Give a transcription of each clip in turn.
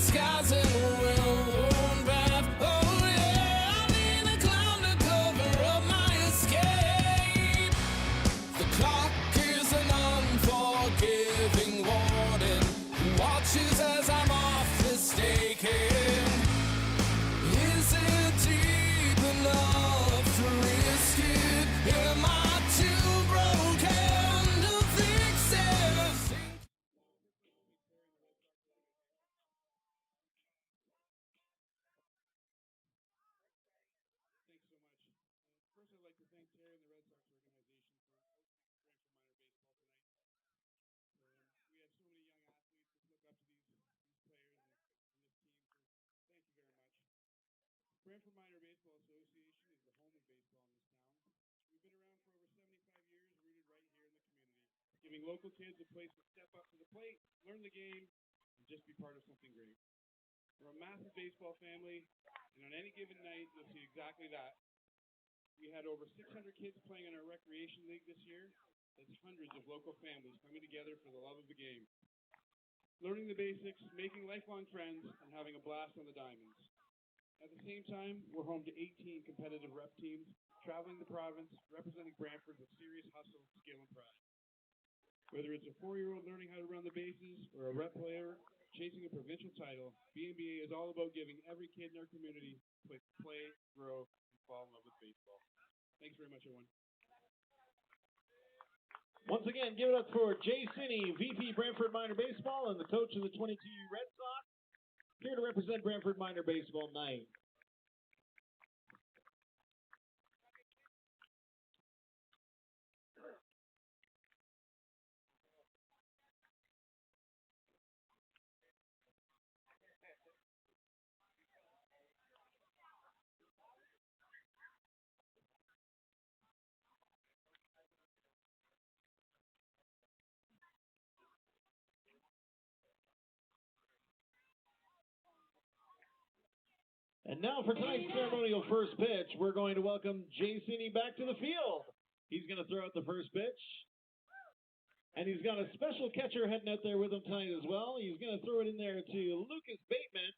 skies and a well-worn path. Oh yeah, I need a clown to cover up my escape. The clock is an unforgiving warden who watches as I'm off mistaken. Is it deep enough to risk it? Am I too broken to fix it? Thanks so much. First, I'd like to thank Terry and the Red Sox organization for hosting Brantford Minor Baseball tonight. We have so many young athletes that look up to these players and this team, so thank you very much. Brantford Minor Baseball Association is the home of baseball in this town. We've been around for over 75 years, rooted right here in the community, giving local kids a place to step up to the plate, learn the game, and just be part of something great. We're a massive baseball family, and on any given night, you'll see exactly that. We had over 600 kids playing in our recreation league this year. That's hundreds of local families coming together for the love of the game, learning the basics, making lifelong friends, and having a blast on the diamonds. At the same time, we're home to 18 competitive rep teams, traveling the province, representing Brantford with serious hustle, skill, and pride. Whether it's a 4-year-old learning how to run the bases or a rep player chasing a provincial title, BNBA is all about giving every kid in our community a place to play, grow, and fall in love with baseball. Thanks very much, everyone. Once again, give it up for Jay Sinney, VP Brantford Minor Baseball and the coach of the 22U Red Sox, here to represent Brantford Minor Baseball night. And now for tonight's ceremonial first pitch, we're going to welcome Jay Sinney back to the field. He's going to throw out the first pitch. And he's got a special catcher heading out there with him tonight as well. He's going to throw it in there to Lucas Bateman,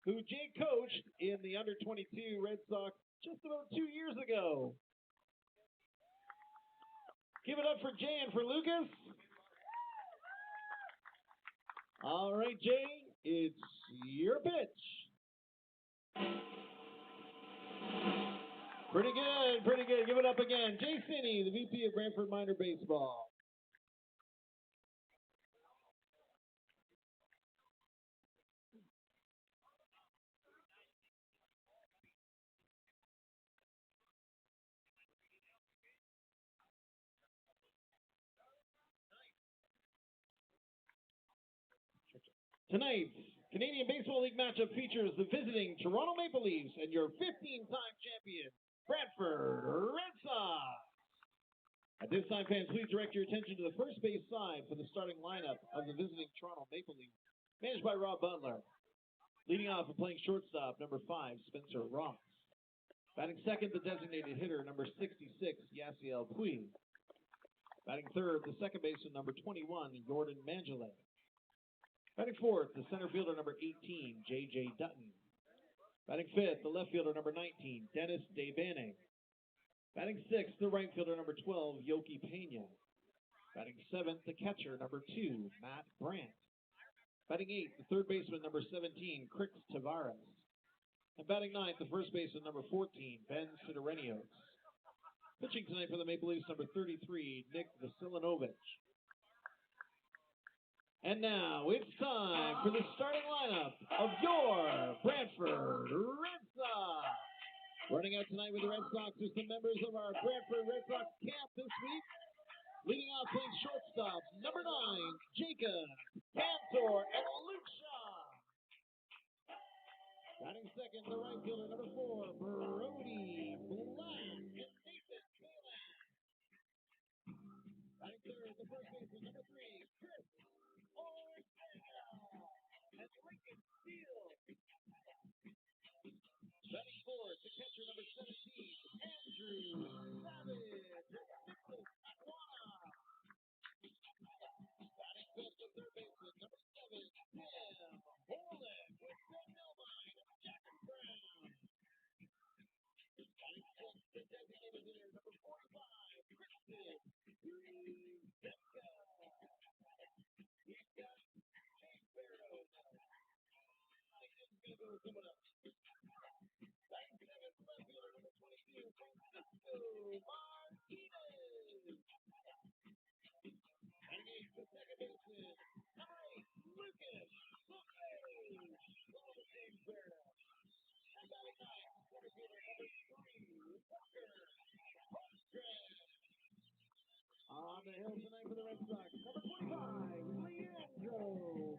who Jay coached in the under-22 Red Sox just about 2 years ago. Give it up for Jay and for Lucas. All right, Jay, it's your pitch. Pretty good, pretty good. Give it up again. Jay Sinney, the VP of Brantford Minor Baseball. Tonight's Canadian Baseball League matchup features the visiting Toronto Maple Leafs and your 15-time champion, Brantford Red Sox. At this time, fans, please direct your attention to the first base side for the starting lineup of the visiting Toronto Maple Leafs, managed by Rob Butler. Leading off and playing shortstop, number 5, Spencer Ross. Batting second, the designated hitter, number 66, Yasiel Puig. Batting third, the second baseman, number 21, Jordan Mangele. Batting fourth, the center fielder, number 18, J.J. Dutton. Batting fifth, the left fielder, number 19, Dennis Devane. Batting sixth, the right fielder, number 12, Yoki Pena. Batting seventh, the catcher, number 2, Matt Brandt. Batting eighth, the third baseman, number 17, Crix Tavares. And batting ninth, the first baseman, number 14, Ben Sidorenios. Pitching tonight for the Maple Leafs, number 33, Nick Vasilovich. And now it's time for the starting lineup of your Brantford Red Sox. Running out tonight with the Red Sox are some members of our Brantford Red Sox camp this week. Leading off playing shortstop, number 9, Jacob Cantor and Luke Shaw. Batting second, the right fielder, number 4, Brody Black and Nathan Taylor. Batting third, the first baseman, number 3, Chris Ortega and Lincoln Steele. Batting fourth, the catcher, number 17, Andrew Savage. Batting fifth, the third baseman, number 7, Tim Holland with On the hill tonight for the Red Sox, number 25, Leandro.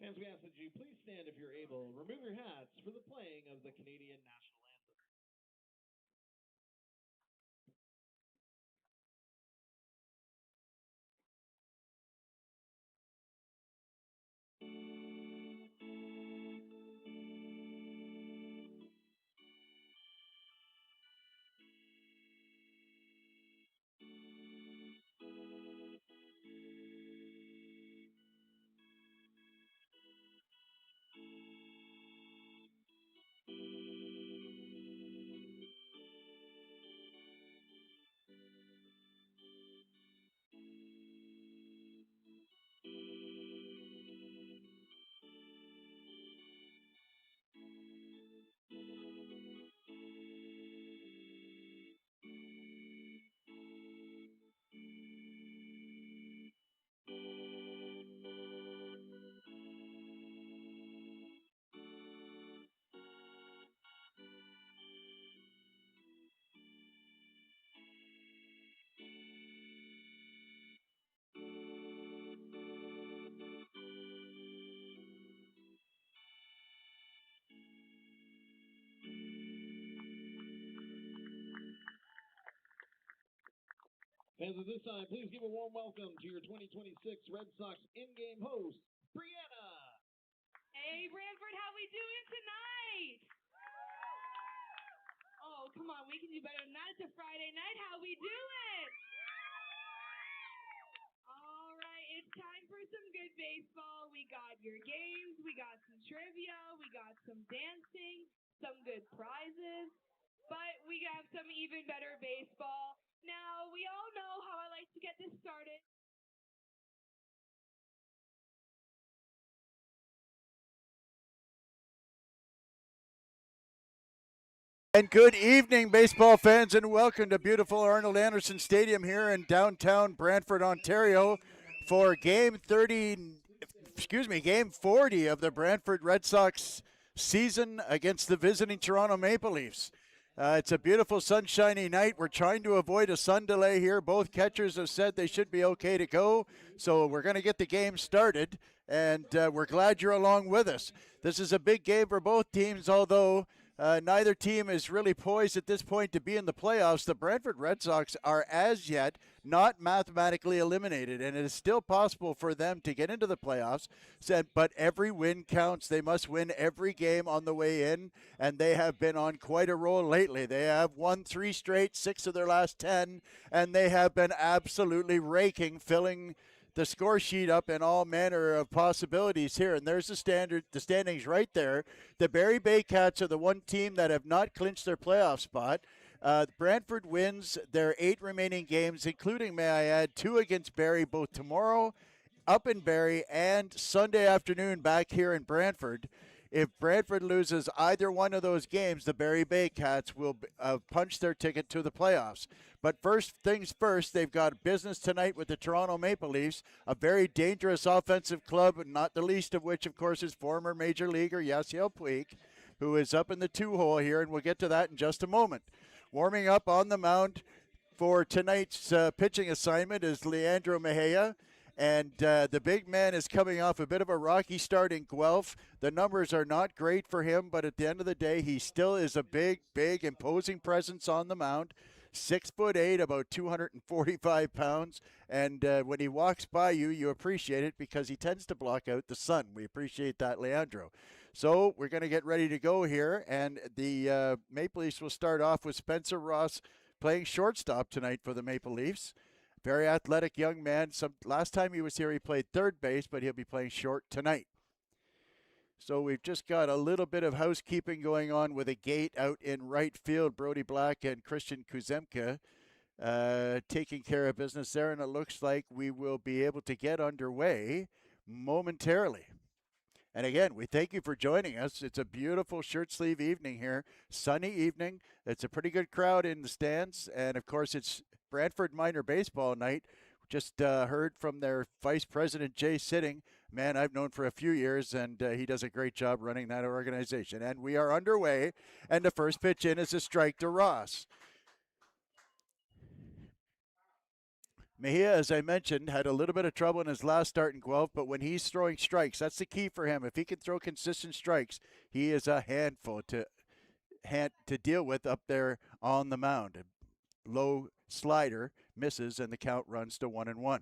Fans, we ask that you please stand if you're able. Remove your hats for the playing of the Canadian national anthem. Fans, at this time, please give a warm welcome to your 2026 Red Sox in-game host, Brianna. Hey, Brantford, how we doing tonight? Oh, come on, we can do better than that. It's a Friday night. How we doing? All right, it's time for some good baseball. We got your games, we got some trivia, we got some dancing, some good prizes, but we have some even better baseball. Now, we all know how I like to get this started. And good evening, baseball fans, and welcome to beautiful Arnold Anderson Stadium here in downtown Brantford, Ontario, for Game 40 of the Brantford Red Sox season against the visiting Toronto Maple Leafs. It's a beautiful sunshiny night. We're trying to avoid a sun delay here. Both catchers have said they should be okay to go, so we're going to get the game started, and we're glad you're along with us. This is a big game for both teams, although neither team is really poised at this point to be in the playoffs. The Brantford Red Sox are as yet not mathematically eliminated, and it is still possible for them to get into the playoffs. But every win counts. They must win every game on the way in, and they have been on quite a roll lately. They have won 3 straight, 6 of their last 10, and they have been absolutely raking, filling the score sheet up in all manner of possibilities here. And there's the standings right there. The Barrie Bay Cats are the one team that have not clinched their playoff spot. Brantford wins their 8 remaining games, including, may I add, 2 against Barrie, both tomorrow up in Barrie and Sunday afternoon back here in Brantford. If Brantford loses either one of those games, the Barrie Bay Cats will punch their ticket to the playoffs. But first things first, they've got business tonight with the Toronto Maple Leafs, a very dangerous offensive club, not the least of which, of course, is former Major Leaguer Yasiel Puig, who is up in the 2-hole here, and we'll get to that in just a moment. Warming up on the mound for tonight's pitching assignment is Leandro Mejia. And the big man is coming off a bit of a rocky start in Guelph. The numbers are not great for him, but at the end of the day, he still is a big, imposing presence on the mound. 6'8", about 245 pounds. And when he walks by you, you appreciate it because he tends to block out the sun. We appreciate that, Leandro. So we're going to get ready to go here. And the Maple Leafs will start off with Spencer Ross playing shortstop tonight for the Maple Leafs. Very athletic young man. Last time he was here, he played third base, but he'll be playing short tonight. So we've just got a little bit of housekeeping going on with a gate out in right field. Brody Black and Christian Kuzemka taking care of business there, and it looks like we will be able to get underway momentarily. And again, we thank you for joining us. It's a beautiful shirt sleeve evening here, sunny evening. It's a pretty good crowd in the stands, and of course, it's Brantford Minor Baseball night. Just heard from their vice president, Jay Sitting, man I've known for a few years, and he does a great job running that organization. And we are underway, and the first pitch in is a strike to Ross. Mejia, as I mentioned, had a little bit of trouble in his last start in Guelph, but when he's throwing strikes, that's the key for him. If he can throw consistent strikes, he is a handful to deal with up there on the mound. A low slider misses, and the count runs to 1-1.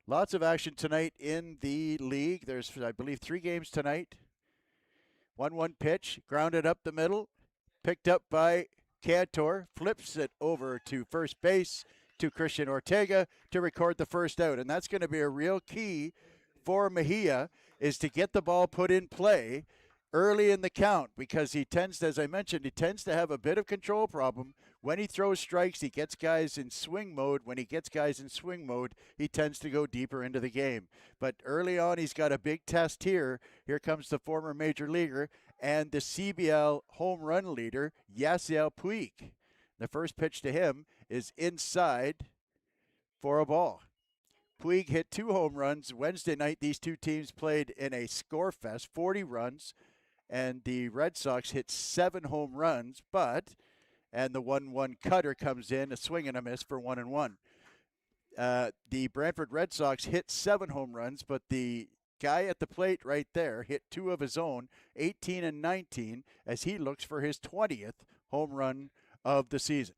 Lots of action tonight in the league. There's, I believe, 3 games tonight. 1-1 pitch, grounded up the middle, picked up by Cantor, flips it over to first base to Christian Ortega to record the first out. And that's going to be a real key for Mejia, is to get the ball put in play early in the count, because he tends to, as I mentioned, he tends to have a bit of control problem. When he throws strikes, he gets guys in swing mode. When he gets guys in swing mode, he tends to go deeper into the game. But early on, he's got a big test here. Here comes the former major leaguer and the CBL home run leader, Yasiel Puig. The first pitch to him is inside for a ball. Puig hit 2 home runs Wednesday night. These two teams played in a score fest, 40 runs, and the Red Sox hit 7 home runs, and the 1-1 cutter comes in, a swing and a miss for 1-1. The Brantford Red Sox hit 7 home runs, but the guy at the plate right there hit 2 of his own, 18 and 19, as he looks for his 20th home run of the season.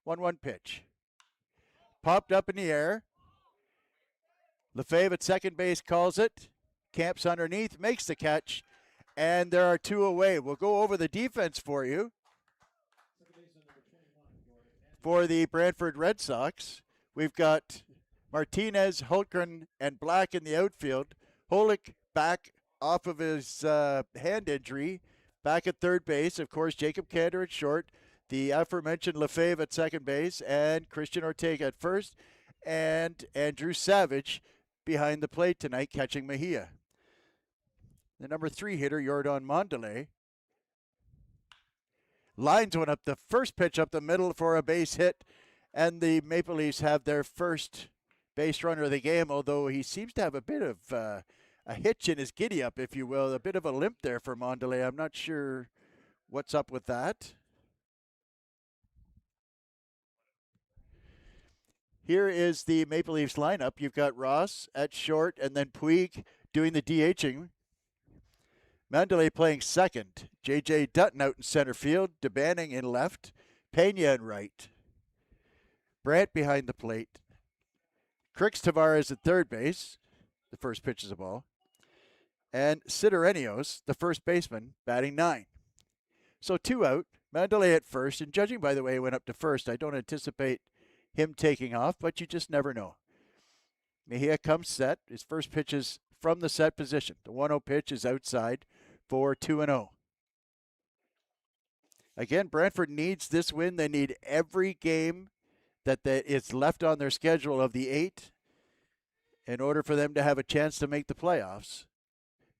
1-1 pitch. Popped up in the air. Lefebvre at second base calls it. Camps underneath, makes the catch, and there are 2 away. We'll go over the defense for you. For the Brantford Red Sox, we've got Martinez, Hultgren, and Black in the outfield. Holick back off of his hand injury, back at third base. Of course, Jacob Cantor at short. The aforementioned Lefebvre at second base, and Christian Ortega at first, and Andrew Savage behind the plate tonight catching Mejia. The number 3 hitter, Jordan Mondelez, lines one up the first pitch up the middle for a base hit, and the Maple Leafs have their first base runner of the game, although he seems to have a bit of a hitch in his giddy-up, if you will, a bit of a limp there for Mondelez. I'm not sure what's up with that. Here is the Maple Leafs lineup. You've got Ross at short, and then Puig doing the DHing. Mondelez playing second. J.J. Dutton out in center field. DeBanning in left. Pena in right. Brandt behind the plate. Crix Tavares at third base. The first pitch is a ball. And Sidorenios, the first baseman, batting 9. So 2 out. Mondelez at first. And judging by the way he went up to first, I don't anticipate him taking off, but you just never know. Mejia comes set. His first pitch is from the set position. The 1-0 pitch is outside for 2-0. Again, Brantford needs this win. They need every game that is left on their schedule of the 8 in order for them to have a chance to make the playoffs,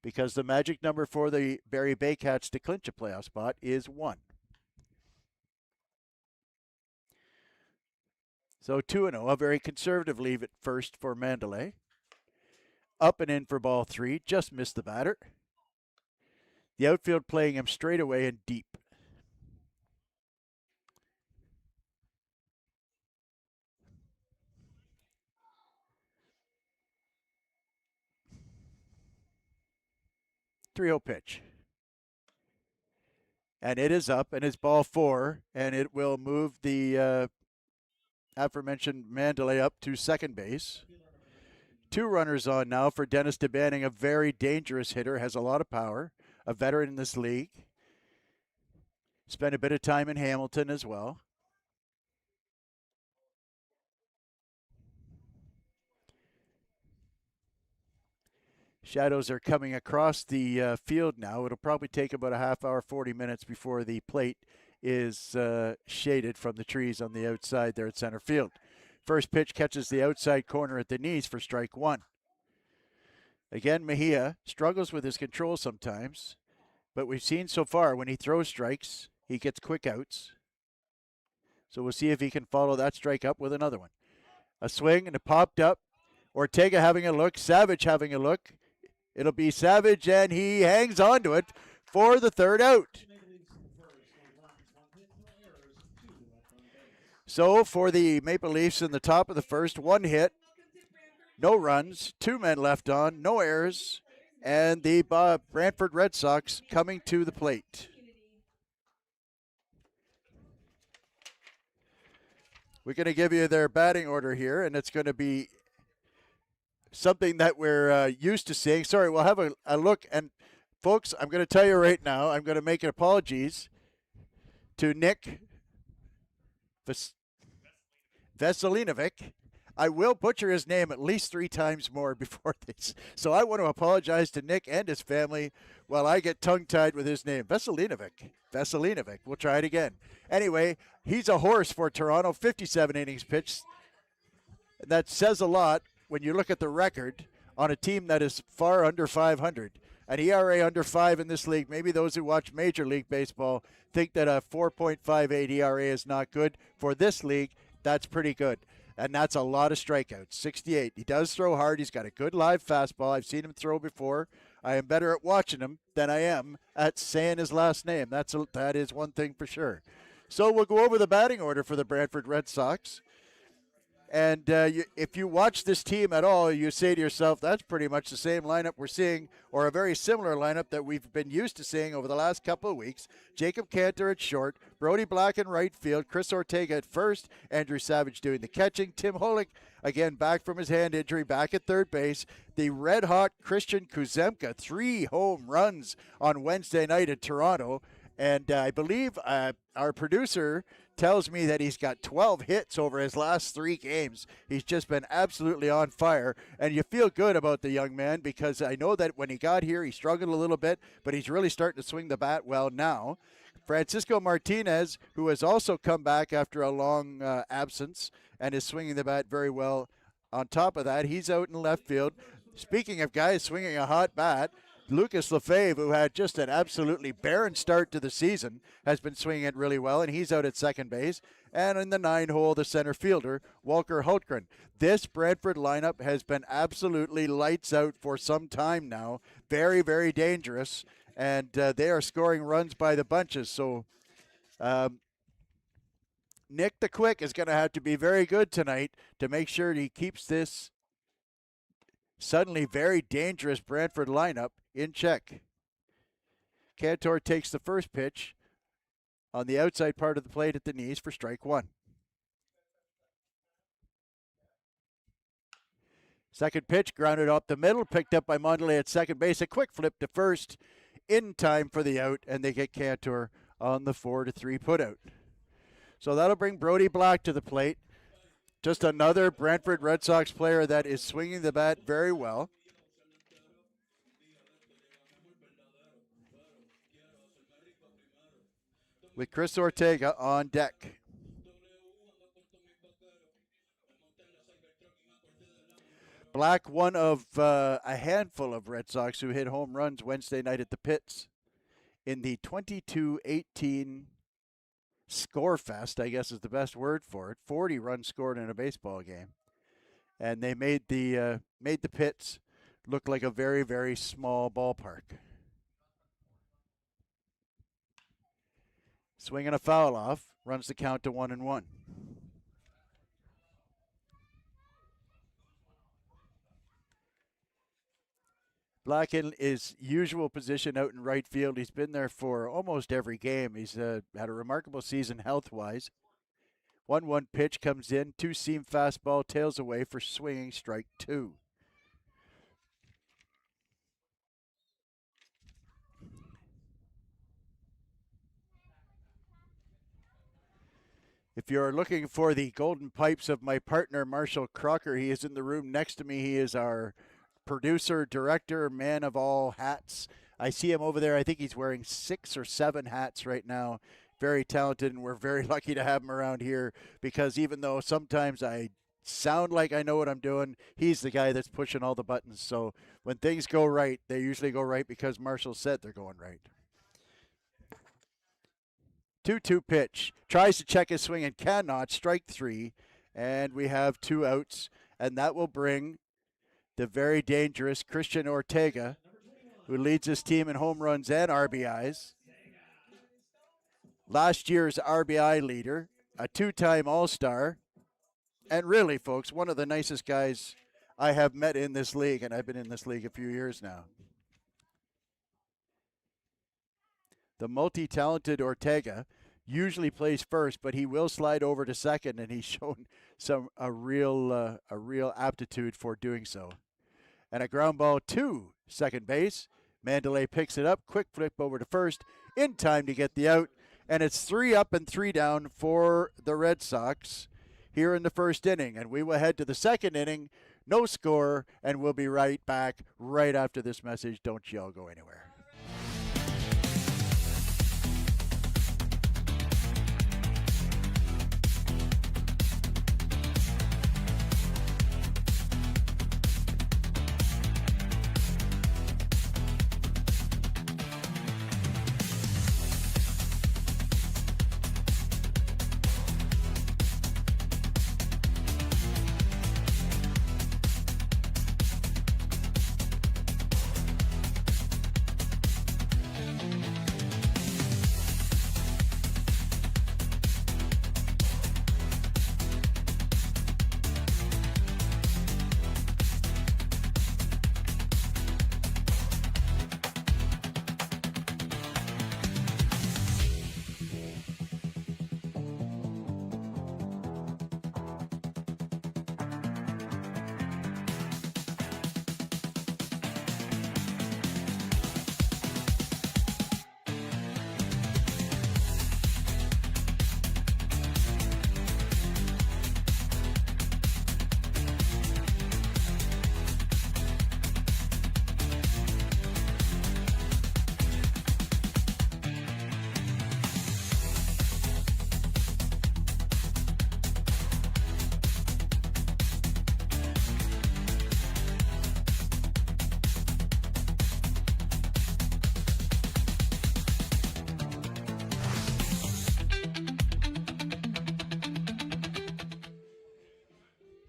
because the magic number for the Barrie Baycats to clinch a playoff spot is 1. So 2-0, a very conservative leave at first for Mondelez. Up and in for ball 3, just missed the batter. The outfield playing him straight away and deep. Three-0 pitch. And it is up, and it's ball 4, and it will move the aforementioned Mondelez up to second base. 2 runners on now for Dennis DeBanning, a very dangerous hitter, has a lot of power, a veteran in this league. Spent a bit of time in Hamilton as well. Shadows are coming across the field now. It'll probably take about a half hour, 40 minutes before the plate is shaded from the trees on the outside there at center field. First pitch catches the outside corner at the knees for strike one. Again, Mejia struggles with his control sometimes, but we've seen so far when he throws strikes, he gets quick outs. So we'll see if he can follow that strike up with another one. A swing and it popped up. Ortega having a look, Savage having a look. It'll be Savage, and he hangs on to it for the third out. So for the Maple Leafs in the top of the first, one hit, no runs, two men left on, no errors, and the Brantford Red Sox coming to the plate. We're going to give you their batting order here, and it's going to be something that we're used to seeing. Sorry, we'll have a look. And, folks, I'm going to tell you right now, I'm going to make apologies to Nick Veselinovic. I will butcher his name at least 3 times more before this. So I want to apologize to Nick and his family while I get tongue-tied with his name. Veselinovic. We'll try it again. Anyway, he's a horse for Toronto, 57 innings pitched. That says a lot when you look at the record on a team that is far under 500. An ERA under 5 in this league. Maybe those who watch Major League Baseball think that a 4.58 ERA is not good. For this league, that's pretty good. And that's a lot of strikeouts, 68. He does throw hard. He's got a good live fastball. I've seen him throw before. I am better at watching him than I am at saying his last name. That is one thing for sure. So we'll go over the batting order for the Brantford Red Sox. And if you watch this team at all, you say to yourself, that's pretty much the same lineup we're seeing, or a very similar lineup that we've been used to seeing over the last couple of weeks. Jacob Cantor at short, Brody Black in right field, Chris Ortega at first, Andrew Savage doing the catching, Tim Holick, again, back from his hand injury, back at third base. The red-hot Christian Kuzemka, 3 home runs on Wednesday night in Toronto. And I believe our producer tells me that he's got 12 hits over his last 3 games. He's just been absolutely on fire. And you feel good about the young man because I know that when he got here, he struggled a little bit, but he's really starting to swing the bat well now. Francisco Martinez, who has also come back after a long absence and is swinging the bat very well. On top of that, he's out in left field. Speaking of guys swinging a hot bat, Lucas Lefebvre, who had just an absolutely barren start to the season, has been swinging it really well, and he's out at second base. And in the 9-hole, the center fielder, Walker Hultgren. This Brantford lineup has been absolutely lights out for some time now. Very, very dangerous, and they are scoring runs by the bunches. So Nick the Quick is going to have to be very good tonight to make sure he keeps this suddenly very dangerous Brantford lineup in check. Cantor takes the first pitch on the outside part of the plate at the knees for strike one. Second pitch grounded up the middle, picked up by Mondelez at second base. A quick flip to first in time for the out, and they get Cantor on the 4-3 putout. So that'll bring Brody Black to the plate. Just another Brantford Red Sox player that is swinging the bat very well. With Chris Ortega on deck. Black, one of a handful of Red Sox who hit home runs Wednesday night at the pits in the 22-18 score fest, I guess is the best word for it. 40 runs scored in a baseball game. And they made the pits look like a very, very small ballpark. Swinging a foul off, runs the count to 1-1. Black in his usual position out in right field. He's been there for almost every game. He's had a remarkable season health-wise. 1-1 pitch comes in, 2-seam fastball, tails away for swinging strike 2. If you're looking for the golden pipes of my partner, Marshall Crocker, he is in the room next to me. He is our producer, director, man of all hats. I see him over there. I think he's wearing 6 or 7 hats right now. Very talented, and we're very lucky to have him around here because even though sometimes I sound like I know what I'm doing, he's the guy that's pushing all the buttons. So when things go right, they usually go right because Marshall said they're going right. 2-2 pitch. Tries to check his swing and cannot. Strike 3. And we have 2 outs. And that will bring the very dangerous Christian Ortega, who leads his team in home runs and RBIs. Last year's RBI leader, a 2-time All-Star. And really, folks, one of the nicest guys I have met in this league. And I've been in this league a few years now. The multi-talented Ortega usually plays first, but he will slide over to second, and he's shown a real aptitude for doing so. And a ground ball to second base. Mandalay picks it up, quick flip over to first, in time to get the out, and it's 3 up and 3 down for the Red Sox here in the first inning. And we will head to the second inning, no score, and we'll be right back right after this message. Don't y'all go anywhere.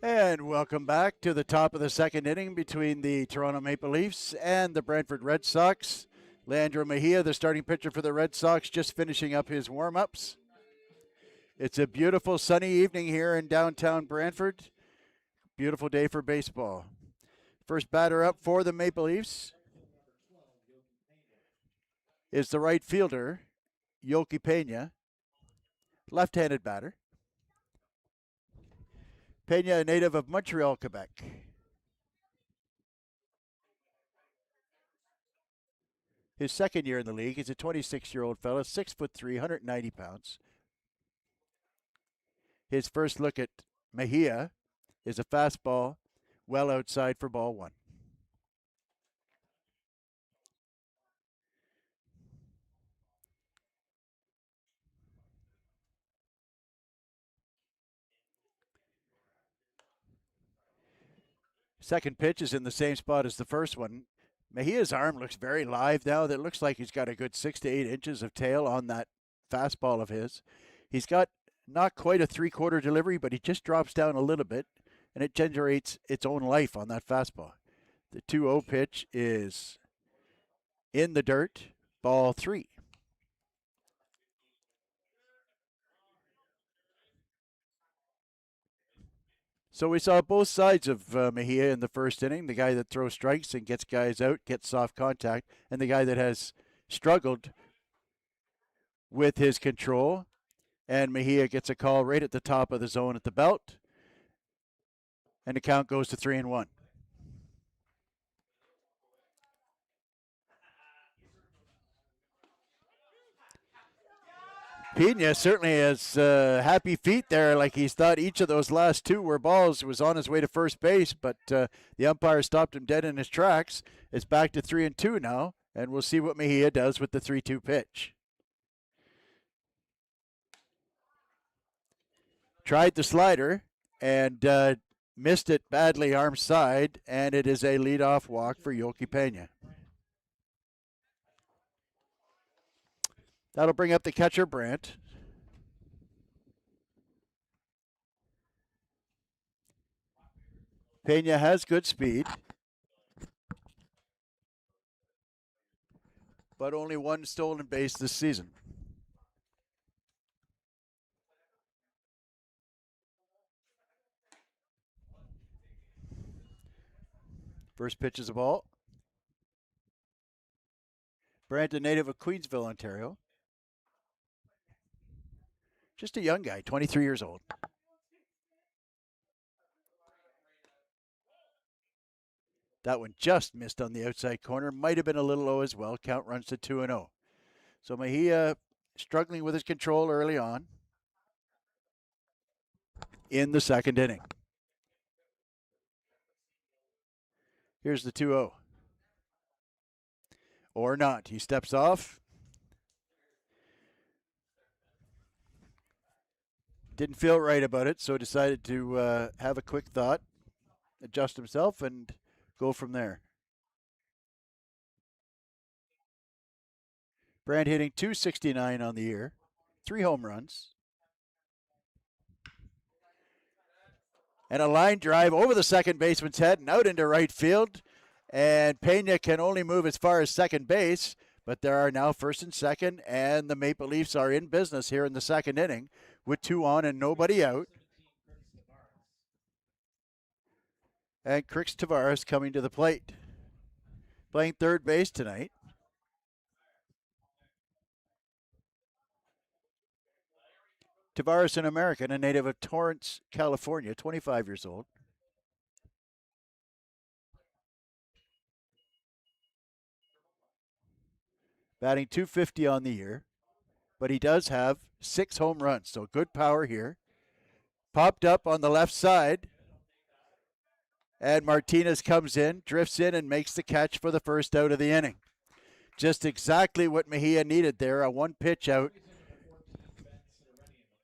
And welcome back to the top of the second inning between the Toronto Maple Leafs and the Brantford Red Sox. Leandro Mejia, the starting pitcher for the Red Sox, just finishing up his warm-ups. It's a beautiful sunny evening here in downtown Brantford. Beautiful day for baseball. First batter up for the Maple Leafs is the right fielder, Yoki Pena, left-handed batter. Pena, a native of Montreal, Quebec. His second year in the league. He's a 26-year-old fella, 6'3", 190 pounds. His first look at Mejia is a fastball well outside for ball 1. Second pitch is in the same spot as the first one. Mejia's arm looks very live now. That looks like he's got a good 6 to 8 inches of tail on that fastball of his. He's got not quite a 3/4 delivery, but he just drops down a little bit, and it generates its own life on that fastball. The 2-0 pitch is in the dirt, ball 3. So we saw both sides of Mejia in the first inning, the guy that throws strikes and gets guys out, gets soft contact, and the guy that has struggled with his control. And Mejia gets a call right at the top of the zone at the belt, and the count goes to 3-1. Pena certainly has happy feet there, like he's thought each of those last two were balls. Was on his way to first base, but the umpire stopped him dead in his tracks. It's back to 3-2 now, and we'll see what Mejia does with the 3-2 pitch. Tried the slider and missed it badly arm side, and it is a leadoff walk for Yoki Pena. That'll bring up the catcher, Brant. Pena has good speed, but only one stolen base this season. First pitch is a ball. Brant, a native of Queensville, Ontario. Just a young guy, 23 years old. That one just missed on the outside corner. Might have been a little low as well. Count runs to 2-0. So Mejia struggling with his control early on in the second inning. Here's the 2-0. Or not. He steps off. Didn't feel right about it, so decided to have a quick thought, adjust himself, and go from there. Brant hitting .269 on the year, 3 home runs. And a line drive over the second baseman's head and out into right field. And Pena can only move as far as second base, but there are now first and second, and the Maple Leafs are in business here in the second inning with 2 on and nobody out. And Crix Tavares coming to the plate, playing third base tonight. Tavares, an American, a native of Torrance, California, 25 years old. Batting .250 on the year, but he does have 6 home runs, so good power here. Popped up on the left side, and Martinez comes in, drifts in, and makes the catch for the first out of the inning. Just exactly what Mejia needed there, a 1-pitch out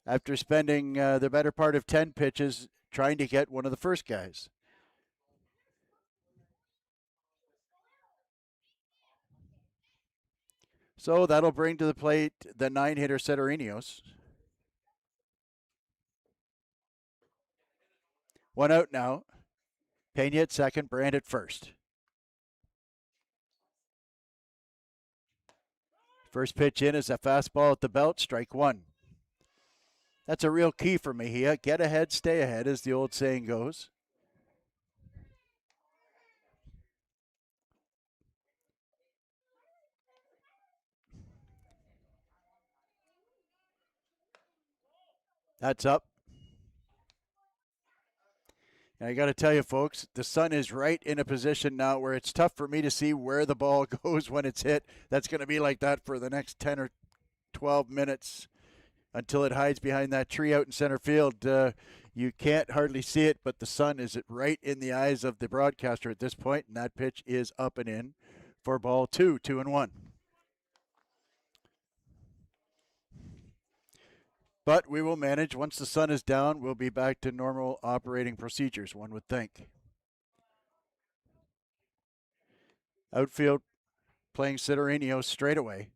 after spending the better part of 10 pitches trying to get one of the first guys. So that'll bring to the plate the 9-hitter Cedarinos. 1 out now. Pena at second, Brant at first. First pitch in is a fastball at the belt, strike 1. That's a real key for Mejia. Get ahead, stay ahead, as the old saying goes. That's up. And I got to tell you, folks, the sun is right in a position now where it's tough for me to see where the ball goes when it's hit. That's going to be like that for the next 10 or 12 minutes until it hides behind that tree out in center field. You can't hardly see it, but the sun is right in the eyes of the broadcaster at this point, and that pitch is up and in for ball 2, 2-1. But we will manage. Once the sun is down, we'll be back to normal operating procedures, one would think. Outfield playing Cedarinos straight away.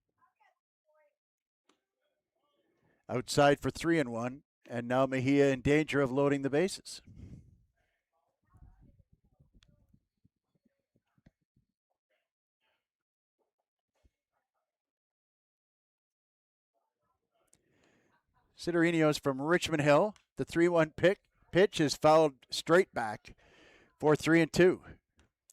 Outside for 3-1, and now Mejia in danger of loading the bases. Cedarinos from Richmond Hill. The 3-1 pitch is fouled straight back for 3-2.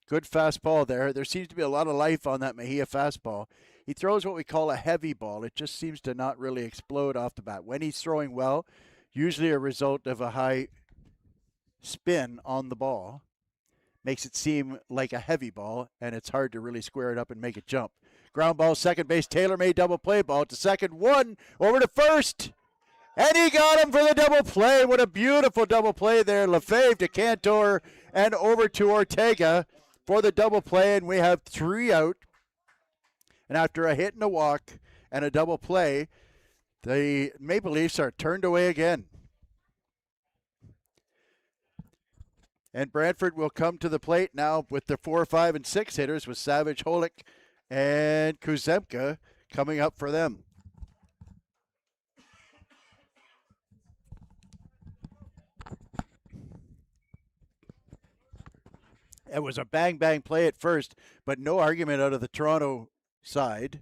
Good fastball there. There seems to be a lot of life on that Mejia fastball. He throws what we call a heavy ball. It just seems to not really explode off the bat. When he's throwing well, usually a result of a high spin on the ball, makes it seem like a heavy ball, and it's hard to really square it up and make it jump. Ground ball, second base, Taylor made double play ball to second, one over to first. And he got him for the double play. What a beautiful double play there. Lefebvre to Cantor and over to Ortega for the double play. And we have 3 out. And after a hit and a walk and a double play, the Maple Leafs are turned away again. And Brantford will come to the plate now with the 4, 5, and 6 hitters with Savage, Holick, and Kuzemka coming up for them. It was a bang-bang play at first, but no argument out of the Toronto side.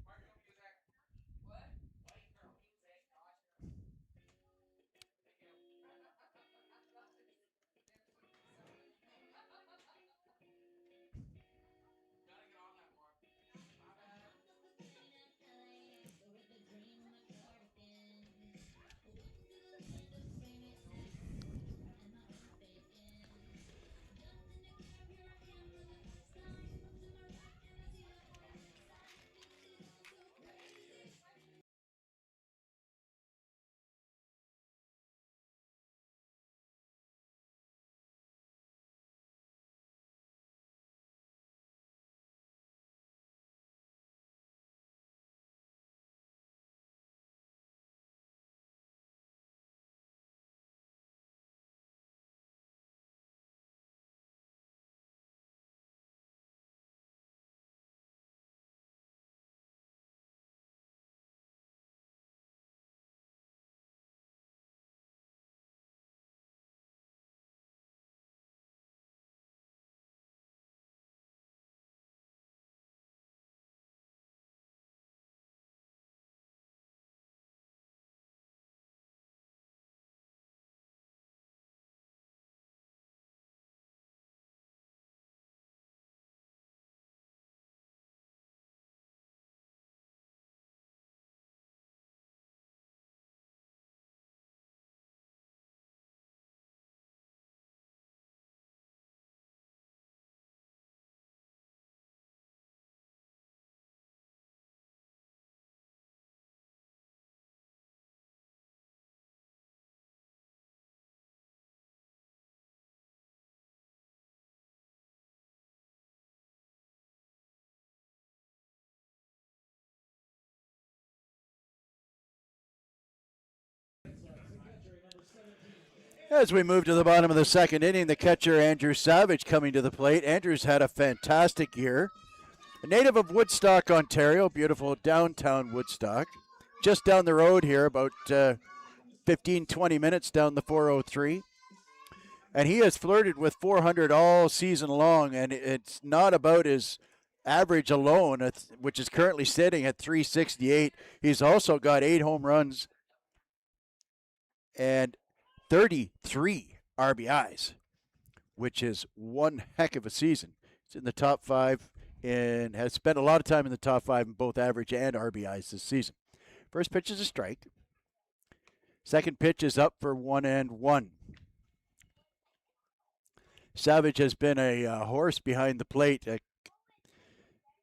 As we move to the bottom of the second inning, the catcher Andrew Savage coming to the plate. Andrew's had a fantastic year. A native of Woodstock, Ontario, beautiful downtown Woodstock. Just down the road here, about 15, 20 minutes down the 403. And he has flirted with 400 all season long, and it's not about his average alone, which is currently sitting at 368. He's also got 8 home runs and 33 RBIs, which is one heck of a season. He's in the top 5 and has spent a lot of time in the top 5 in both average and RBIs this season. First pitch is a strike. Second pitch is up for 1-1. Savage has been a horse behind the plate.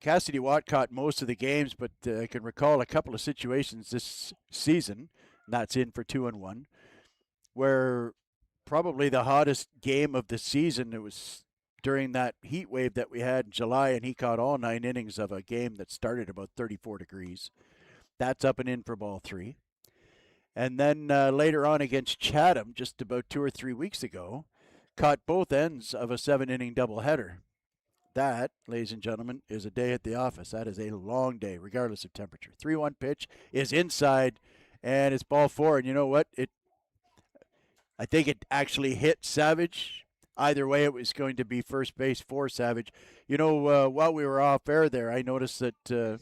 Cassidy Watt caught most of the games, but I can recall a couple of situations this season, and that's in for 2-1, where probably the hottest game of the season, it was during that heat wave that we had in July, and he caught all 9 innings of a game that started about 34 degrees. That's up and in for ball 3. And then later on against Chatham, just about 2 or 3 weeks ago, caught both ends of a 7-inning doubleheader. That, ladies and gentlemen, is a day at the office. That is a long day, regardless of temperature. 3-1 pitch is inside, and it's ball 4. And you know what? I think it actually hit Savage. Either way, it was going to be first base for Savage. You know, while we were off air there, I noticed that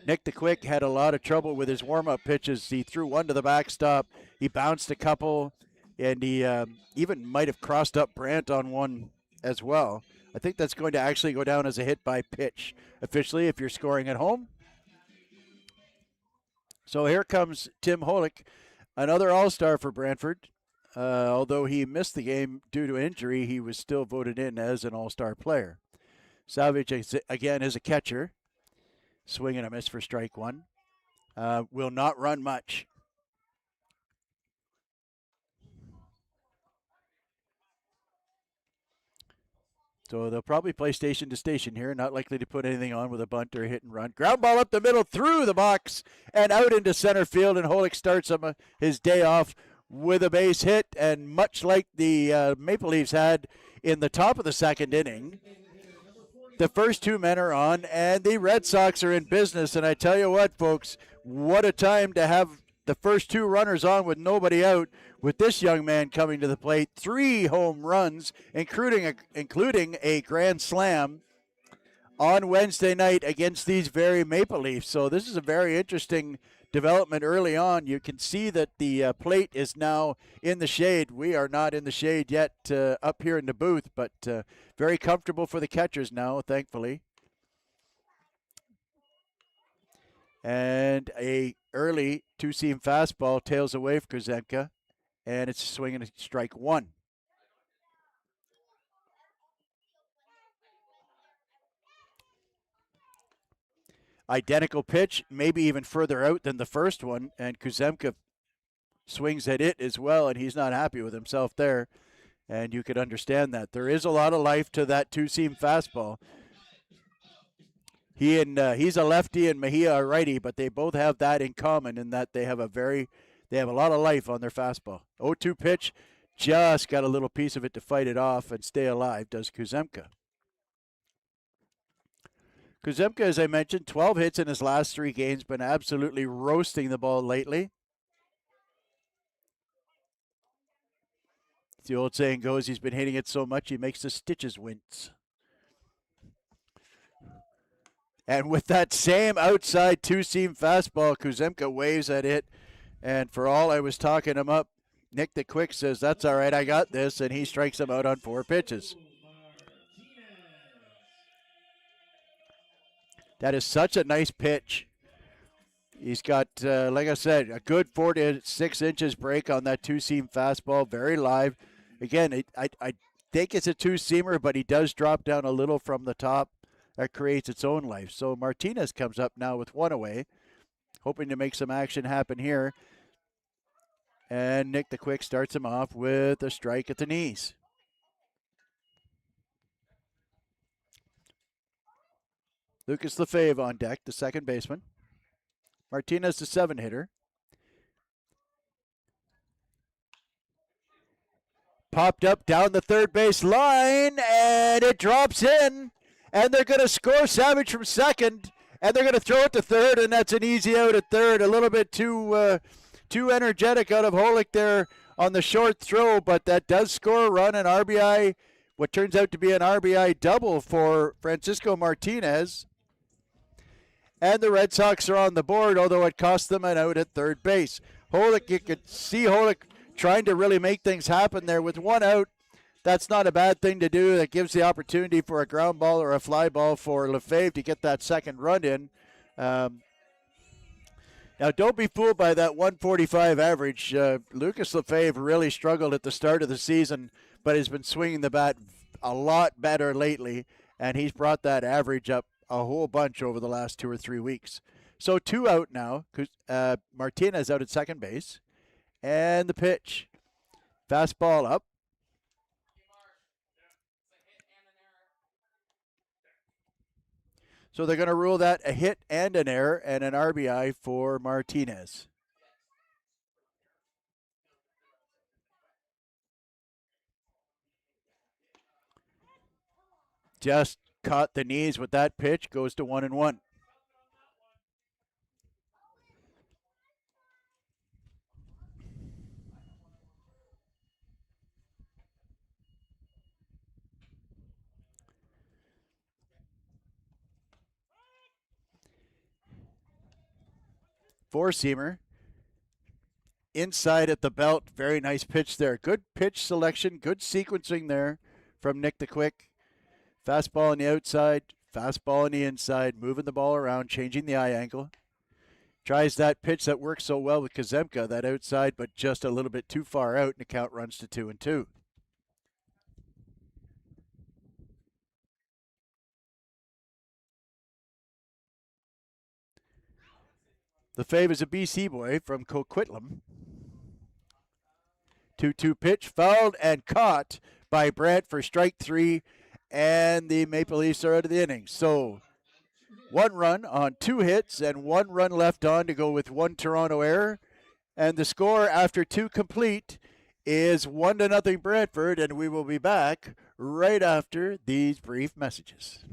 Nick the Quick had a lot of trouble with his warm-up pitches. He threw one to the backstop. He bounced a couple, and he even might have crossed up Brant on one as well. I think that's going to actually go down as a hit by pitch officially if you're scoring at home. So here comes Tim Holick, another all-star for Brantford. Although he missed the game due to injury, he was still voted in as an all-star player. Savage, again, is a catcher. Swing and a miss for strike one. Will not run much. So they'll probably play station to station here. Not likely to put anything on with a bunt or a hit and run. Ground ball up the middle, through the box, and out into center field. And Holick starts his day off with a base hit. And much like the Maple Leafs had in the top of the second inning, the first two men are on, and the Red Sox are in business. And I tell you what, folks, what a time to have the first two runners on with nobody out, with this young man coming to the plate. 3 home runs, including a grand slam on Wednesday night against these very Maple Leafs. So this is a very interesting development early on. You can see that the plate is now in the shade. We are not in the shade yet up here in the booth, but very comfortable for the catchers now, thankfully. And a early two-seam fastball tails away for Kuzemka, and it's swinging a strike one. Identical pitch, maybe even further out than the first one, and Kuzemka swings at it as well, and he's not happy with himself there, and you could understand that. There is a lot of life to that two-seam fastball. He's a lefty and Mejia a righty, but they both have that in common in that they have a lot of life on their fastball. 0-2 pitch, just got a little piece of it to fight it off and stay alive, does Kuzemka. Kuzemka, as I mentioned, 12 hits in his last 3 games, been absolutely roasting the ball lately. The old saying goes, he's been hitting it so much he makes the stitches wince. And with that same outside two-seam fastball, Kuzemka waves at it. And for all I was talking him up, Nick the Quick says, that's all right, I got this. And he strikes him out on 4 pitches. That is such a nice pitch. He's got, like I said, a good 4 to 6 inches break on that two-seam fastball. Very live. Again, I think it's a two-seamer, but he does drop down a little from the top. That creates its own life. So Martinez comes up now with 1 away, hoping to make some action happen here. And Nick the Quick starts him off with a strike at the knees. Lucas Lefebvre on deck, the second baseman. Martinez, the 7-hitter. Popped up down the third base line, and it drops in. And they're going to score Savage from second, and they're going to throw it to third, and that's an easy out at third. A little bit too energetic out of Holick there on the short throw, but that does score a run, an RBI, what turns out to be an RBI double for Francisco Martinez. And the Red Sox are on the board, although it cost them an out at third base. Holick, you could see Holick trying to really make things happen there with 1 out. That's not a bad thing to do. That gives the opportunity for a ground ball or a fly ball for Lefebvre to get that second run in. Now, don't be fooled by that 145 average. Lucas Lefebvre really struggled at the start of the season, but has been swinging the bat a lot better lately, and he's brought that average up a whole bunch over the last 2 or 3 weeks. So 2 out now. Martinez out at second base. And the pitch. Fastball up. So they're going to rule that a hit and an error and an RBI for Martinez. Just caught the knees with that pitch, goes to 1-1. Four-seamer. Inside at the belt. Very nice pitch there. Good pitch selection. Good sequencing there from Nick the Quick. Fastball on the outside. Fastball on the inside. Moving the ball around. Changing the eye angle. Tries that pitch that works so well with Kuzemka. That outside, but just a little bit too far out. And the count runs to 2-2. The fave is a BC boy from Coquitlam. 2-2 pitch, fouled and caught by Brant for strike 3, and the Maple Leafs are out of the inning. So 1 run on 2 hits and 1 run left on to go with 1 Toronto error. And the score after 2 complete is 1-0 Brantford, and we will be back right after these brief messages.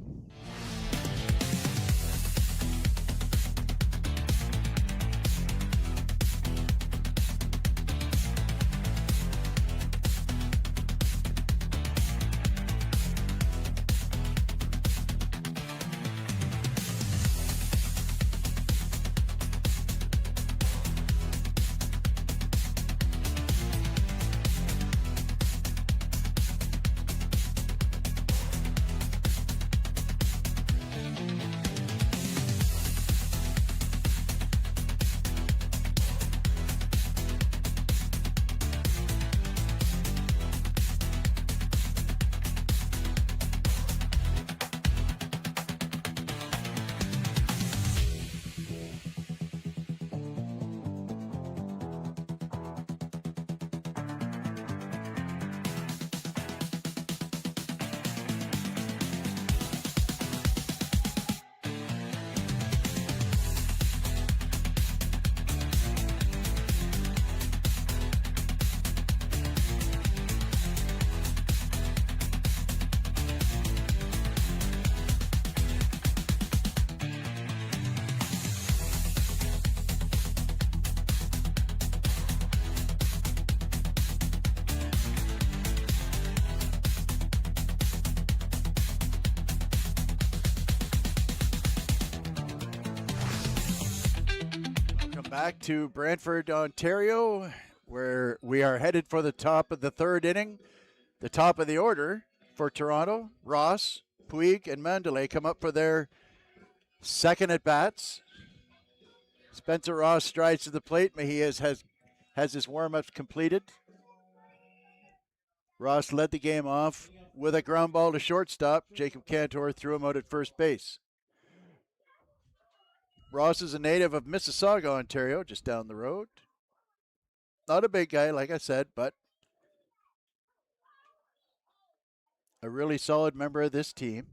Back to Brantford, Ontario, where we are headed for the top of the 3rd inning. The top of the order for Toronto, Ross, Puig, and Mandalay come up for their second at-bats. Spencer Ross strides to the plate. Mejia has his warm-ups completed. Ross led the game off with a ground ball to shortstop. Jacob Cantor threw him out at first base. Ross is a native of Mississauga, Ontario, just down the road. Not a big guy, like I said, but a really solid member of this team.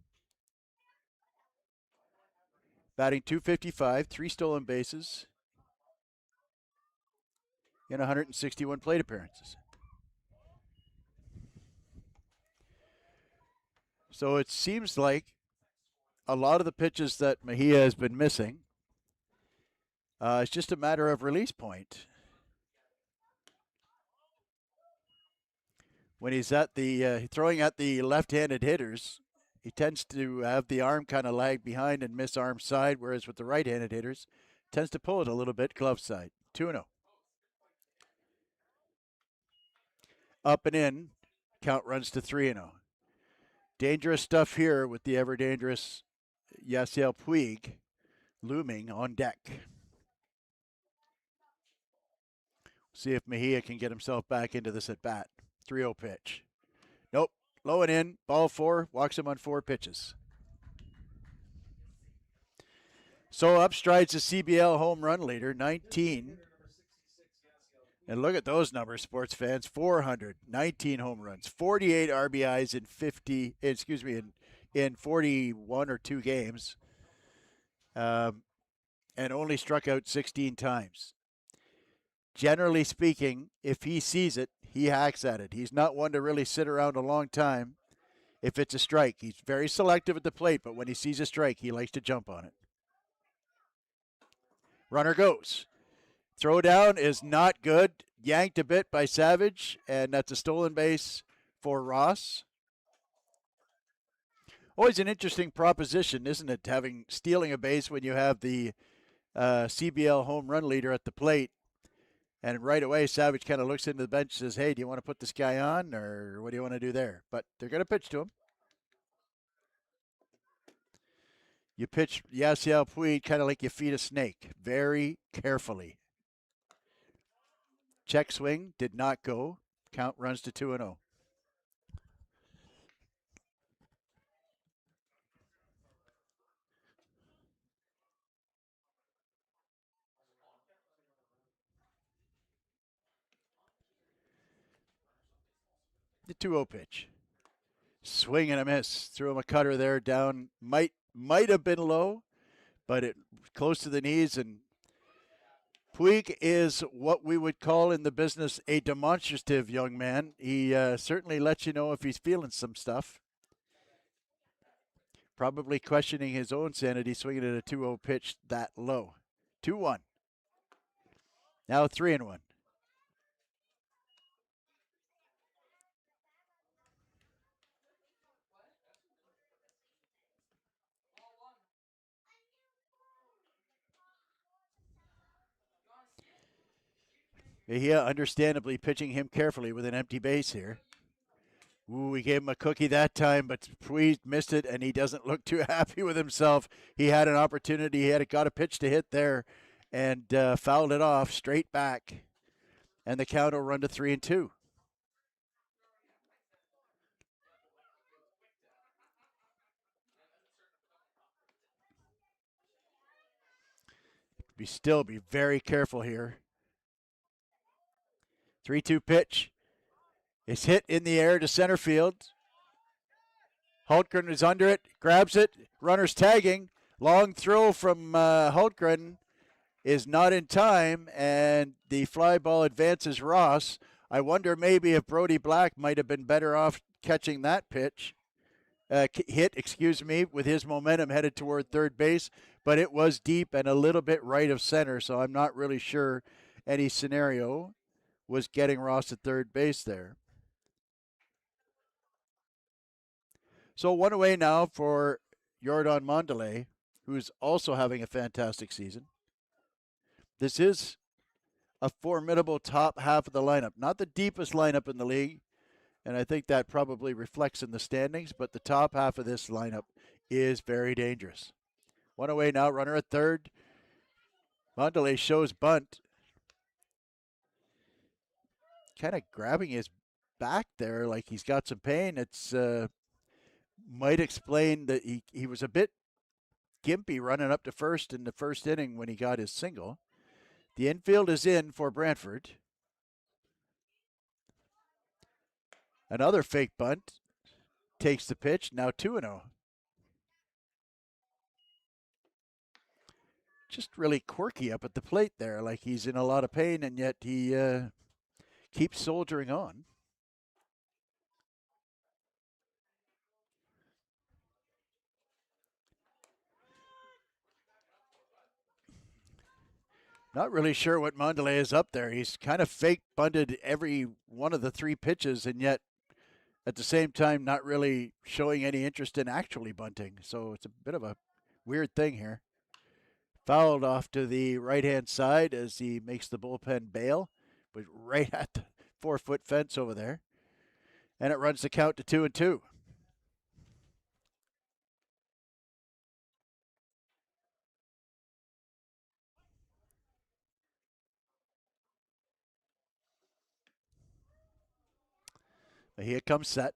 Batting .255, 3 stolen bases in 161 plate appearances. So it seems like a lot of the pitches that Mejia has been missing, it's just a matter of release point. When he's at the throwing at the left-handed hitters, he tends to have the arm kind of lag behind and miss arm side, whereas with the right-handed hitters, tends to pull it a little bit glove side. 2-0. Up and in, count runs to 3-0. Dangerous stuff here with the ever-dangerous Yasiel Puig looming on deck. See if Mejia can get himself back into this at-bat. 3-0 pitch. Nope. Low and in. Ball 4. Walks him on 4 pitches. So up strides the CBL home run leader, 19. And look at those numbers, sports fans. 419 home runs, 48 RBIs in 41 or 2 games. And only struck out 16 times. Generally speaking, if he sees it, he hacks at it. He's not one to really sit around a long time if it's a strike. He's very selective at the plate, but when he sees a strike, he likes to jump on it. Runner goes. Throw down is not good. Yanked a bit by Savage, and that's a stolen base for Ross. Always an interesting proposition, isn't it, stealing a base when you have the CBL home run leader at the plate. And right away, Savage kind of looks into the bench and says, hey, do you want to put this guy on, or what do you want to do there? But they're going to pitch to him. You pitch Yasiel Puig kind of like you feed a snake, very carefully. Check swing, did not go. Count runs to 2-0. 2-0 pitch. Swing and a miss. Threw him a cutter there down. Might have been low, but it close to the knees. And Puig is what we would call in the business a demonstrative young man. He certainly lets you know if he's feeling some stuff. Probably questioning his own sanity, swinging at a 2-0 pitch that low. 2-1. Now 3-1. Mejia understandably pitching him carefully with an empty base here. Ooh, we gave him a cookie that time, but Puig missed it, and he doesn't look too happy with himself. He had an opportunity. He got a pitch to hit there and fouled it off straight back. And the count will run to 3-2. Still be very careful here. 3-2 pitch. It's hit in the air to center field. Hultgren is under it, grabs it. Runner's tagging. Long throw from Hultgren is not in time, and the fly ball advances Ross. I wonder maybe if Brody Black might have been better off catching that pitch. With his momentum headed toward third base, but it was deep and a little bit right of center, so I'm not really sure any scenario was getting Ross at third base there. So one away now for Jordan Mondelez, who's also having a fantastic season. This is a formidable top half of the lineup. Not the deepest lineup in the league, and I think that probably reflects in the standings, but the top half of this lineup is very dangerous. One away now, runner at third. Mondelez shows bunt. Kind of grabbing his back there like he's got some pain. It's might explain that he was a bit gimpy running up to first in the first inning when he got his single. The infield is in for Brantford. Another fake bunt. Takes the pitch. Now 2-0. Just really quirky up at the plate there, like he's in a lot of pain, and yet he keeps soldiering on. Not really sure what Mondelez is up there. He's kind of fake bunted every one of the three pitches, and yet at the same time not really showing any interest in actually bunting. So it's a bit of a weird thing here. Fouled off to the right-hand side as he makes the bullpen bail, but right at the 4-foot fence over there. And it runs the count to 2-2. Here comes set.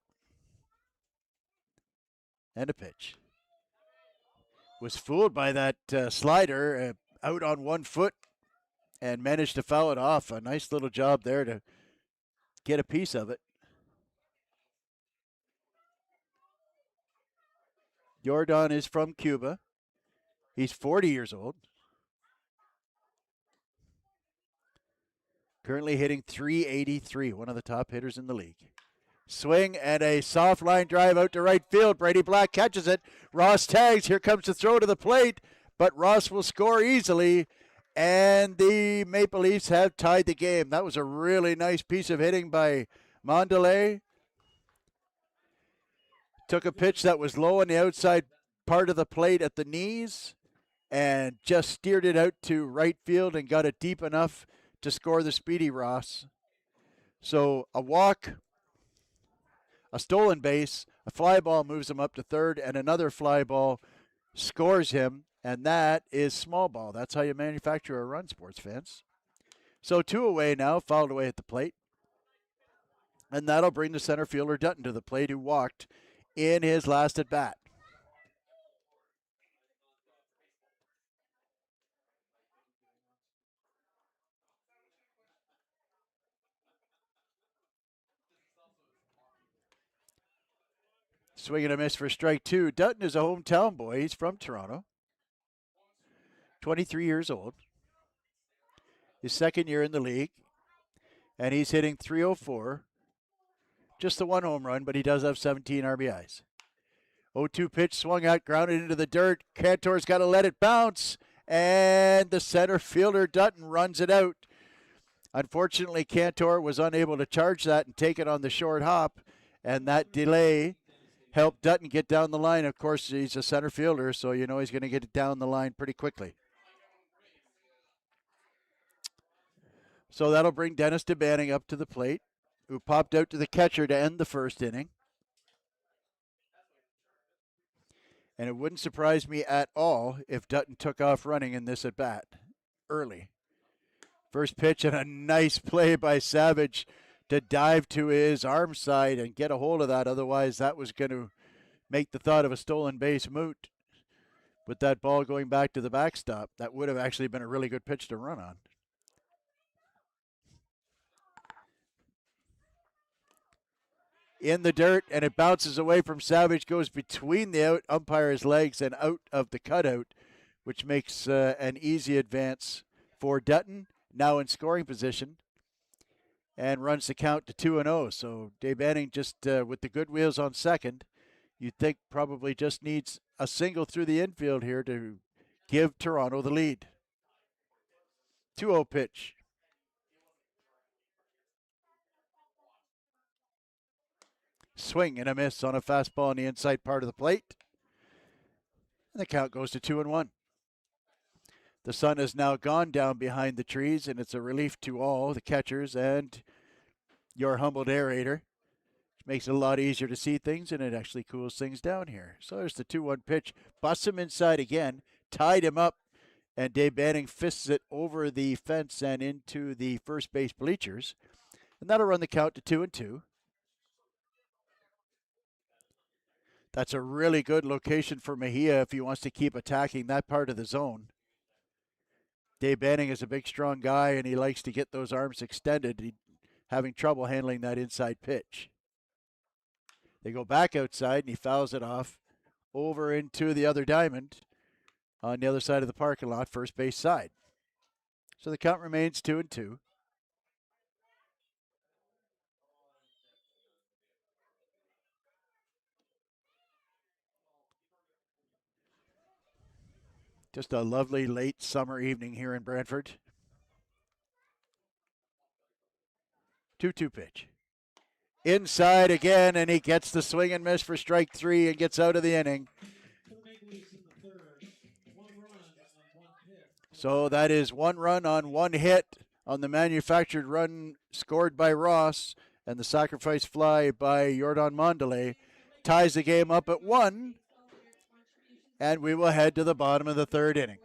And a pitch. Was fooled by that slider out on 1 foot and managed to foul it off. A nice little job there to get a piece of it. Jordan is from Cuba. He's 40 years old. Currently hitting .383, one of the top hitters in the league. Swing and a soft line drive out to right field. Brady Black catches it. Ross tags. Here comes the throw to the plate, but Ross will score easily, and the Maple Leafs have tied the game. That was a really nice piece of hitting by Mondelez. Took a pitch that was low on the outside part of the plate at the knees and just steered it out to right field and got it deep enough to score the speedy Ross. So a walk, a stolen base, a fly ball moves him up to third, and another fly ball scores him, and that is small ball. That's how you manufacture a run, sports fans. So 2 away now, fouled away at the plate. And that'll bring the center fielder Dutton to the plate, who walked in his last at bat. Swing and a miss for strike two. Dutton is a hometown boy. He's from Toronto. 23 years old. His second year in the league. And he's hitting .304. Just the one home run, but he does have 17 RBIs. 0-2 pitch swung out, grounded into the dirt. Cantor's got to let it bounce. And the center fielder, Dutton, runs it out. Unfortunately, Cantor was unable to charge that and take it on the short hop. And that delay helped Dutton get down the line. Of course, he's a center fielder, so you know he's going to get it down the line pretty quickly. So that'll bring Dennis DeBanning up to the plate, who popped out to the catcher to end the first inning. And it wouldn't surprise me at all if Dutton took off running in this at bat early. First pitch and a nice play by Savage to dive to his arm side and get a hold of that. Otherwise, that was going to make the thought of a stolen base moot. With that ball going back to the backstop, that would have actually been a really good pitch to run on. In the dirt, and it bounces away from Savage, goes between the umpire's legs and out of the cutout, which makes an easy advance for Dutton, now in scoring position, and runs the count to 2-0. So Dave Banning just with the good wheels on second, you'd think probably just needs a single through the infield here to give Toronto the lead. 2-0 pitch. Swing and a miss on a fastball on the inside part of the plate. And the count goes to 2-1. The sun has now gone down behind the trees, and it's a relief to all the catchers and your humbled aerator. Which makes it a lot easier to see things, and it actually cools things down here. So there's the 2-1 pitch. Busts him inside again, tied him up, and Dave Banning fists it over the fence and into the first base bleachers. And that'll run the count to 2-2. That's a really good location for Mejia if he wants to keep attacking that part of the zone. Dave Banning is a big, strong guy, and he likes to get those arms extended. He's having trouble handling that inside pitch. They go back outside, and he fouls it off over into the other diamond on the other side of the parking lot, first base side. So the count remains 2-2. Just a lovely late summer evening here in Brantford. 2-2 pitch. Inside again, and he gets the swing and miss for strike three and gets out of the inning. So that is one run on one hit on the manufactured run scored by Ross, and the sacrifice fly by Jordan Mondelez ties the game up at 1. And we will head to the bottom of the third inning.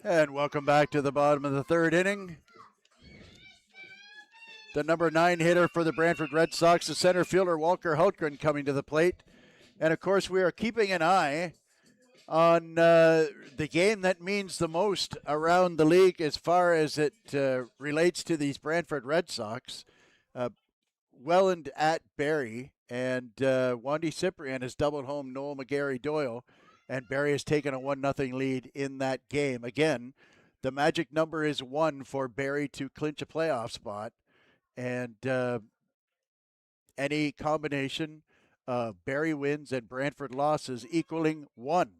And welcome back to the bottom of the third inning. the number 9 hitter for the Brantford Red Sox, the center fielder Walker Hultgren, coming to the plate. And, of course, we are keeping an eye on the game that means the most around the league as far as it relates to these Brantford Red Sox. Welland at Barrie, and Wandy Cyprian has doubled home Noel McGarry Doyle, and Barrie has taken a 1-0 lead in that game. Again, the magic number is 1 for Barrie to clinch a playoff spot, and any combination of Barrie wins and Brantford losses equaling 1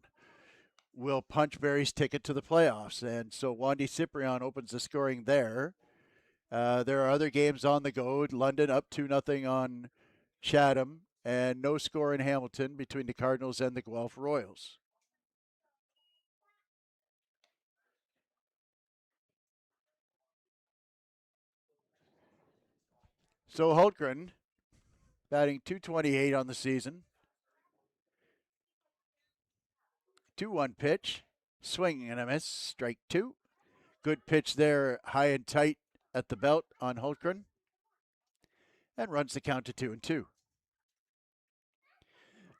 will punch Barrie's ticket to the playoffs. And so Wandy Cyprian opens the scoring there. There are other games on the go. London up 2-0 on Chatham, and no score in Hamilton between the Cardinals and the Guelph Royals. So Hultgren batting .228 on the season. 2-1 pitch, swinging and a miss, strike 2. Good pitch there, high and tight at the belt on Hultgren, and runs the count to 2-2.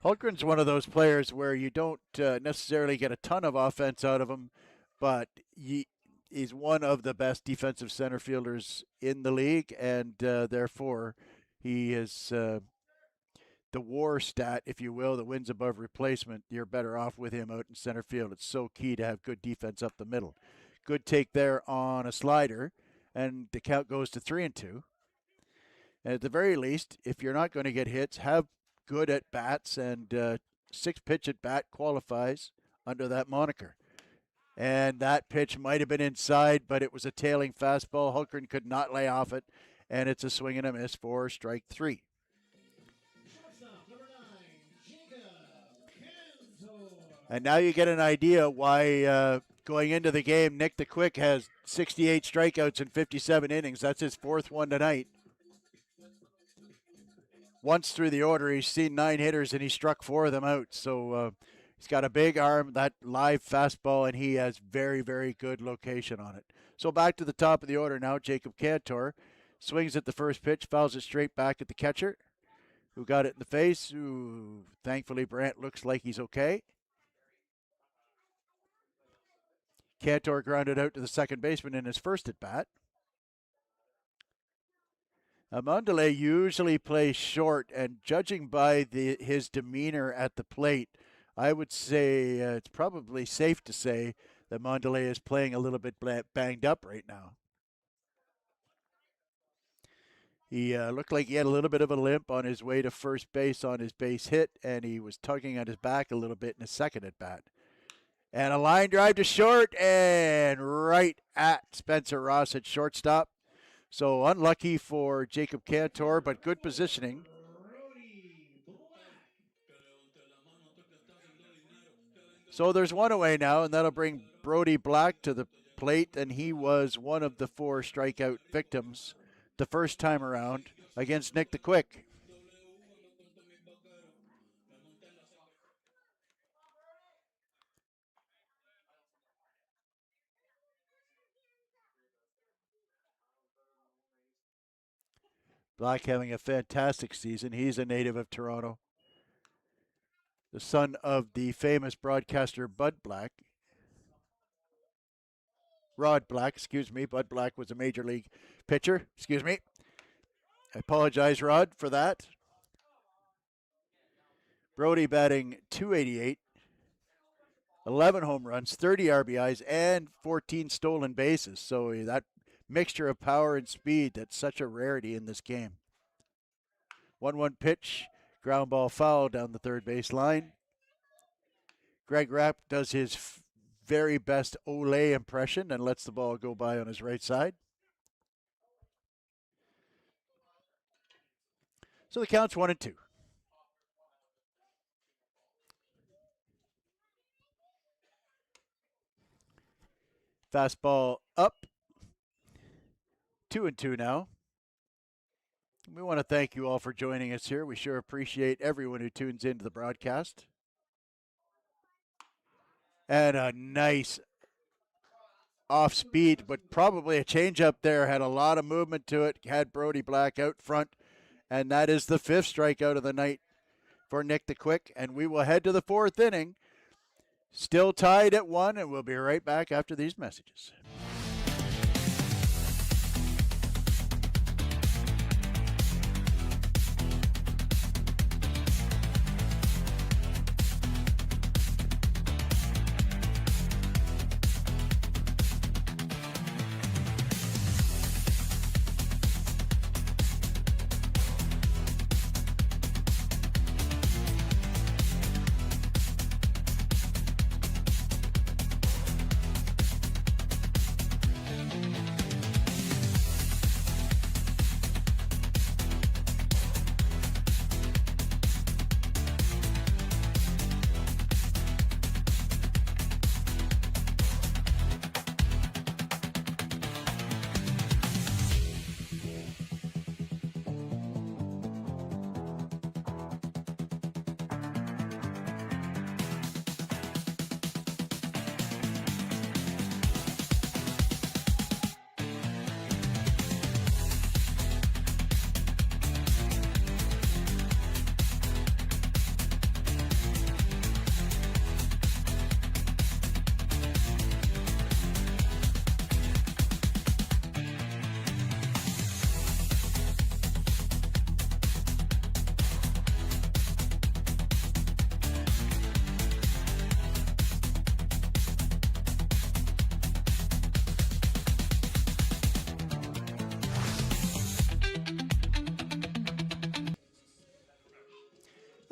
Hultgren's one of those players where you don't necessarily get a ton of offense out of him, but he's one of the best defensive center fielders in the league, and therefore he is the WAR stat, if you will, the wins above replacement. You're better off with him out in center field. It's so key to have good defense up the middle. Good take there on a slider, and the count goes to 3-2. And at the very least, if you're not going to get hits, have good at bats, and 6-pitch at bat qualifies under that moniker. And that pitch might have been inside, but it was a tailing fastball. Hultgren could not lay off it, and it's a swing and a miss for strike 3. And now you get an idea why going into the game, Nick the Quick has 68 strikeouts in 57 innings. That's his 4th one tonight. Once through the order, he's seen 9 hitters, and he struck 4 of them out. So he's got a big arm, that live fastball, and he has very, very good location on it. So back to the top of the order now. Jacob Cantor swings at the first pitch, fouls it straight back at the catcher, who got it in the face. Ooh, thankfully, Brant looks like he's okay. Cantor grounded out to the second baseman in his first at bat. Mondelez usually plays short, and judging by his demeanor at the plate, I would say it's probably safe to say that Mondelez is playing a little bit banged up right now. He looked like he had a little bit of a limp on his way to first base on his base hit, and he was tugging at his back a little bit in his second at bat. And a line drive to short, and right at Spencer Ross at shortstop. So unlucky for Jacob Cantor, but good positioning. So there's one away now, and that'll bring Brody Black to the plate, and he was one of the 4 strikeout victims the first time around against Nick the Quick. Black having a fantastic season. He's a native of Toronto. The son of the famous broadcaster Bud Black. Rod Black, excuse me. Bud Black was a major league pitcher. Excuse me. I apologize, Rod, for that. Brody batting .288. 11 home runs, 30 RBIs, and 14 stolen bases. So that mixture of power and speed, that's such a rarity in this game. 1-1 pitch, ground ball foul down the third base line. Greg Rapp does his very best Olay impression and lets the ball go by on his right side. So the count's 1-2. Fastball up. 2-2 now. We want to thank you all for joining us here. We sure appreciate everyone who tunes into the broadcast. And a nice off speed, but probably a changeup there. Had a lot of movement to it. Had Brody Black out front, and that is the 5th strikeout of the night for Nick the Quick. And we will head to the 4th inning. Still tied at 1, and we'll be right back after these messages.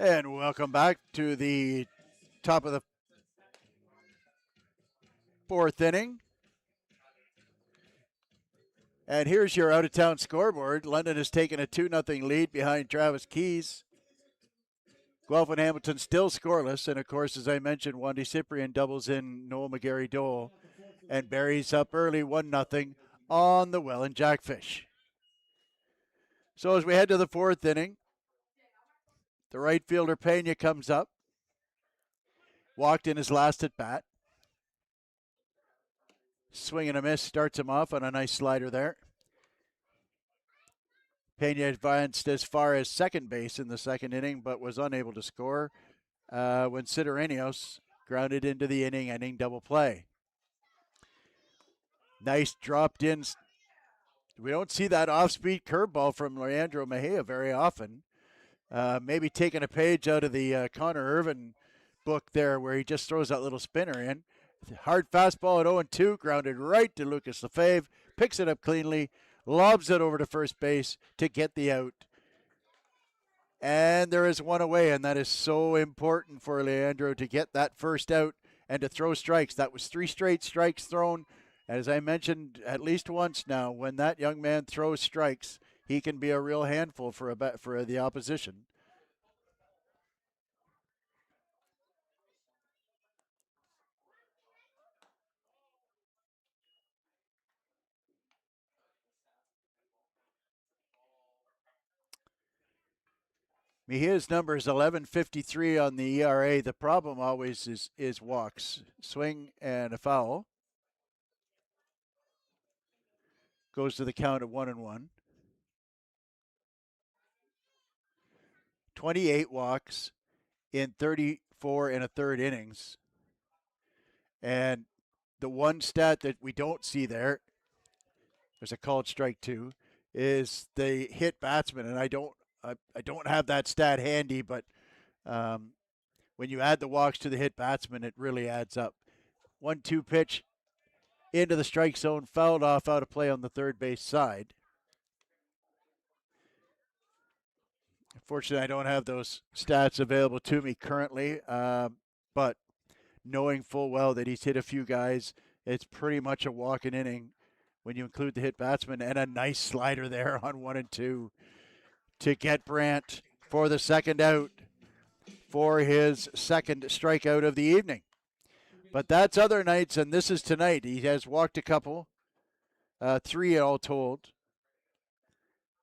And welcome back to the top of the 4th inning. And here's your out-of-town scoreboard. London has taken a 2-0 lead behind Travis Keys. Guelph and Hamilton still scoreless. And, of course, as I mentioned, Wandy Cyprian doubles in Noel McGarry-Dole. And Barry's up early 1-0 on the Welland Jackfish. So as we head to the 4th inning, the right fielder Pena comes up. Walked in his last at bat. Swing and a miss starts him off on a nice slider there. Pena advanced as far as second base in the 2nd inning, but was unable to score when Sidorenios grounded into the inning double play. Nice dropped in. We don't see that off-speed curveball from Leandro Mejia very often. Maybe taking a page out of the Connor Irvin book there where he just throws that little spinner in. Hard fastball at 0-2, grounded right to Lucas Lefebvre, picks it up cleanly, lobs it over to first base to get the out. And there is one away, and that is so important for Leandro to get that first out and to throw strikes. That was 3 straight strikes thrown. As I mentioned at least once now, when that young man throws strikes, he can be a real handful for the opposition. Mejia's number is 11.53 on the ERA. The problem always is walks. Swing and a foul. Goes to the count of 1-1. 28 walks in 34 and a third innings. And the one stat that we don't see there's a called strike 2, is the hit batsman. And I don't have that stat handy, but when you add the walks to the hit batsman, it really adds up. 1-2 pitch into the strike zone, fouled off out of play on the third base side. Unfortunately, I don't have those stats available to me currently, but knowing full well that he's hit a few guys, it's pretty much a walk-in inning when you include the hit batsman, and a nice slider there on 1-2 to get Brant for the second out for his second strikeout of the evening. But that's other nights, and this is tonight. He has walked a couple, 3 all told.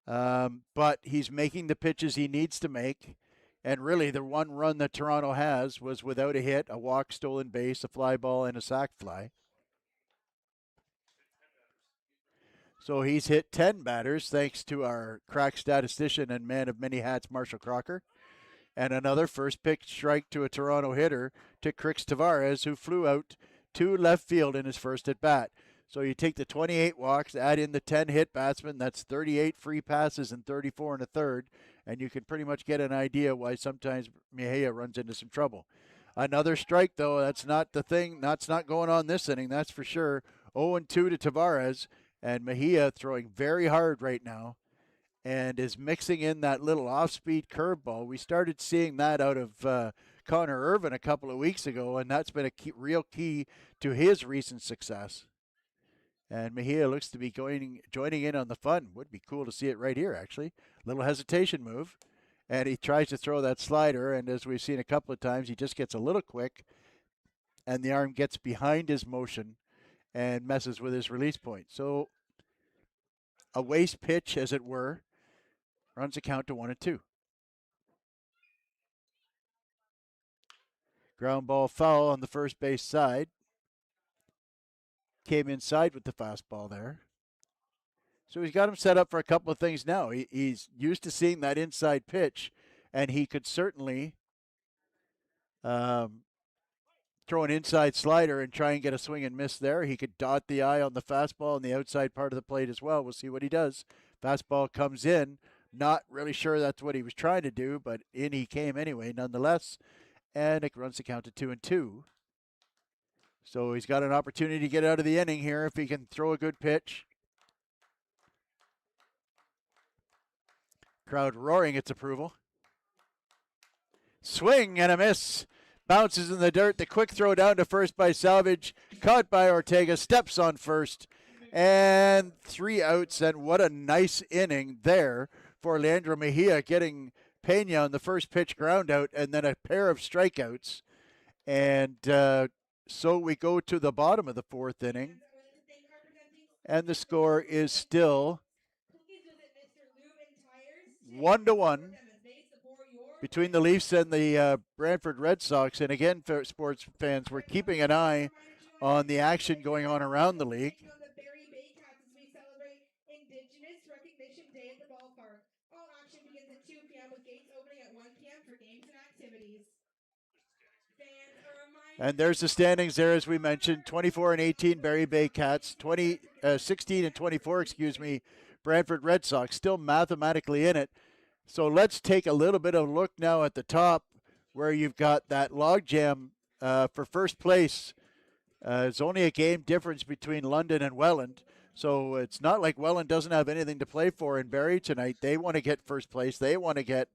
But he's making the pitches he needs to make. And really, the one run that Toronto has was without a hit, a walk, stolen base, a fly ball, and a sac fly. So he's hit 10 batters thanks to our crack statistician and man of many hats, Marshall Crocker. And another first pitch strike to a Toronto hitter to Crix Tavares, who flew out to left field in his first at bat. So you take the 28 walks, add in the 10 hit batsmen, that's 38 free passes and 34 and a third, and you can pretty much get an idea why sometimes Mejia runs into some trouble. Another strike, though, that's not the thing. That's not going on this inning, that's for sure. 0-2 to Tavares, and Mejia throwing very hard right now and is mixing in that little off-speed curveball. We started seeing that out of Connor Irvin a couple of weeks ago, and that's been a real key to his recent success. And Mejia looks to be joining in on the fun. Would be cool to see it right here, actually. Little hesitation move. And he tries to throw that slider, and as we've seen a couple of times, he just gets a little quick, and the arm gets behind his motion and messes with his release point. So a waste pitch, as it were, runs a count to 1-2. Ground ball foul on the first base side. Came inside with the fastball there. So he's got him set up for a couple of things now. He's used to seeing that inside pitch, and he could certainly throw an inside slider and try and get a swing and miss there. He could dot the eye on the fastball on the outside part of the plate as well. We'll see what he does. Fastball comes in. Not really sure that's what he was trying to do, but in he came anyway, nonetheless. And it runs the count to 2-2. So he's got an opportunity to get out of the inning here if he can throw a good pitch. Crowd roaring its approval. Swing and a miss. Bounces in the dirt. The quick throw down to first by Salvage. Caught by Ortega. Steps on first. And 3 outs. And what a nice inning there for Leandro Mejia, getting Pena on the first pitch ground out and then a pair of strikeouts. And so we go to the bottom of the 4th inning. And the score is still 1-1 between the Leafs and the Brantford Red Sox. And again, sports fans, we're keeping an eye on the action going on around the league. All action begins at 2 p.m. with gates opening at 1 p.m. for games and activities. And there's the standings there, as we mentioned. 24 and 18, Barrie Bay Cats. 16 and 24, Brantford Red Sox. Still mathematically in it. So let's take a little bit of a look now at the top, where you've got that logjam for first place. It's only a game difference between London and Welland. So it's not like Welland doesn't have anything to play for in Barrie tonight. They want to get first place. They want to get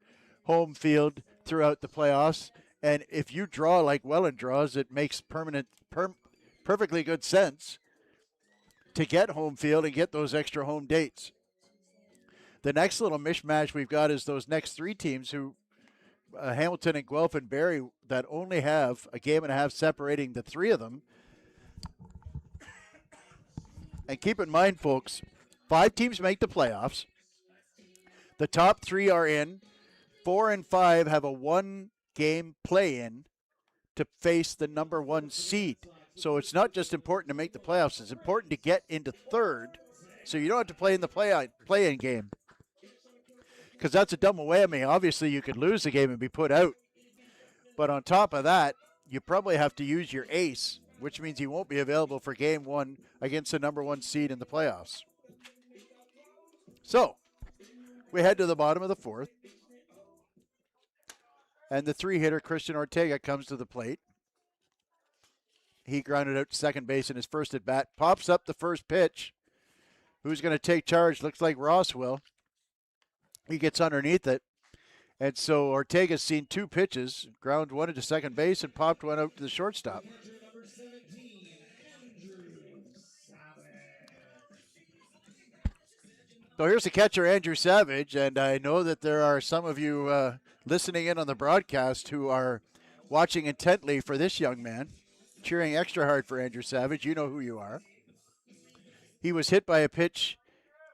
home field throughout the playoffs. And if you draw like Welland draws, it makes perfectly good sense to get home field and get those extra home dates. The next little mishmash we've got is those next 3 teams who, Hamilton and Guelph and Barrie, that only have a game and a half separating the 3 of them. And keep in mind, folks, 5 teams make the playoffs. The top 3 are in. 4 and 5 have a 1-game play-in to face the number 1 seed. So it's not just important to make the playoffs. It's important to get into 3rd so you don't have to play in the play-in game. Because that's a double whammy. Obviously, you could lose the game and be put out. But on top of that, you probably have to use your ace, which means he won't be available for game 1 against the number 1 seed in the playoffs. So we head to the bottom of the 4th. And the 3-hitter, Christian Ortega, comes to the plate. He grounded out to second base in his first at bat. Pops up the first pitch. Who's going to take charge? Looks like Ross will. He gets underneath it. And so Ortega's seen 2 pitches, ground one into second base and popped one out to the shortstop. So here's the catcher, Andrew Savage, and I know that there are some of you listening in on the broadcast who are watching intently for this young man, cheering extra hard for Andrew Savage. You know who you are. He was hit by a pitch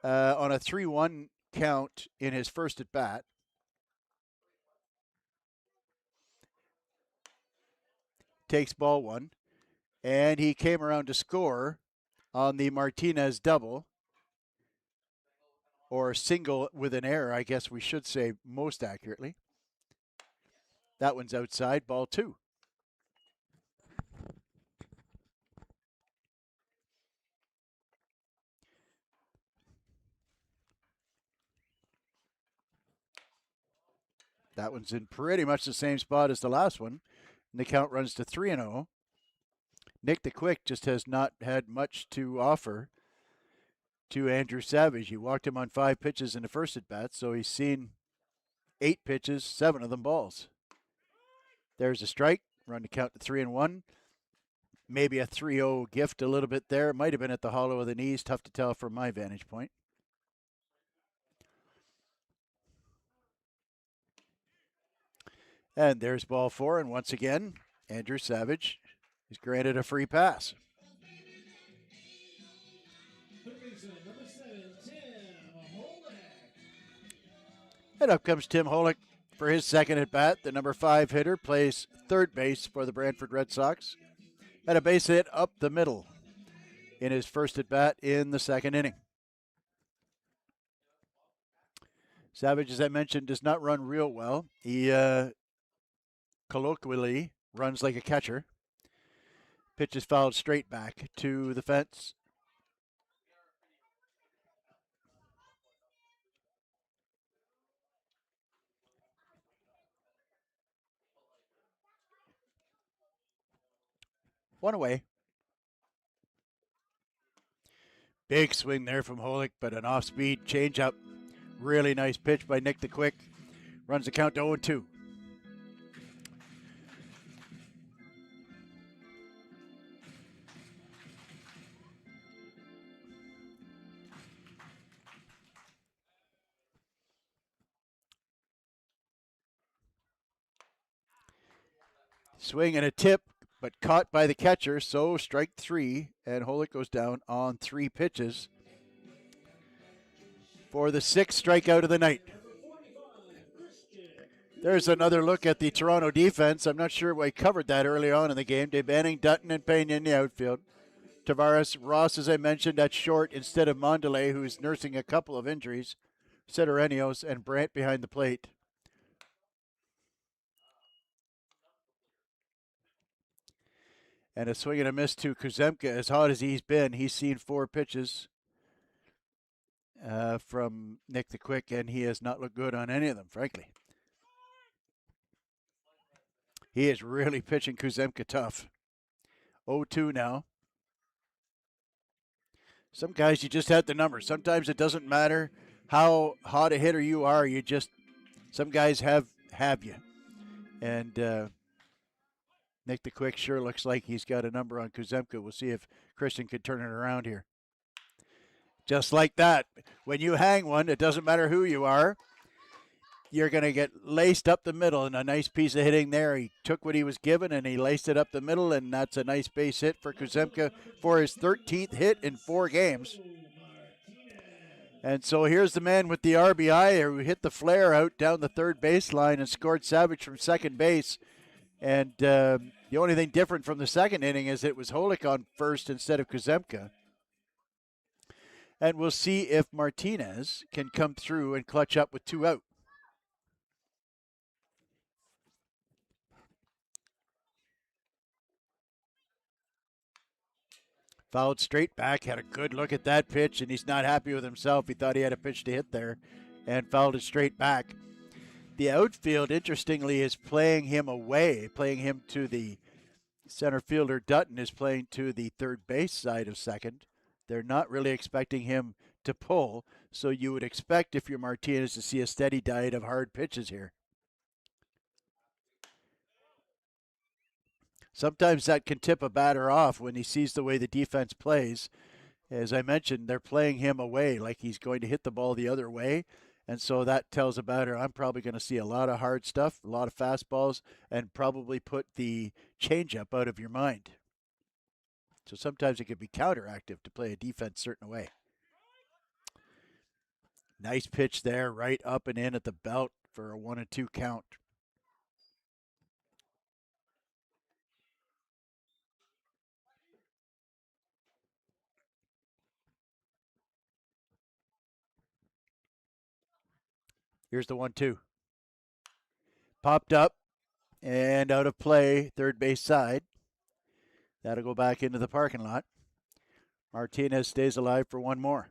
on a 3-1 count in his first at bat. Takes ball 1, and he came around to score on the Martinez double. or single with an error, I guess we should say most accurately. That one's outside, ball 2. That one's in pretty much the same spot as the last one. And the count runs to 3-0. Nick the Quick just has not had much to offer to Andrew Savage. He walked him on 5 pitches in the first at bat, so he's seen 8 pitches, 7 of them balls. There's a strike. Run the count to 3-1. Maybe a 3-0 gift a little bit there. It might have been at the hollow of the knees. Tough to tell from my vantage point. And there's ball 4. And once again, Andrew Savage is granted a free pass. And up comes Tim Holick for his second at bat. The number 5 hitter plays third base for the Brantford Red Sox. Had a base hit up the middle in his first at bat in the second inning. Savage, as I mentioned, does not run real well. He colloquially runs like a catcher. Pitch is fouled straight back to the fence. One away. Big swing there from Holick, but an off-speed changeup. Really nice pitch by Nick the Quick. Runs the count to 0-2. Swing and a tip, but caught by the catcher, so strike 3, and Holick goes down on 3 pitches for the 6th strikeout of the night. There's another look at the Toronto defense. I'm not sure we covered that early on in the game. DeBanning, Dutton, and Pena in the outfield. Tavares, Ross, as I mentioned, at short instead of Mondelez, who's nursing a couple of injuries. Sedorenios and Brandt behind the plate. And a swing and a miss to Kuzemka. As hot as he's been, he's seen 4 pitches from Nick the Quick, and he has not looked good on any of them, frankly. He is really pitching Kuzemka tough. 0-2 now. Some guys, you just had the numbers. Sometimes it doesn't matter how hot a hitter you are. Some guys have you. And Nick the Quick sure looks like he's got a number on Kuzemka. We'll see if Christian can turn it around here. Just like that. When you hang one, it doesn't matter who you are. You're going to get laced up the middle, and a nice piece of hitting there. He took what he was given, and he laced it up the middle, and that's a nice base hit for Kuzemka for his 13th hit in 4 games. And so here's the man with the RBI who hit the flare out down the third baseline and scored Savage from second base. And the only thing different from the second inning is it was Holick on first instead of Kuzemka. And we'll see if Martinez can come through and clutch up with 2 out. Fouled straight back, had a good look at that pitch, and he's not happy with himself. He thought he had a pitch to hit there and fouled it straight back. The outfield, interestingly, is playing him away, playing him to the center fielder. Dutton is playing to the third base side of second. They're not really expecting him to pull, so you would expect if you're Martinez to see a steady diet of hard pitches here. Sometimes that can tip a batter off when he sees the way the defense plays. As I mentioned, they're playing him away like he's going to hit the ball the other way. And so that tells a batter, I'm probably going to see a lot of hard stuff, a lot of fastballs, and probably put the changeup out of your mind. So sometimes it can be counteractive to play a defense a certain way. Nice pitch there, right up and in at the belt for a 1-2 count. Here's the 1-2. Popped up and out of play, third base side. That'll go back into the parking lot. Martinez stays alive for one more.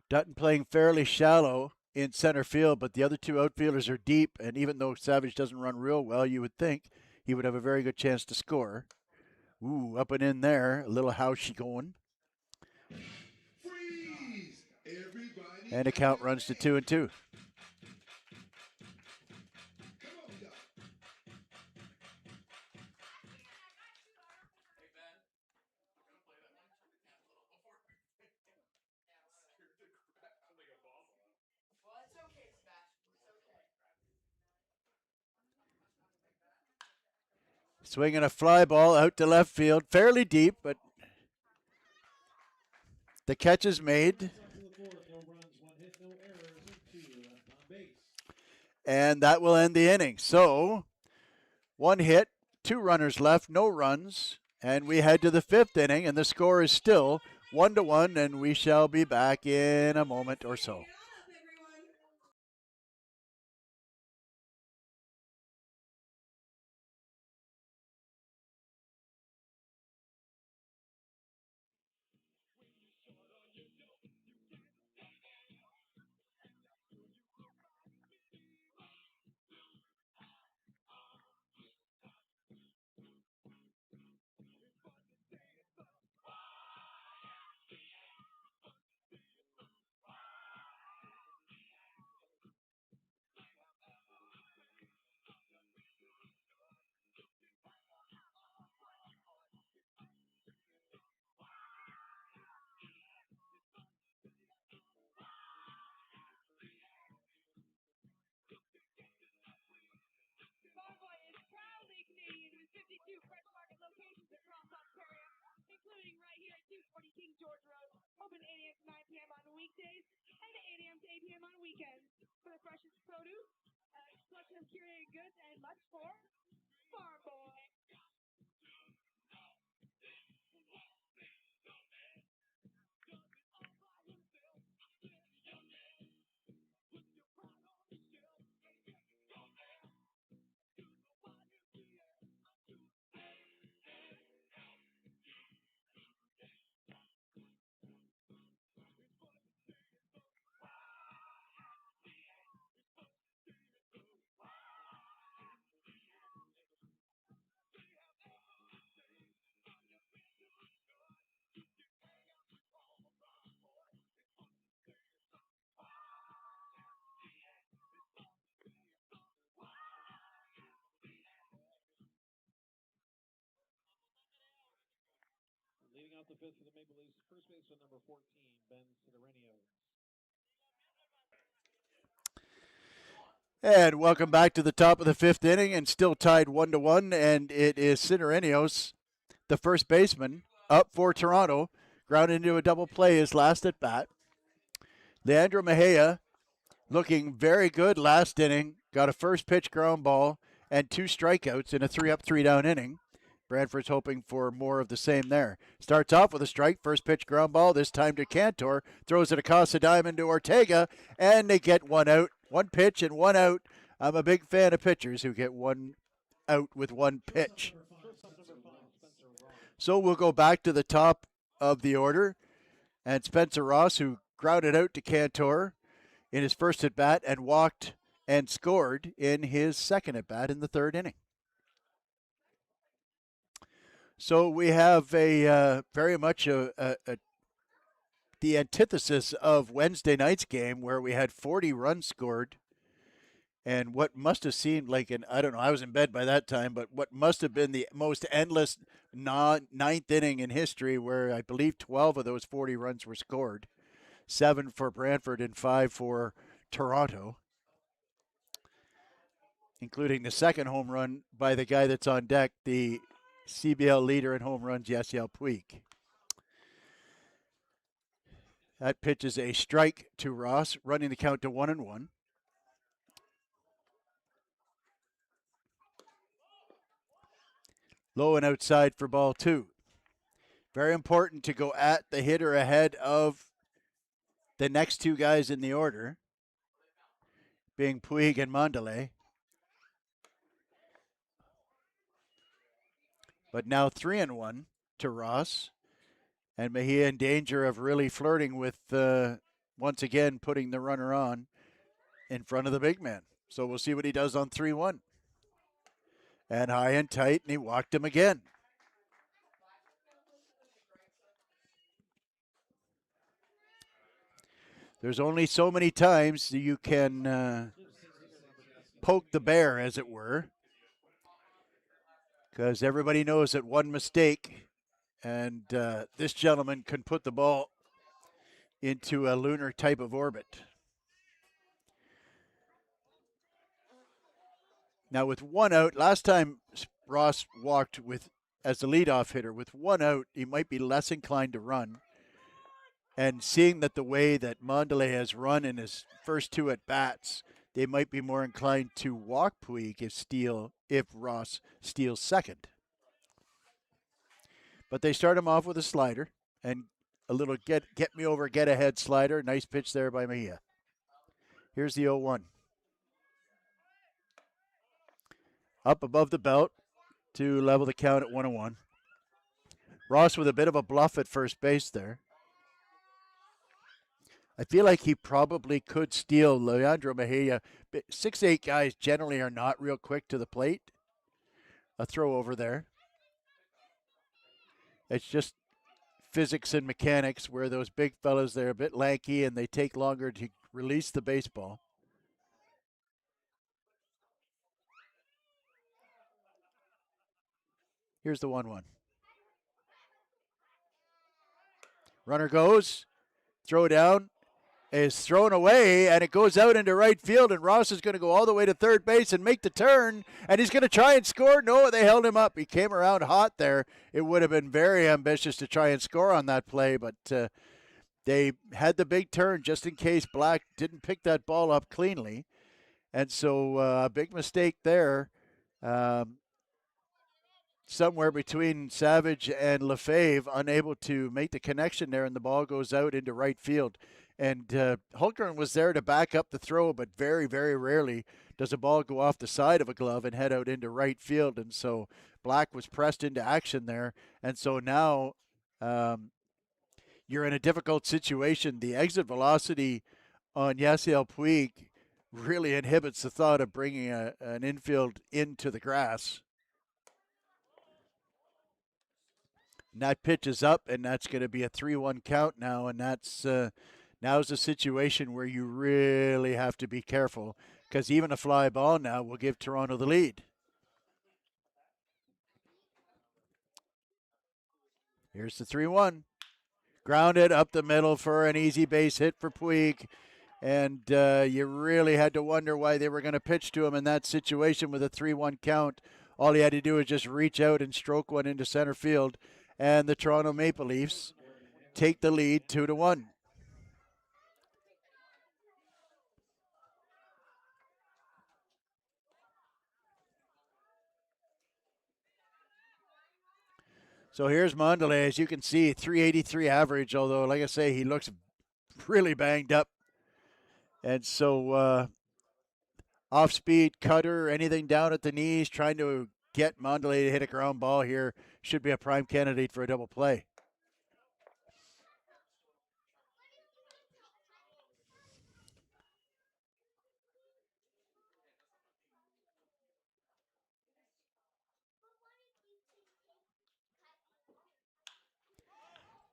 Dutton playing fairly shallow in center field, but the other two outfielders are deep, and even though Savage doesn't run real well, you would think he would have a very good chance to score. Ooh, up and in there, a little housey going. Freeze! Everybody And the count runs to 2-2. come on, Doc. Swinging a fly ball out to left field, fairly deep, but the catch is made. Red Sox in the fourth, no runs, 1 hit, no errors, and 2 left on base. And that will end the inning. So, 1 hit, 2 runners left, no runs, and we head to the 5th inning, and the score is still 1-1, and we shall be back in a moment or so. Get on up, everyone. Bonvoy is proudly Canadian with 52 fresh market locations across Ontario, including right here at 240 King George Road, open 8 a.m. to 9 p.m. on weekdays and 8 a.m. to 8 p.m. on weekends. For the freshest produce, selection of curated goods, and much more, Farm Boy. Leading off the 5th for the Maple Leafs, first baseman number 14, Ben Sidorenios. And welcome back to the top of the 5th inning, and still tied 1-1, and it is Sidorenios, the first baseman, up for Toronto, grounded into a double play his last at bat. Leandro Mejia looking very good last inning, got a first pitch ground ball and 2 strikeouts in a 3-up, 3-down inning. Brantford's hoping for more of the same there. Starts off with a strike, first pitch ground ball, this time to Cantor, throws it across the diamond to Ortega, and they get 1 out. 1 pitch and 1 out. I'm a big fan of pitchers who get 1 out with 1 pitch. Shortstop number 5, Spencer Ross. So we'll go back to the top of the order, and Spencer Ross, who grounded out to Cantor in his first at bat and walked and scored in his second at bat in the 3rd inning. So we have a very much the antithesis of Wednesday night's game, where we had 40 runs scored, and what must have seemed like I don't know, I was in bed by that time, but what must have been the most endless ninth inning in history, where I believe 12 of those 40 runs were scored, 7 for Brantford and 5 for Toronto, including the second home run by the guy that's on deck, the CBL leader in home runs, Yasiel Puig. That pitch is a strike to Ross, running the count to 1-1. Low and outside for ball 2. Very important to go at the hitter ahead of the next two guys in the order being Puig and Mandalay. But now 3-1 to Ross. And Mejia in danger of really flirting with, once again, putting the runner on in front of the big man. So we'll see what he does on 3-1. And high and tight, and he walked him again. There's only so many times you can poke the bear, as it were, because everybody knows that one mistake, and this gentleman can put the ball into a lunar type of orbit. Now with one out, last time Ross walked with as the leadoff hitter, with one out, he might be less inclined to run. And seeing that the way that Mandalay has run in his first two at bats, they might be more inclined to walk Puig if Ross steals second. But they start him off with a slider and a little get me over, get ahead slider. Nice pitch there by Mejia. Here's the 0-1. Up above the belt to level the count at 1-1. Ross with a bit of a bluff at first base there. I feel like he probably could steal Leandro Mejia. 6'8" guys generally are not real quick to the plate. A throw over there. It's just physics and mechanics where those big fellas, they're a bit lanky and they take longer to release the baseball. Here's the 1-1. Runner goes, throw down, is thrown away, and it goes out into right field, and Ross is going to go all the way to third base and make the turn, and he's going to try and score. No, they held him up. He came around hot there. It would have been very ambitious to try and score on that play, but they had the big turn just in case Black didn't pick that ball up cleanly, and so a big mistake there. Somewhere between Savage and Lefebvre, unable to make the connection there, and the ball goes out into right field. And Hultgren was there to back up the throw, but very, very rarely does a ball go off the side of a glove and head out into right field. And so Black was pressed into action there. And so now you're in a difficult situation. The exit velocity on Yasiel Puig really inhibits the thought of bringing an infield into the grass. And that pitch is up, and that's going to be a 3-1 count now, and that's now's a situation where you really have to be careful, because even a fly ball now will give Toronto the lead. Here's the 3-1. Grounded up the middle for an easy base hit for Puig, and you really had to wonder why they were going to pitch to him in that situation with a 3-1 count. All he had to do was just reach out and stroke one into center field, and the Toronto Maple Leafs take the lead 2-1. So here's Mandalay. As you can see, 383 average, although, like I say, he looks really banged up. And so off-speed cutter, anything down at the knees, trying to get Mandalay to hit a ground ball here. Should be a prime candidate for a double play.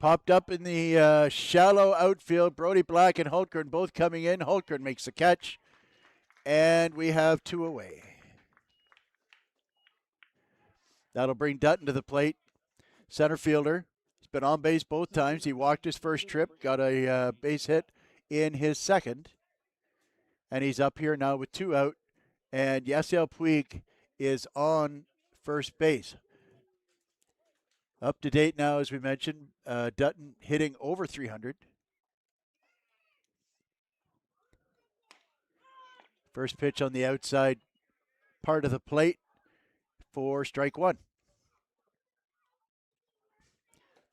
Popped up in the shallow outfield. Brody Black and Hultgren both coming in. Hultgren makes the catch. And we have two away. That'll bring Dutton to the plate. Center fielder. He's been on base both times. He walked his first trip, got a base hit in his second. And he's up here now with two out. And Yasiel Puig is on first base. Up to date now, as we mentioned, Dutton hitting over 300. First pitch on the outside part of the plate for strike one.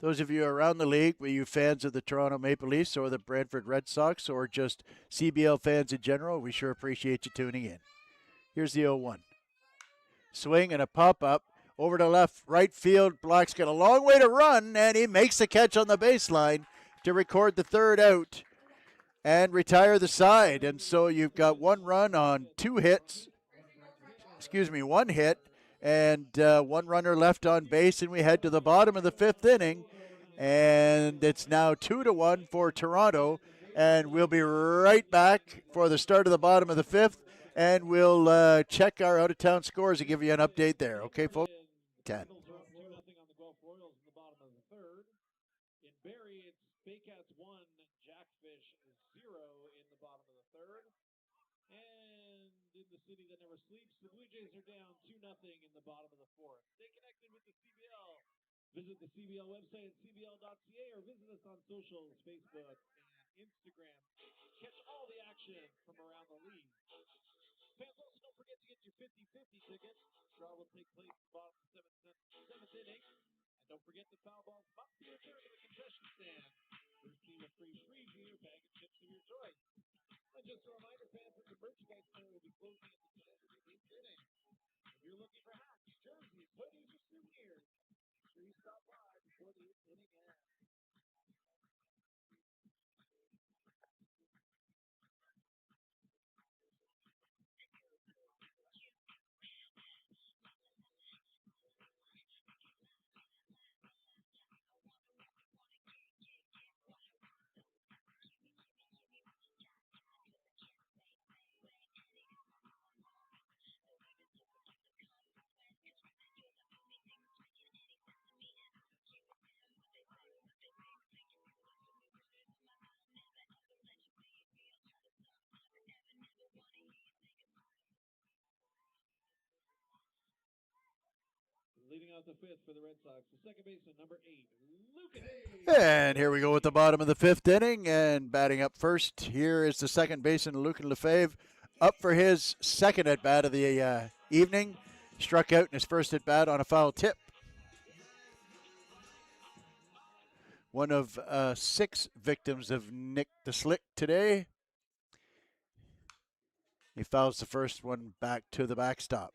Those of you around the league, were you fans of the Toronto Maple Leafs or the Brantford Red Sox or just CBL fans in general, we sure appreciate you tuning in. Here's the 0-1. Swing and a pop-up over to left, right field. Black's got a long way to run, and he makes the catch on the baseline to record the third out and retire the side. And so you've got one run on one hit, and one runner left on base, and we head to the bottom of the fifth inning, and it's now 2-1 for Toronto, and we'll be right back for the start of the bottom of the fifth, and we'll check our out-of-town scores and give you an update there. Okay, folks? 10. 2-0 on the Guelph Royals in the bottom of the third. In Barrie, it's Baycats 1, Jackfish 0 in the bottom of the third. And in the city that never sleeps, the Blue Jays are down 2-0 in the bottom of the fourth. Stay connected with the CBL. Visit the CBL website at cbl.ca or visit us on socials, Facebook and Instagram. Catch all the action from around the league. Fans, also don't forget to get your 50-50 tickets. Draw will take place at the bottom of the seventh inning. And don't forget the foul balls must be returned to the concession stand. Receive a free beer, bag, and chips of your choice. And just a reminder, fans, that the merchandise stand will be closing at the end of the eighth inning. If you're looking for hats, jerseys, hoodies, or souvenirs, make sure you stop by before the eighth inning ends. Leading out the fifth for the Red Sox, the second baseman, number 8, Lucan. And here we go at the bottom of the fifth inning, and batting up first, here is the second baseman, Lucan Lefebvre, up for his second at-bat of the evening. Struck out in his first at-bat on a foul tip. One of 6 victims of Nick the Slick today. He fouls the first one back to the backstop.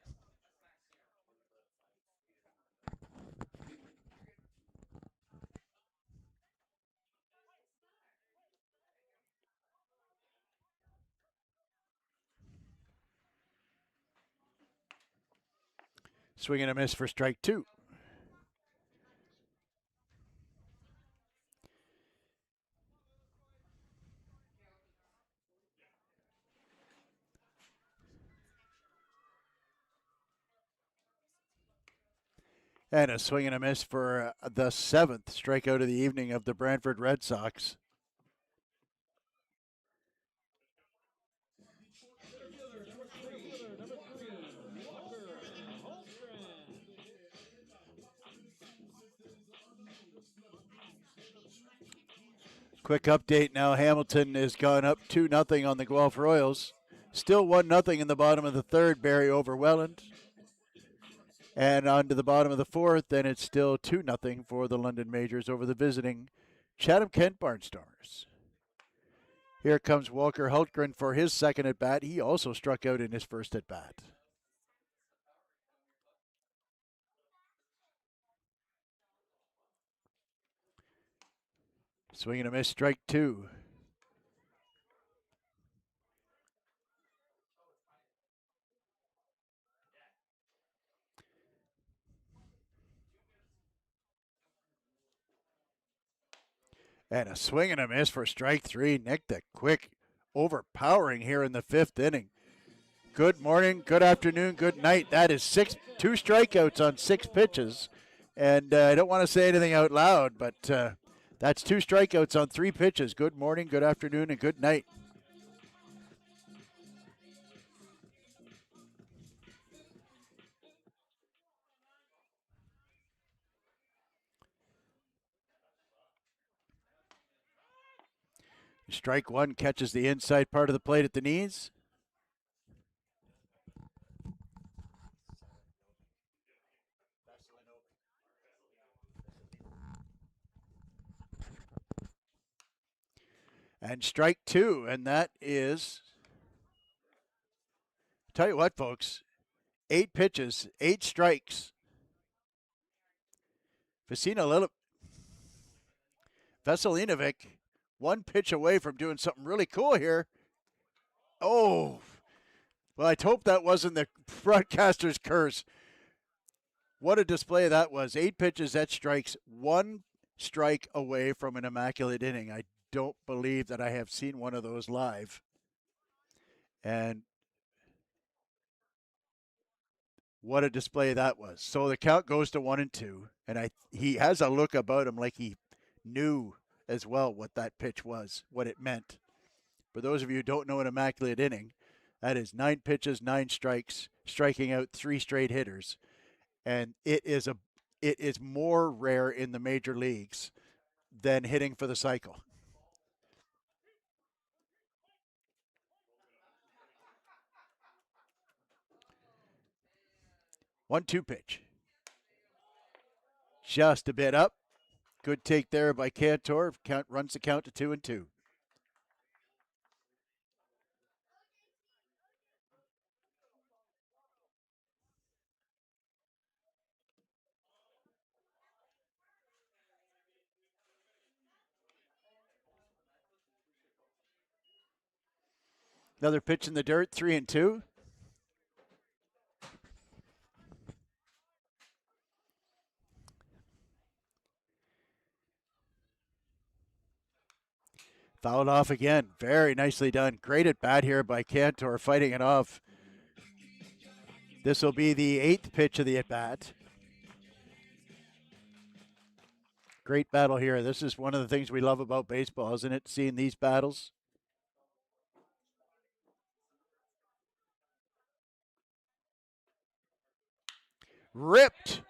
Swing and a miss for strike 2. And a swing and a miss for the 7th strikeout of the evening of the Brantford Red Sox. Quick update now. Hamilton has gone up 2-0 on the Guelph Royals. Still 1-0 in the bottom of the third, Barrie over Welland. And on to the bottom of the fourth, then it's still 2-0 for the London Majors over the visiting Chatham-Kent Barnstormers. Here comes Walker Hultgren for his second at-bat. He also struck out in his first at-bat. Swing and a miss, strike 2. And a swing and a miss for strike 3. Nick the Quick overpowering here in the 5th inning. Good morning, good afternoon, good night. That is 2 strikeouts on 6 pitches. And I don't want to say anything out loud, but that's 2 strikeouts on 3 pitches. Good morning, good afternoon, and good night. Strike 1 catches the inside part of the plate at the knees. And strike two, and that is, tell you what, folks, 8 pitches, 8 strikes. Veselinovic, 1 pitch away from doing something really cool here. Oh, well, I'd hope that wasn't the broadcaster's curse. What a display that was. 8 pitches, 8 strikes, 1 strike away from an immaculate inning. I don't believe that I have seen one of those live. And what a display that was. So the count goes to 1-2, and he has a look about him like he knew as well what that pitch was, what it meant. For those of you who don't know an immaculate inning, that is 9 pitches, 9 strikes, striking out 3 straight hitters. And it is more rare in the major leagues than hitting for the cycle. 1-2 pitch. Just a bit up. Good take there by Cantor. Runs the count to 2-2. Another pitch in the dirt, 3-2. Fouled off again. Very nicely done. Great at bat here by Cantor, fighting it off. This will be the 8th pitch of the at bat. Great battle here. This is one of the things we love about baseball, isn't it? Seeing these battles. Ripped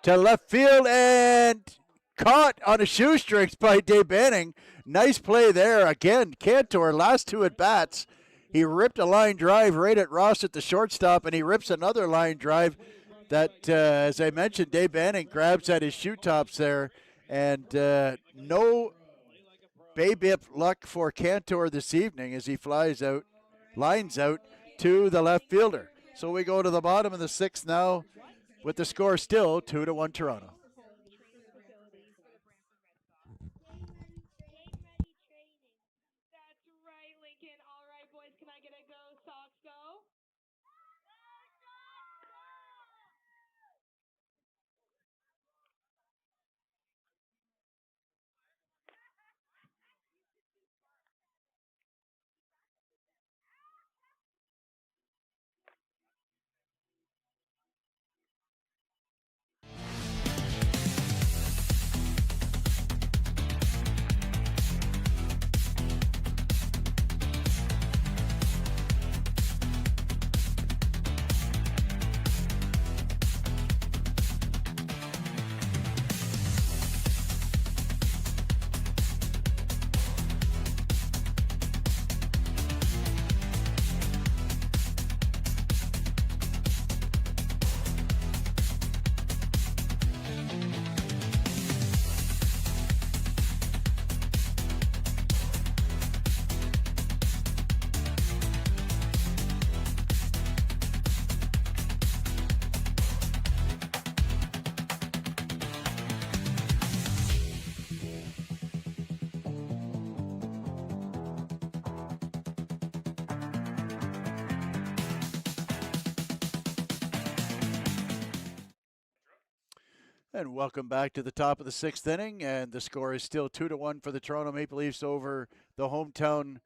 to left field and caught on a shoestrings by Dave Banning. Nice play there. Again, Cantor, last 2 at bats. He ripped a line drive right at Ross at the shortstop, and he rips another line drive that, as I mentioned, Dave Banning grabs at his shoe tops there. And no BABIP luck for Cantor this evening as he lines out to the left fielder. So we go to the bottom of the 6th now with the score still 2-1 Toronto. And welcome back to the top of the 6th inning, and the score is still 2-1 for the Toronto Maple Leafs over the hometown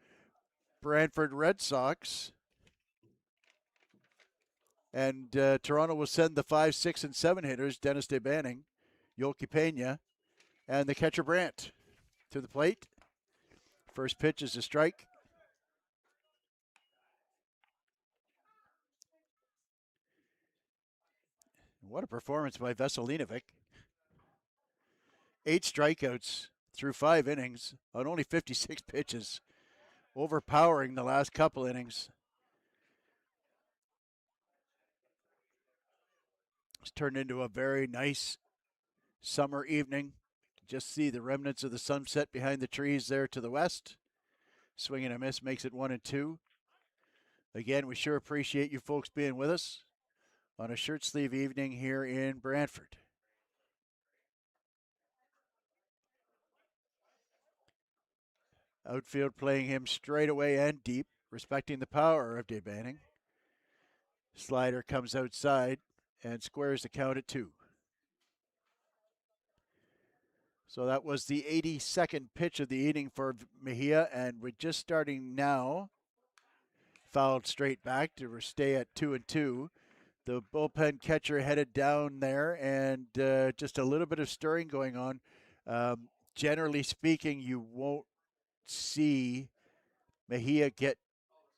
Brantford Red Sox. And Toronto will send the 5, 6, and 7 hitters, Dennis DeBanning, Yoki Pena, and the catcher Brant to the plate. First pitch is a strike. What a performance by Veselinovic. 8 strikeouts through 5 innings on only 56 pitches, overpowering the last couple innings. It's turned into a very nice summer evening. Just see the remnants of the sunset behind the trees there to the west. Swing and a miss makes it 1-2. Again, we sure appreciate you folks being with us on a shirt sleeve evening here in Brantford. Outfield playing him straight away and deep, respecting the power of DeBanning. Slider comes outside and squares the count at 2. So that was the 82nd pitch of the inning for Mejia, and we're just starting now. Fouled straight back to stay at 2-2. The bullpen catcher headed down there, and just a little bit of stirring going on. Generally speaking, you won't see Mejia get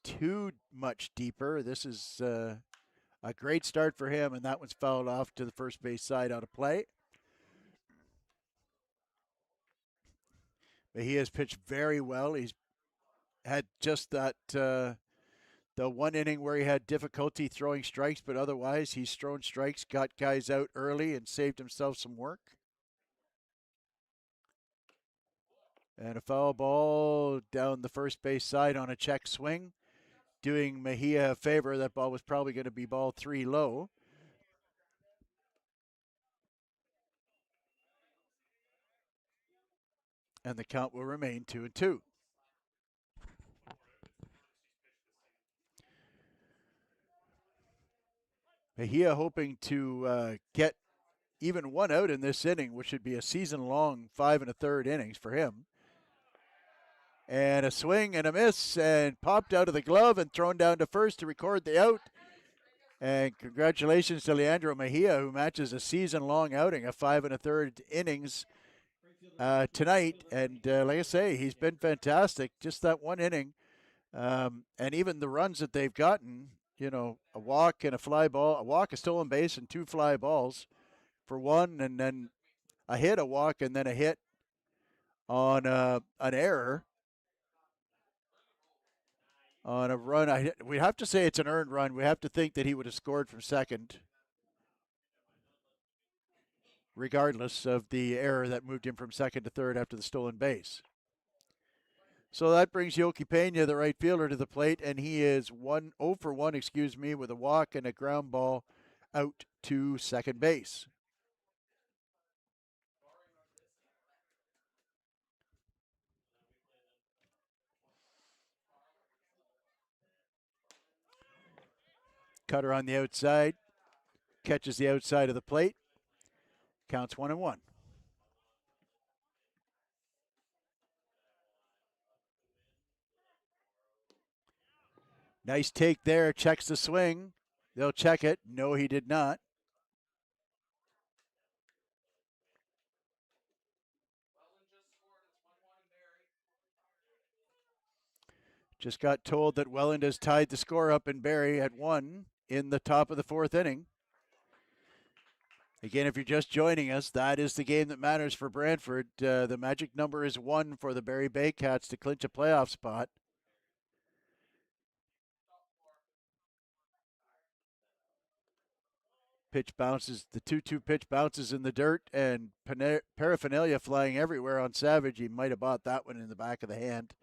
too much deeper. This is a great start for him, and that one's fouled off to the first base side out of play. Mejia's pitched very well. He's had just that the one inning where he had difficulty throwing strikes, but otherwise he's thrown strikes, got guys out early, and saved himself some work. And a foul ball down the first base side on a check swing, doing Mejia a favor. That ball was probably going to be ball 3 low. And the count will remain 2-2. Mejia hoping to get even one out in this inning, which would be a season-long 5 1/3 innings for him. And a swing and a miss, and popped out of the glove and thrown down to first to record the out. And congratulations to Leandro Mejia, who matches a season-long outing of 5 1/3 innings tonight. And like I say, he's been fantastic. Just that one inning, and even the runs that they've gotten. A walk and a fly ball, a walk, a stolen base, and 2 fly balls for one, and then a hit, a walk, and then a hit on an error on a run. We have to say it's an earned run. We have to think that he would have scored from second, regardless of the error that moved him from second to third after the stolen base. So that brings Yoki Pena, the right fielder, to the plate, and he is 0 for 1, with a walk and a ground ball out to second base. Cutter on the outside, catches the outside of the plate, counts 1-1. Nice take there, checks the swing. They'll check it. No, he did not. Just got told that Welland has tied the score up in Barrie at 1 in the top of the 4th inning. Again, if you're just joining us, that is the game that matters for Brantford. The magic number is 1 for the Barrie Baycats to clinch a playoff spot. Pitch bounces, the 2-2 pitch bounces in the dirt, and paraphernalia flying everywhere on Savage. He might have bought that one in the back of the hand.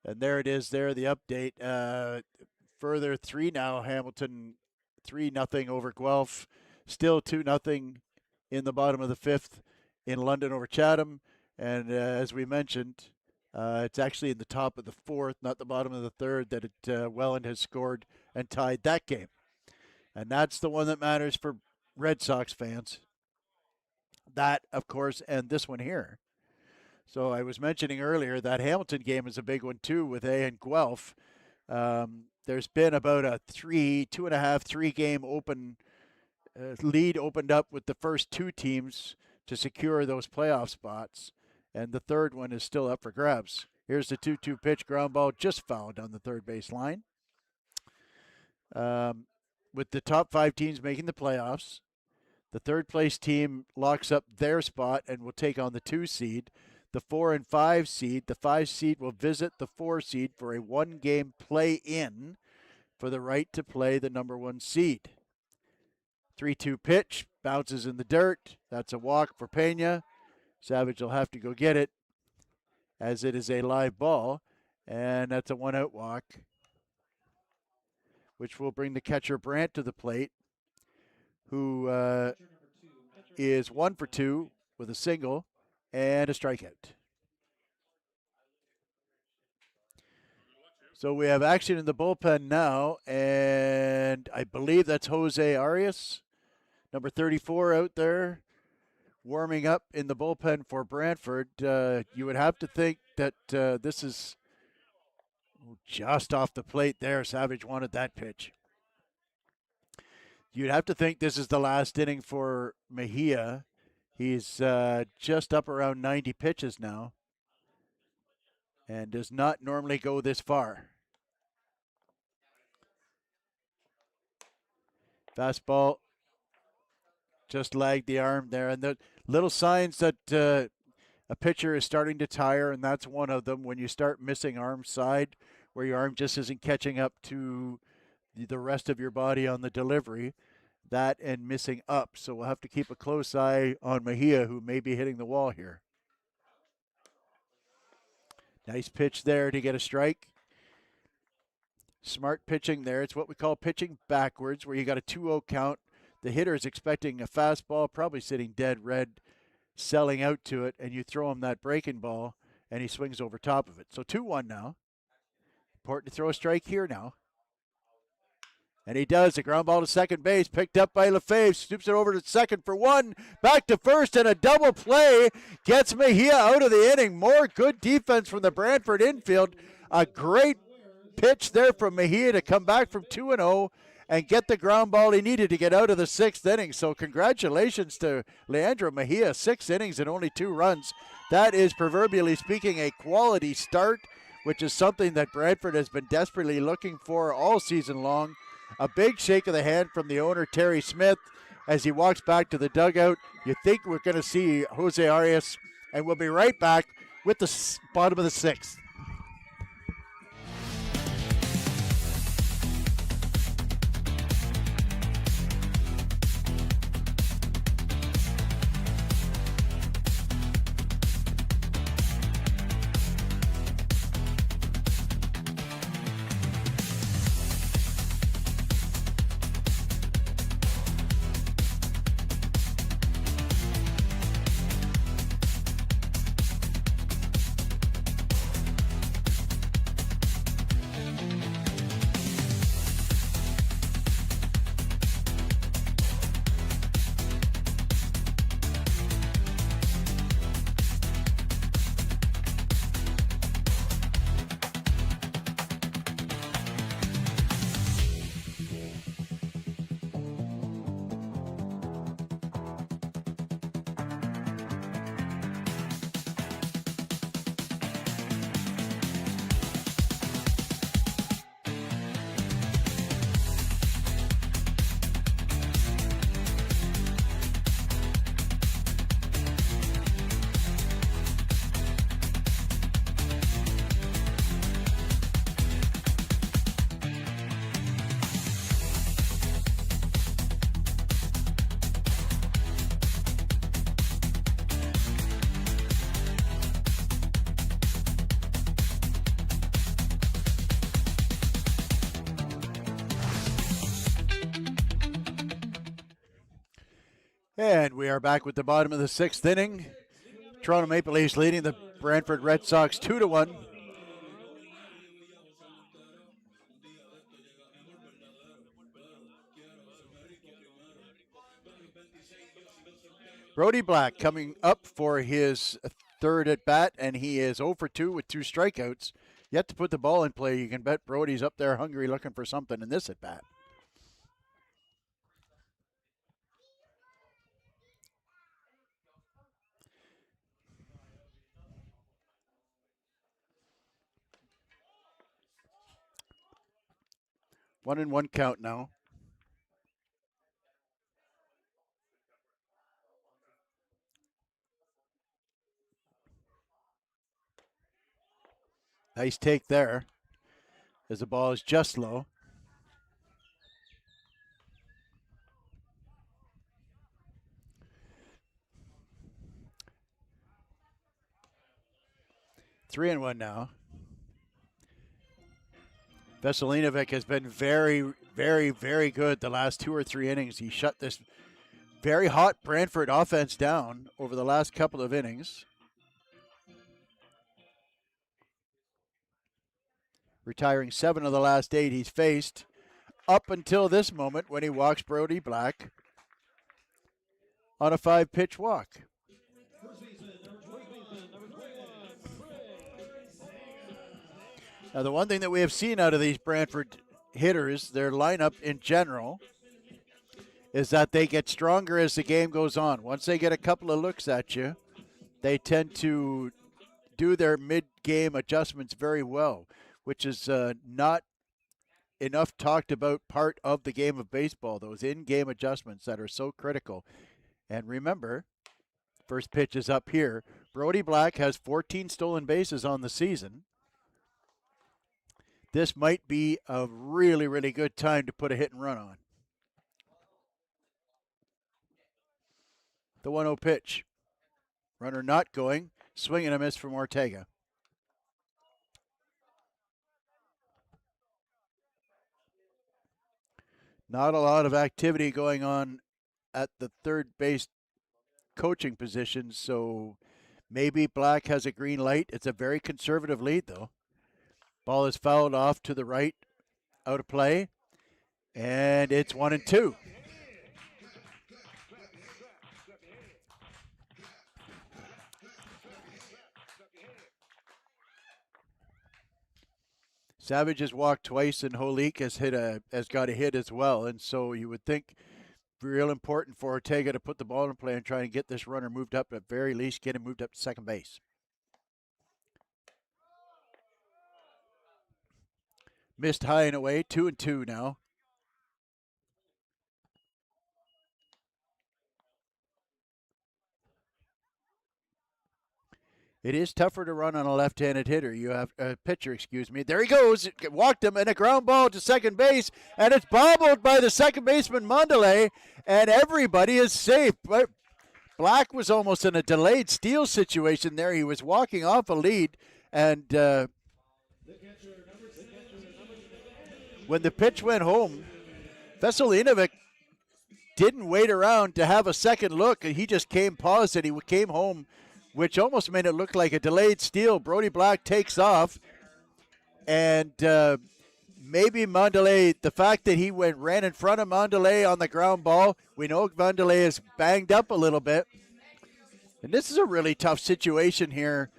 And there it is there, the update. Further 3 now, Hamilton 3-0 over Guelph. Still 2-0 in the bottom of the 5th in London over Chatham. And as we mentioned, it's actually in the top of the 4th, not the bottom of the 3rd, that Welland has scored and tied that game. And that's the one that matters for Red Sox fans. That, of course, and this one here. So I was mentioning earlier that Hamilton game is a big one too with A and Guelph. There's been about a 2.5, 3 game open lead opened up with the first 2 teams to secure those playoff spots. And the third one is still up for grabs. Here's the 2-2 pitch, ground ball just fouled on the third base line. With the top 5 teams making the playoffs, the third place team locks up their spot and will take on the 2 seed. The 4 and 5 seed, the 5 seed will visit the 4 seed for a 1-game play-in for the right to play the number 1 seed. 3-2 pitch, bounces in the dirt. That's a walk for Pena. Savage will have to go get it. as it is a live ball, and that's a 1-out walk, which will bring the catcher Brant to the plate, who is 1 for 2 with a single and a strikeout. So we have action in the bullpen now, and I believe that's Jose Arias, number 34 out there, warming up in the bullpen for Brantford. You would have to think that this is just off the plate there. Savage wanted that pitch. You'd have to think this is the last inning for Mejia. He's just up around 90 pitches now and does not normally go this far. Fastball just lagged the arm there, and the little signs that a pitcher is starting to tire, and that's one of them. When you start missing arm side, where your arm just isn't catching up to the rest of your body on the delivery, that and missing up. So we'll have to keep a close eye on Mejia, who may be hitting the wall here. Nice pitch there to get a strike. Smart pitching there. It's what we call pitching backwards, where you got a 2-0 count. The hitter is expecting a fastball, probably sitting dead red, selling out to it, and you throw him that breaking ball, and he swings over top of it. So 2-1 now. Important to throw a strike here now. And he does. A ground ball to second base, picked up by Lefebvre, scoops it over to second for one, back to first, and a double play gets Mejia out of the inning. More good defense from the Brantford infield. A great pitch there from Mejia to come back from 2-0 and get the ground ball he needed to get out of the 6th inning. So congratulations to Leandro Mejia. 6 innings and only 2 runs. That is, proverbially speaking, a quality start, which is something that Brantford has been desperately looking for all season long. A big shake of the hand from the owner, Terry Smith, as he walks back to the dugout. You think we're going to see Jose Arias, and we'll be right back with the bottom of the 6th. And we are back with the bottom of the 6th inning. Toronto Maple Leafs leading the Brantford Red Sox 2-1. Brody Black coming up for his 3rd at bat, and he is 0 for 2 with 2 strikeouts. Yet to put the ball in play. You can bet Brody's up there hungry looking for something in this at bat. One and one count now. Nice take there as the ball is just low. 3-1 now. Veselinovic has been very, very, very good the last 2 or 3 innings. He shut this very hot Brantford offense down over the last couple of innings. Retiring 7 of the last 8 he's faced up until this moment when he walks Brody Black on a 5-pitch walk. Now, the one thing that we have seen out of these Brantford hitters, their lineup in general, is that they get stronger as the game goes on. Once they get a couple of looks at you, they tend to do their mid-game adjustments very well, which is not enough talked about part of the game of baseball, those in-game adjustments that are so critical. And remember, first pitch is up here. Brody Black has 14 stolen bases on the season. This might be a really, really good time to put a hit and run on. The 1-0 pitch. Runner not going. Swing and a miss from Ortega. Not a lot of activity going on at the third base coaching position, so maybe Black has a green light. It's a very conservative lead, though. Ball is fouled off to the right, out of play, and it's 1-2. Savage has walked twice, and Holik has got a hit as well, and so you would think real important for Ortega to put the ball in play and try and get this runner moved up, at very least get him moved up to second base. Missed high and away, 2-2 now. It is tougher to run on a left-handed hitter. You have a pitcher, excuse me. There he goes. Walked him, and a ground ball to second base, and it's bobbled by the second baseman Mondelez, and everybody is safe. But Black was almost in a delayed steal situation there. He was walking off a lead, and when the pitch went home, Veselinovic didn't wait around to have a second look. He just paused, and he came home, which almost made it look like a delayed steal. Brody Black takes off, and maybe Mondelez, the fact that he ran in front of Mondelez on the ground ball, we know Mondelez is banged up a little bit. And this is a really tough situation here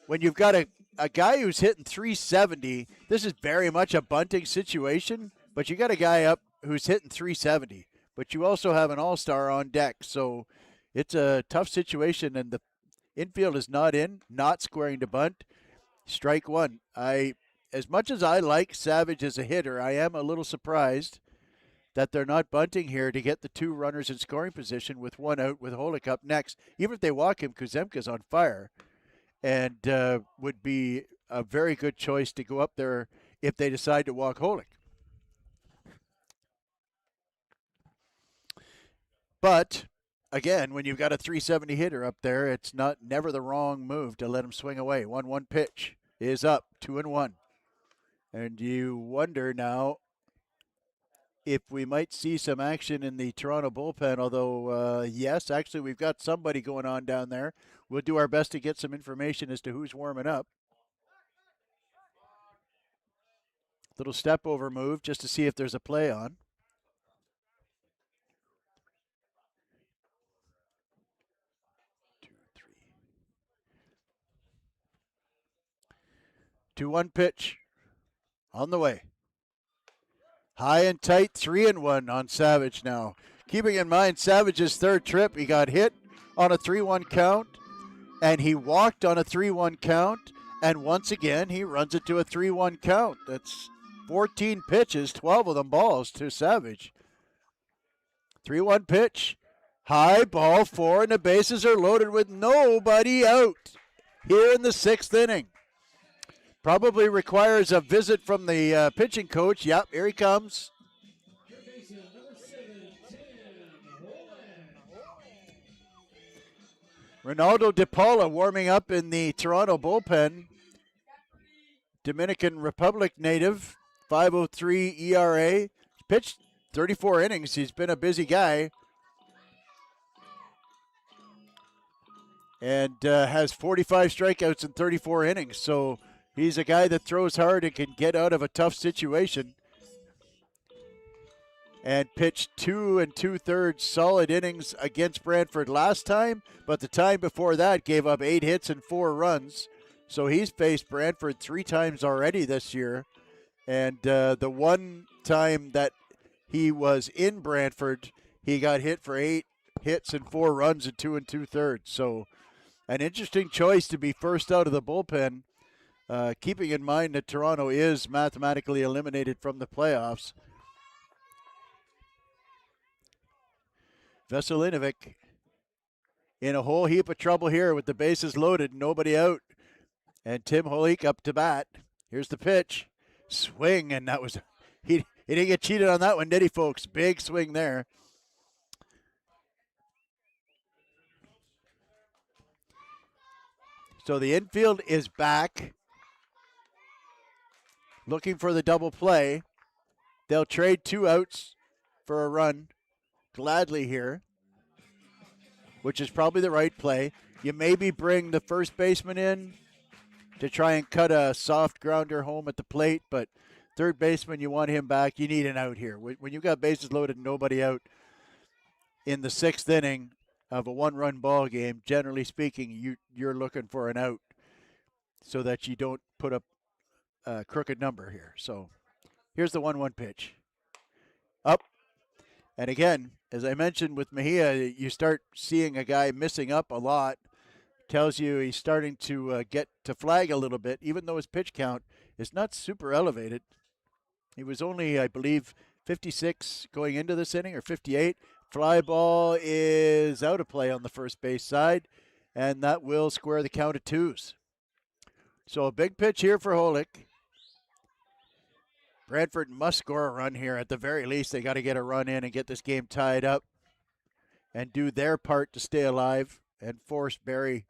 when you've got a guy who's hitting 370. This is very much a bunting situation, but you got a guy up who's hitting 370, but you also have an all-star on deck. So it's a tough situation, and the infield is not squaring to bunt. Strike one. As much as I like Savage as a hitter, I am a little surprised that they're not bunting here to get the 2 runners in scoring position with 1 out with Holik up next. Even if they walk him, Kuzemka's on fire, and would be a very good choice to go up there if they decide to walk Holik. But again, when you've got a 370 hitter up there, it's never the wrong move to let him swing away. 1-1 pitch is up, 2-1. And you wonder now if we might see some action in the Toronto bullpen, although, yes, actually we've got somebody going on down there. We'll do our best to get some information as to who's warming up. Little step over move just to see if there's a play on. 2-1 pitch on the way. High and tight, 3-1 on Savage now. Keeping in mind Savage's third trip, he got hit on a 3-1 count, and he walked on a 3-1 count, and once again he runs it to a 3-1 count. That's 14 pitches, 12 of them balls to Savage. 3-1 pitch, high, ball 4, and the bases are loaded with nobody out here in the 6th inning. Probably requires a visit from the pitching coach. Yep, here he comes. Ronaldo De Paula warming up in the Toronto bullpen. Dominican Republic native, 5.03 ERA. Pitched 34 innings. He's been a busy guy. And has 45 strikeouts in 34 innings. So he's a guy that throws hard and can get out of a tough situation. And pitched 2 2/3 solid innings against Brantford last time, but the time before that gave up 8 hits and 4 runs. So he's faced Brantford 3 times already this year. And the one time that he was in Brantford, he got hit for 8 hits and 4 runs in 2 2/3. So an interesting choice to be first out of the bullpen, keeping in mind that Toronto is mathematically eliminated from the playoffs. Veselinovic in a whole heap of trouble here with the bases loaded, nobody out. And Tim Holik up to bat. Here's the pitch. Swing, and that was, he didn't get cheated on that one, did he, folks? Big swing there. So the infield is back, looking for the double play. They'll trade 2 outs for a run gladly here, which is probably the right play. You maybe bring the first baseman in to try and cut a soft grounder home at the plate, but third baseman, you want him back. You need an out here. When you've got bases loaded and nobody out in the 6th inning of a 1-run ball game, generally speaking, you're looking for an out so that you don't put up a crooked number here. So here's the 1-1 pitch. Up. And again, as I mentioned with Mejia, you start seeing a guy missing up a lot. Tells you he's starting to get to flag a little bit, even though his pitch count is not super elevated. He was only, I believe, 56 going into this inning, or 58. Fly ball is out of play on the first base side, and that will square the count of 2s. So a big pitch here for Holik. Brantford must score a run here. At the very least, they got to get a run in and get this game tied up and do their part to stay alive and force Barrie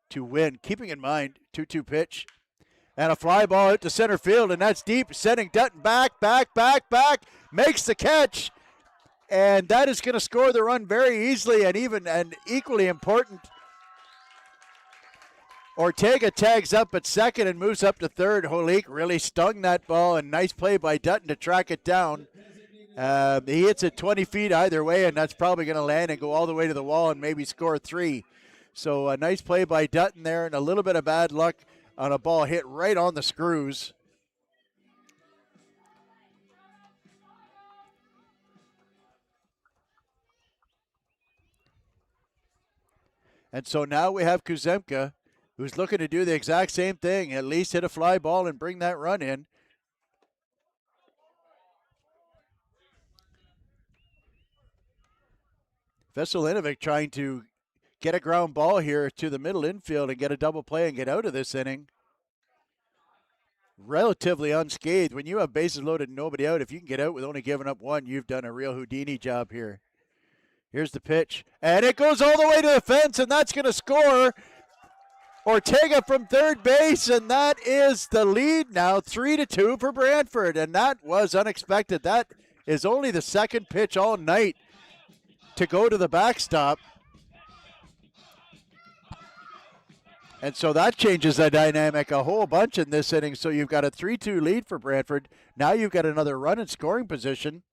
to win. Keeping in mind, 2-2 pitch and a fly ball out to center field, and that's deep, sending Dutton back, makes the catch, and that is going to score the run very easily. And equally important, Ortega tags up at second and moves up to third. Holik really stung that ball, and nice play by Dutton to track it down. He hits it 20 feet either way, and that's probably going to land and go all the way to the wall and maybe score 3. So a nice play by Dutton there, and a little bit of bad luck on a ball hit right on the screws. And so now we have Kuzemka, who's looking to do the exact same thing, at least hit a fly ball and bring that run in. Veselinovic trying to get a ground ball here to the middle infield and get a double play and get out of this inning. Relatively unscathed. When you have bases loaded and nobody out, if you can get out with only giving up 1, you've done a real Houdini job here. Here's the pitch, and it goes all the way to the fence, and that's going to score. Ortega from third base, and that is the lead now, 3-2 for Brantford, and that was unexpected. That is only the second pitch all night to go to the backstop. And so that changes the dynamic a whole bunch in this inning. So you've got a 3-2 lead for Brantford. Now you've got another run in scoring position,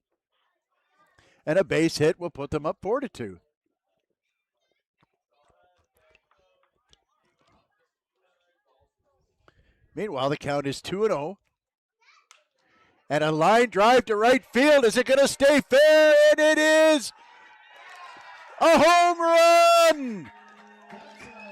and a base hit will put them up 4-2. Meanwhile, the count is 2-0. And a line drive to right field. Is it going to stay fair? And it is a home run!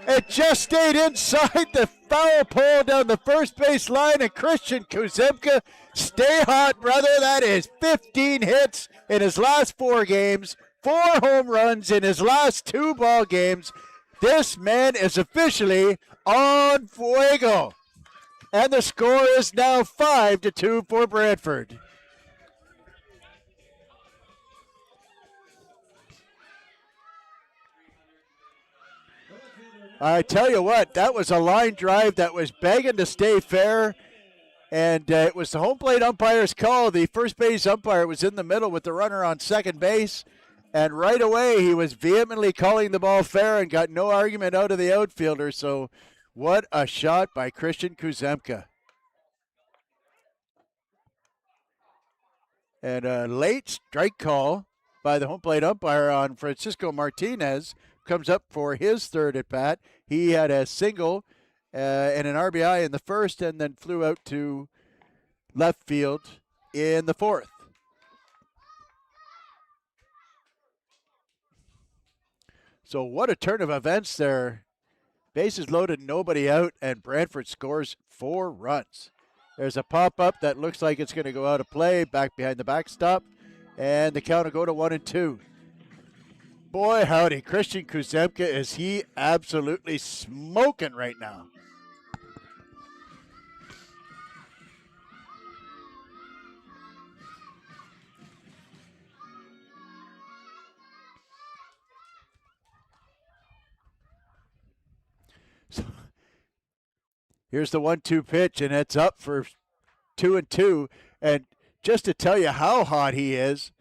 It just stayed inside the foul pole down the first base line, and Christian Kuzemka, stay hot, brother. That is 15 hits in his last 4 games, 4 home runs in his last 2 ball games. This man is officially on fuego. And the score is now 5-2 for Brantford. I tell you what, that was a line drive that was begging to stay fair, and it was the home plate umpire's call. The first base umpire was in the middle with the runner on second base, and right away he was vehemently calling the ball fair and got no argument out of the outfielder. So what a shot by Christian Kuzemka. And a late strike call by the home plate umpire on Francisco Martinez comes up for his third at bat. He had a single and an RBI in the first, and then flew out to left field in the fourth. So what a turn of events there. Bases loaded, nobody out, and Brantford scores 4 runs. There's a pop-up that looks like it's going to go out of play, back behind the backstop, and the count will go to 1-2. Boy, howdy, Christian Kuzemka, is he absolutely smoking right now. So, here's the 1-2 pitch, and it's up for 2-2. And just to tell you how hot he is,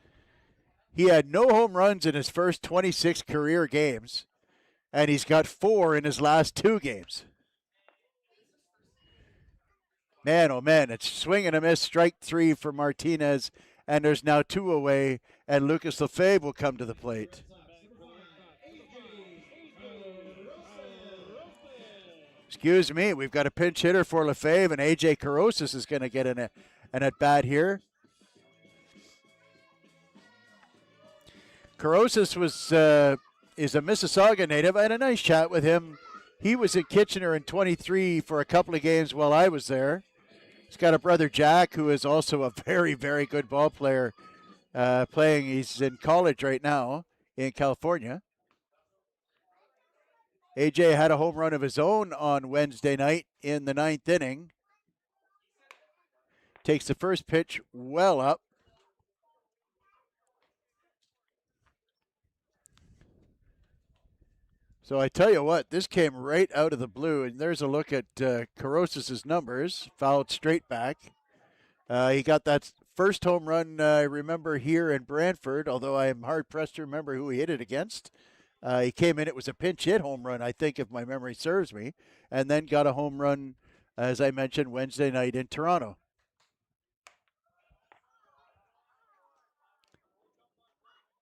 he had no home runs in his first 26 career games, and he's got 4 in his last 2 games. Man, oh man, it's swing and a miss, strike 3 for Martinez, and there's now 2 away, and Lucas Lefebvre will come to the plate. Excuse me, we've got a pinch hitter for Lefebvre, and A.J. Carosis is going to get an at-bat here. Carosis is a Mississauga native. I had a nice chat with him. He was in Kitchener in 23 for a couple of games while I was there. He's got a brother, Jack, who is also a very, very good ball player. He's in college right now in California. AJ had a home run of his own on Wednesday night in the 9th inning. Takes the first pitch well up. So I tell you what, this came right out of the blue, and there's a look at Carosis' numbers, fouled straight back. He got that first home run, I remember, here in Brantford, although I am hard-pressed to remember who he hit it against. He came in, it was a pinch hit home run, I think, if my memory serves me, and then got a home run, as I mentioned, Wednesday night in Toronto.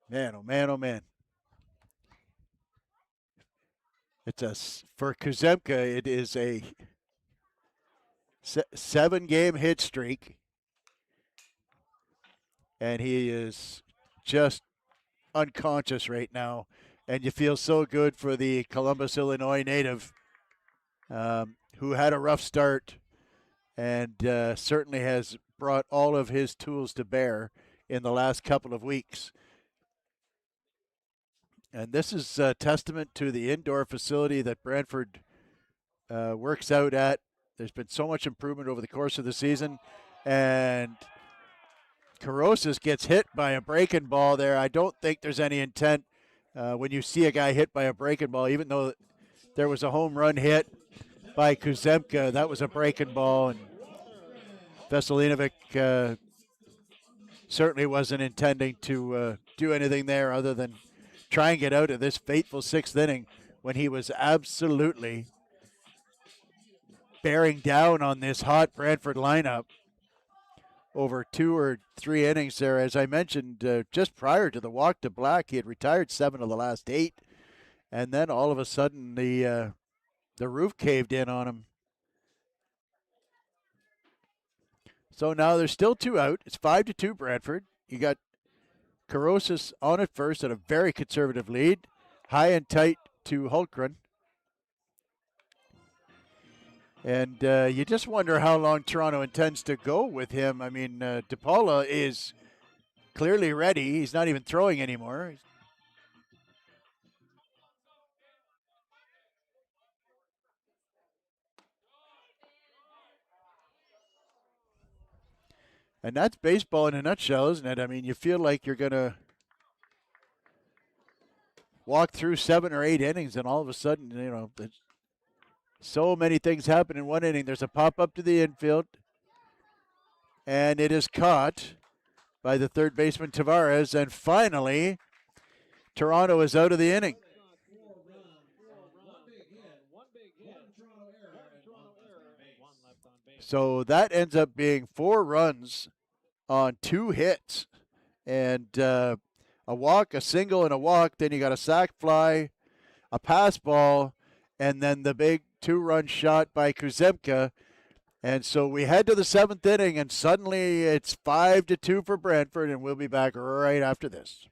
Man, oh man, oh man. For Kuzemka, it is a 7-game hit streak, and he is just unconscious right now. And you feel so good for the Columbus, Illinois native who had a rough start and certainly has brought all of his tools to bear in the last couple of weeks. And this is a testament to the indoor facility that Brantford works out at. There's been so much improvement over the course of the season. And Carosis gets hit by a breaking ball there. I don't think there's any intent when you see a guy hit by a breaking ball, even though there was a home run hit by Kuzemka. That was a breaking ball, and Veselinovic certainly wasn't intending to do anything there other than try and get out of this fateful 6th inning when he was absolutely bearing down on this hot Brantford lineup over 2 or 3 innings there. As I mentioned, just prior to the walk to black, he had retired 7 of the last 8, and then all of a sudden the roof caved in on him. So now there's still 2 out. It's 5-2 Brantford. You got Carosis on at first at a very conservative lead, high and tight to Hultgren. And you just wonder how long Toronto intends to go with him. I mean, DePaula is clearly ready. He's not even throwing anymore. And that's baseball in a nutshell, isn't it? I mean, you feel like you're going to walk through 7 or 8 innings, and all of a sudden, so many things happen in one inning. There's a pop up to the infield, and it is caught by the third baseman Tavares, and finally, Toronto is out of the inning. So that ends up being 4 runs on 2 hits, and a walk, a single, and a walk. Then you got a sac fly, a pass ball, and then the big 2-run shot by Kuzemka. And so we head to the 7th inning, and suddenly it's 5-2 for Brantford, and we'll be back right after this.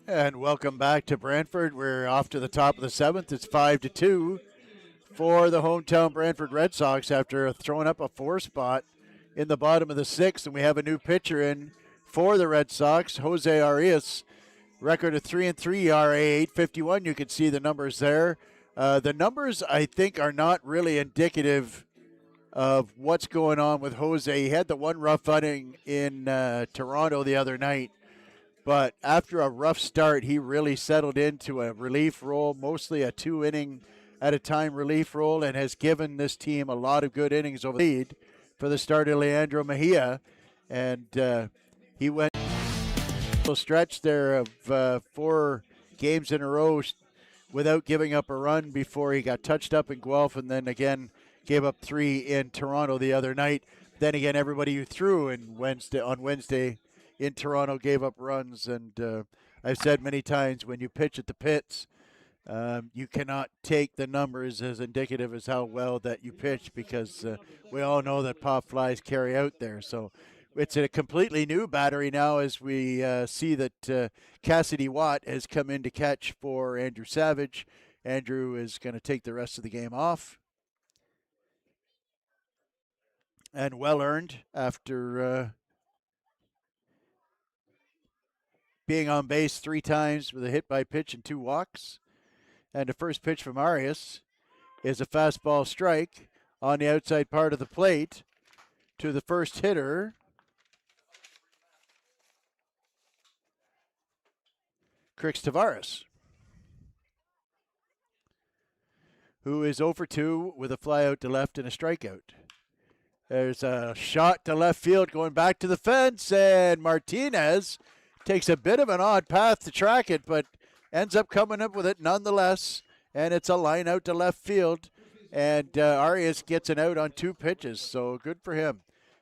And welcome back to Brantford. We're off to the top of the 7th. It's 5-2 for the hometown Brantford Red Sox after throwing up a 4 spot in the bottom of the 6th. And we have a new pitcher in for the Red Sox, Jose Arias. Record of 3-3, ERA 8.51. You can see the numbers there. The numbers, I think, are not really indicative of what's going on with Jose. He had the one rough outing in Toronto the other night. But after a rough start, he really settled into a relief role, mostly a 2-inning at a time relief role, and has given this team a lot of good innings over the lead for the starter Leandro Mejia. And he went a stretch there of 4 games in a row without giving up a run before he got touched up in Guelph, and then again gave up 3 in Toronto the other night. Then again, everybody you threw on Wednesday in Toronto gave up runs, and I've said many times, when you pitch at the pits, you cannot take the numbers as indicative as how well that you pitch, because we all know that pop flies carry out there. So it's a completely new battery now, as we see that Cassidy Watt has come in to catch for Andrew Savage. Andrew is going to take the rest of the game off, and well earned after being on base 3 times with a hit by pitch and 2 walks. And the first pitch from Arias is a fastball strike on the outside part of the plate to the first hitter, Crix Tavares, who is 0 for 2 with a fly out to left and a strikeout. There's a shot to left field going back to the fence, and Martinez takes a bit of an odd path to track it, but ends up coming up with it nonetheless, and it's a line out to left field, and Arias gets an out on 2 pitches, so good for him.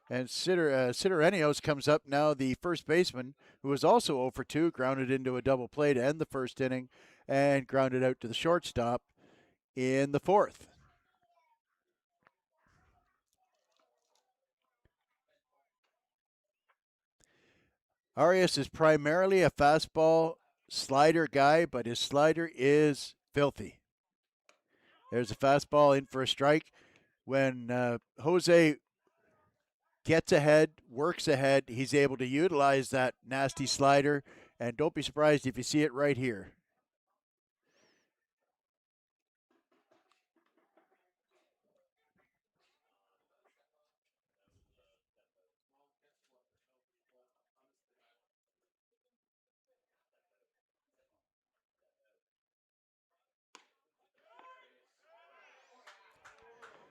And Sidorenios comes up now, the first baseman, who was also 0 for 2, grounded into a double play to end the first inning, and grounded out to the shortstop in the 4th. Arias is primarily a fastball slider guy, but his slider is filthy. There's a fastball in for a strike. When Jose gets ahead, works ahead. He's able to utilize that nasty slider, and don't be surprised if you see it right here.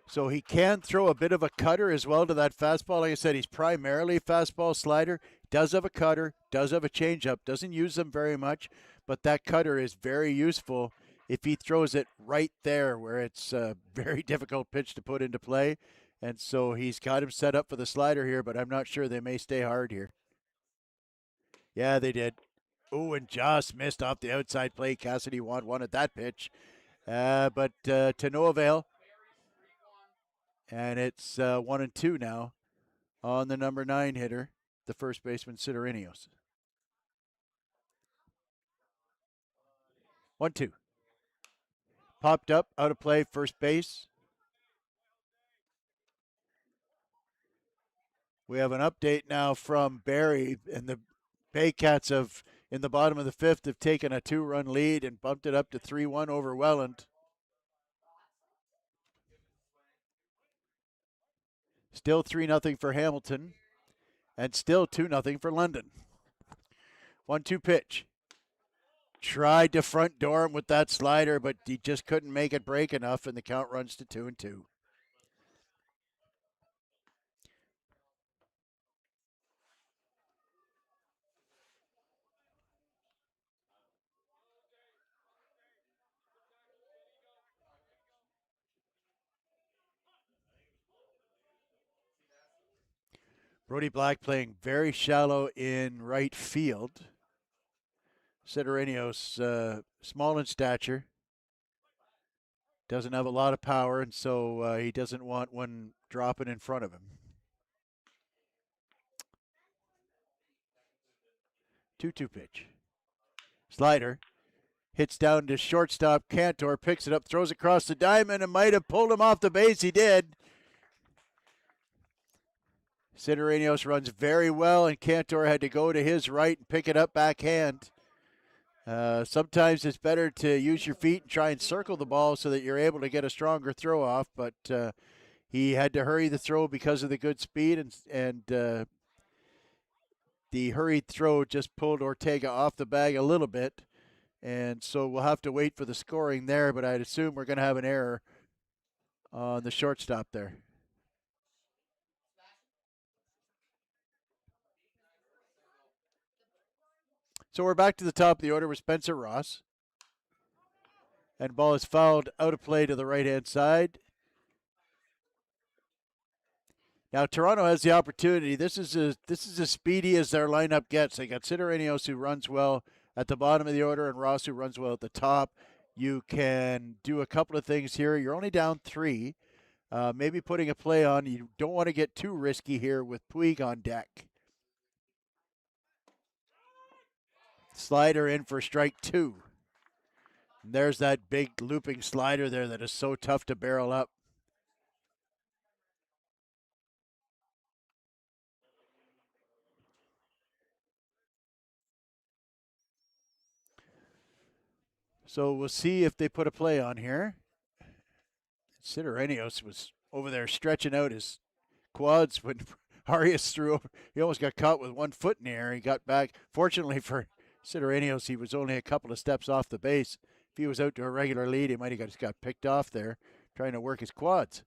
So he can throw a bit of a cutter as well to that fastball. Like I said, he's primarily fastball slider. Does have a cutter, does have a changeup. Doesn't use them very much, but that cutter is very useful if he throws it right there where it's a very difficult pitch to put into play. And so he's got him set up for the slider here, but I'm not sure. They may stay hard here. Yeah, they did. Oh, and just missed off the outside play. Cassidy wanted that pitch, but to no avail. And it's 1-2 now on the number 9 hitter, the first baseman, Sidorinios. 1-2. Popped up, out of play, first base. We have an update now from Barry, and the Baycats have, in the bottom of the 5th, have taken a 2-run lead and bumped it up to 3-1 over Welland. Still 3-0 for Hamilton, and still 2-0 for London. 1-2 pitch. Tried to front door him with that slider, but he just couldn't make it break enough, and the count runs to 2-2. Brody Black playing very shallow in right field. Sidorinios, small in stature, doesn't have a lot of power, and so he doesn't want one dropping in front of him. 2-2 pitch. Slider. Hits down to shortstop. Cantor picks it up, throws across the diamond, and might have pulled him off the base. He did. Sidorinios runs very well, and Cantor had to go to his right and pick it up backhand. Sometimes it's better to use your feet and try and circle the ball so that you're able to get a stronger throw off, but he had to hurry the throw because of the good speed, and the hurried throw just pulled Ortega off the bag a little bit, and so we'll have to wait for the scoring there, but I'd assume we're going to have an error on the shortstop there. So we're back to the top of the order with Spencer Ross. And ball is fouled out of play to the right-hand side. Now Toronto has the opportunity. This is as speedy as their lineup gets. They got Sidorinios, who runs well at the bottom of the order, and Ross, who runs well at the top. You can do a couple of things here. You're only down 3. Maybe putting a play on. You don't want to get too risky here with Puig on deck. Slider in for strike 2. And there's that big looping slider there that is so tough to barrel up. So we'll see if they put a play on here. Sidorinios was over there stretching out his quads when Arias threw over. He almost got caught with one foot in the air. He got back. Fortunately for Sidorinios, he was only a couple of steps off the base. If he was out to a regular lead, he might have just got picked off there trying to work his quads.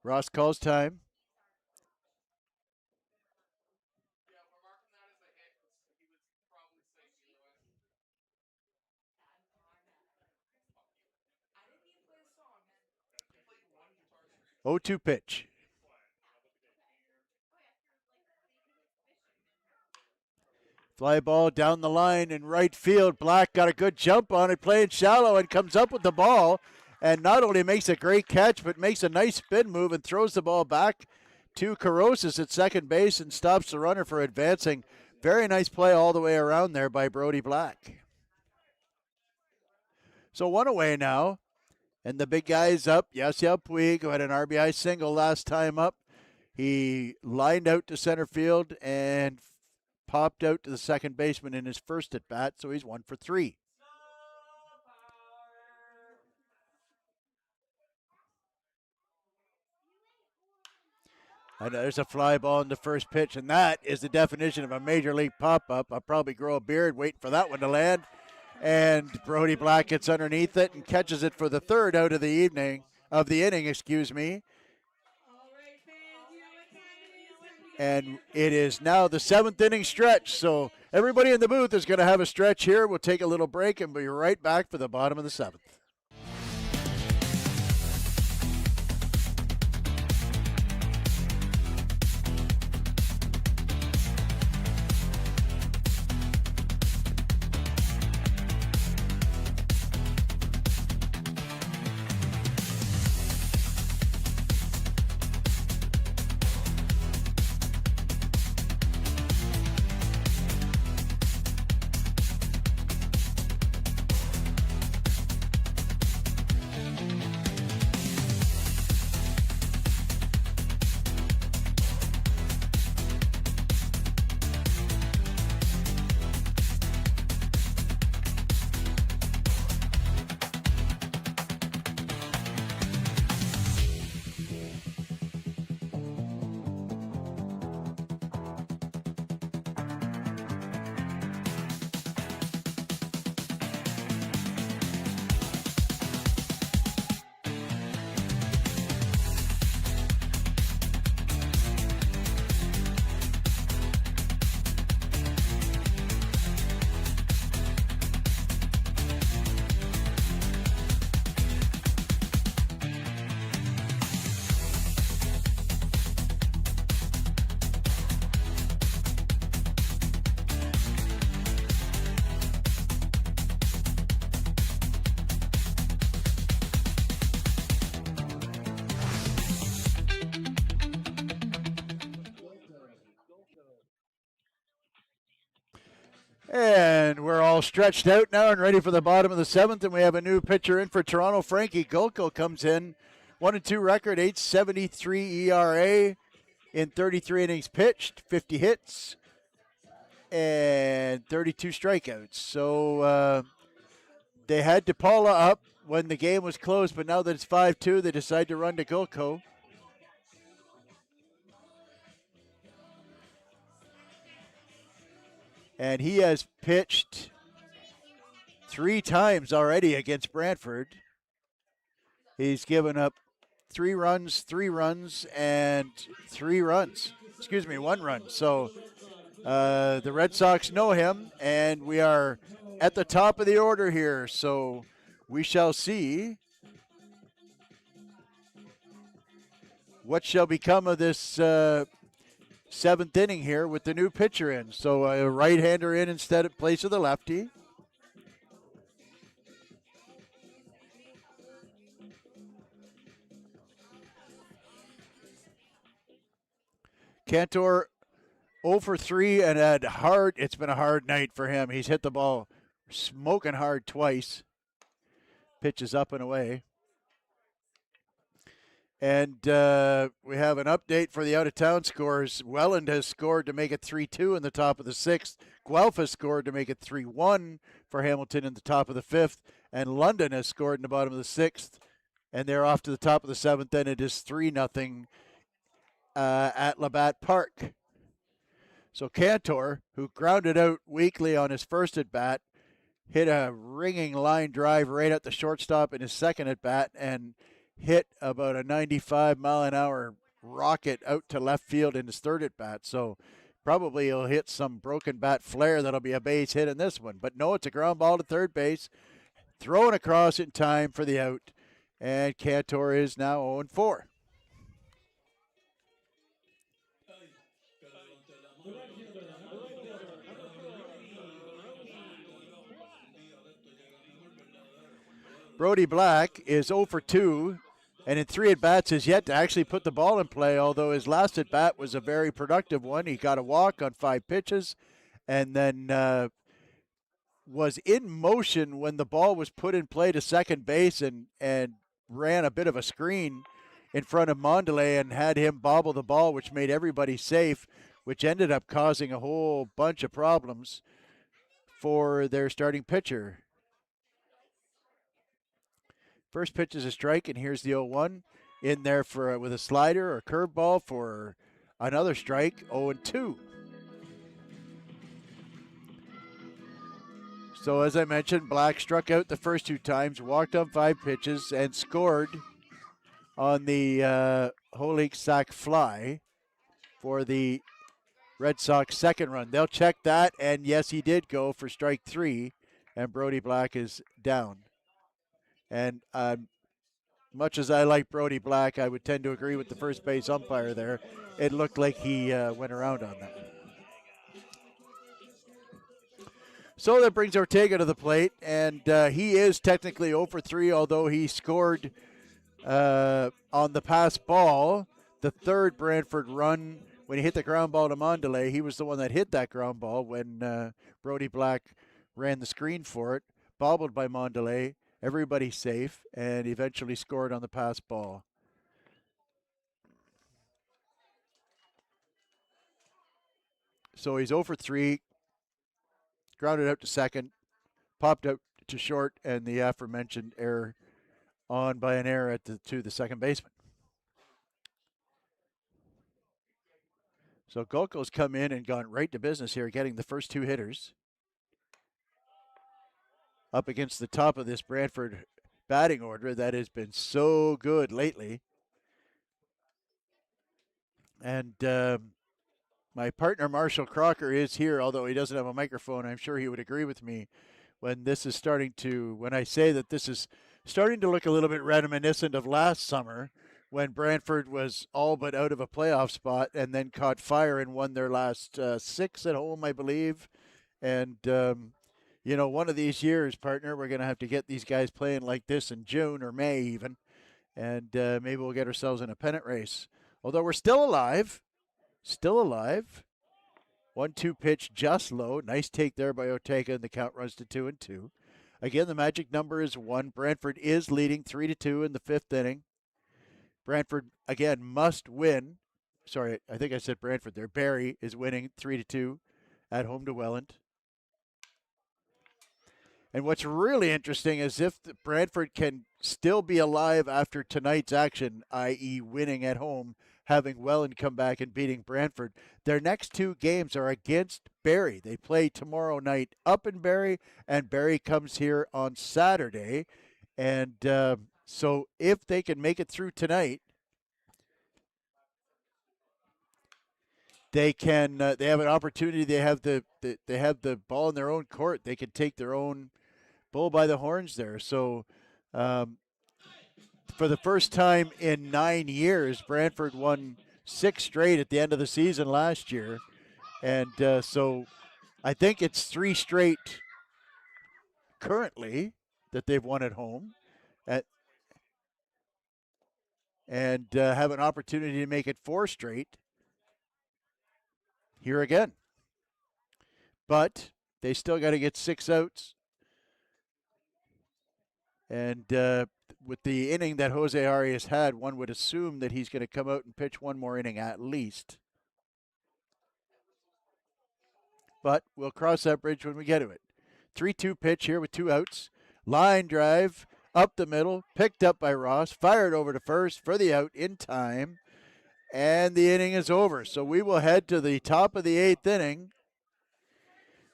Ross calls time. Oh, 2 pitch. Fly ball down the line in right field. Black got a good jump on it, playing shallow, and comes up with the ball. And not only makes a great catch, but makes a nice spin move and throws the ball back to Carosis at second base and stops the runner for advancing. Very nice play all the way around there by Brody Black. So one away now. And the big guy's up. Yasiel Puig, who had an RBI single last time up. He lined out to center field and popped out to the second baseman in his first at bat, so he's 1 for 3. And there's a fly ball in the first pitch, and that is the definition of a major league pop-up. I'll probably grow a beard waiting for that one to land. And Brody Black gets underneath it and catches it for the third out of the inning, excuse me. All right, fans, you know what time it is. And it is now the 7th inning stretch. So everybody in the booth is going to have a stretch here. We'll take a little break and be right back for the bottom of the 7th. And we're all stretched out now and ready for the bottom of the 7th, and we have a new pitcher in for Toronto. Frankie Gulko comes in, 1-2 record, 8.73 ERA in 33 innings pitched, 50 hits, and 32 strikeouts. So they had DePaula up when the game was closed, but now that it's 5-2, they decide to run to Gulko. And he has pitched 3 times already against Brantford. He's given up 3 runs, and 3 runs. Excuse me, 1 run. So the Red Sox know him, and we are at the top of the order here. So we shall see what shall become of this 7th inning here with the new pitcher in. So a right-hander in instead of place of the lefty. Cantor 0 for 3 and it's been a hard night for him. He's hit the ball smoking hard twice. Pitches up and away. And we have an update for the out-of-town scores. Welland has scored to make it 3-2 in the top of the 6th. Guelph has scored to make it 3-1 for Hamilton in the top of the 5th. And London has scored in the bottom of the 6th. And they're off to the top of the 7th. Then it is 3-0 at Labatt Park. So Cantor, who grounded out weakly on his first at-bat, hit a ringing line drive right at the shortstop in his second at-bat and hit about a 95-mile-an-hour rocket out to left field in his third at-bat. So probably he'll hit some broken bat flare that'll be a base hit in this one. But no, it's a ground ball to third base. Thrown across in time for the out. And Cantor is now 0-4. Brody Black is 0 for 2, and in 3 at-bats has yet to actually put the ball in play, although his last at-bat was a very productive one. He got a walk on 5 pitches, and then was in motion when the ball was put in play to second base and ran a bit of a screen in front of Mondelez and had him bobble the ball, which made everybody safe, which ended up causing a whole bunch of problems for their starting pitcher. First pitch is a strike, and here's the 0-1 in there for with a slider or curveball for another strike, 0-2. So as I mentioned, Black struck out the first 2 times, walked on 5 pitches, and scored on the Holik sac fly for the Red Sox second run. They'll check that, and yes, he did go for strike 3, and Brody Black is down. And much as I like Brody Black, I would tend to agree with the first base umpire there. It looked like he went around on that. So that brings Ortega to the plate, and he is technically 0 for 3, although he scored on the pass ball. The third Brantford run, when he hit the ground ball to Mondelez, he was the one that hit that ground ball when Brody Black ran the screen for it, bobbled by Mondelez, everybody safe, and eventually scored on the pass ball. So he's 0 for 3, grounded out to second, popped out to short, and the aforementioned error on by an error to the second baseman. So Golko's come in and gone right to business here, getting the first 2 hitters up against the top of this Brantford batting order that has been so good lately. And my partner Marshall Crocker is here, although he doesn't have a microphone. I'm sure he would agree with me when I say that this is starting to look a little bit reminiscent of last summer when Brantford was all but out of a playoff spot and then caught fire and won their last 6 at home, I believe. And, one of these years, partner, we're going to have to get these guys playing like this in June or May even, and maybe we'll get ourselves in a pennant race. Although we're still alive. 1-2 pitch just low. Nice take there by Ortega, and the count runs to 2-2. Again, the magic number is 1. Brantford is leading 3-2 in the 5th inning. Brantford, again, must win. Sorry, I think I said Brantford there. Barrie is winning 3-2 at home to Welland. And what's really interesting is if Brantford can still be alive after tonight's action, i.e. winning at home, having Welland come back and beating Brantford, their next 2 games are against Barrie. They play tomorrow night up in Barrie, and Barrie comes here on Saturday. And so if they can make it through tonight, they can. They have an opportunity. They have the ball in their own court. They can take their own bull by the horns there. So for the first time in 9 years, Brantford won 6 straight at the end of the season last year. And so I think it's 3 straight currently that they've won at home and have an opportunity to make it 4 straight here again. But they still got to get 6 outs. And with the inning that Jose Arias had, one would assume that he's going to come out and pitch 1 more inning at least. But we'll cross that bridge when we get to it. 3-2 pitch here with 2 outs. Line drive up the middle, picked up by Ross, fired over to first for the out in time, and the inning is over. So we will head to the top of the 8th inning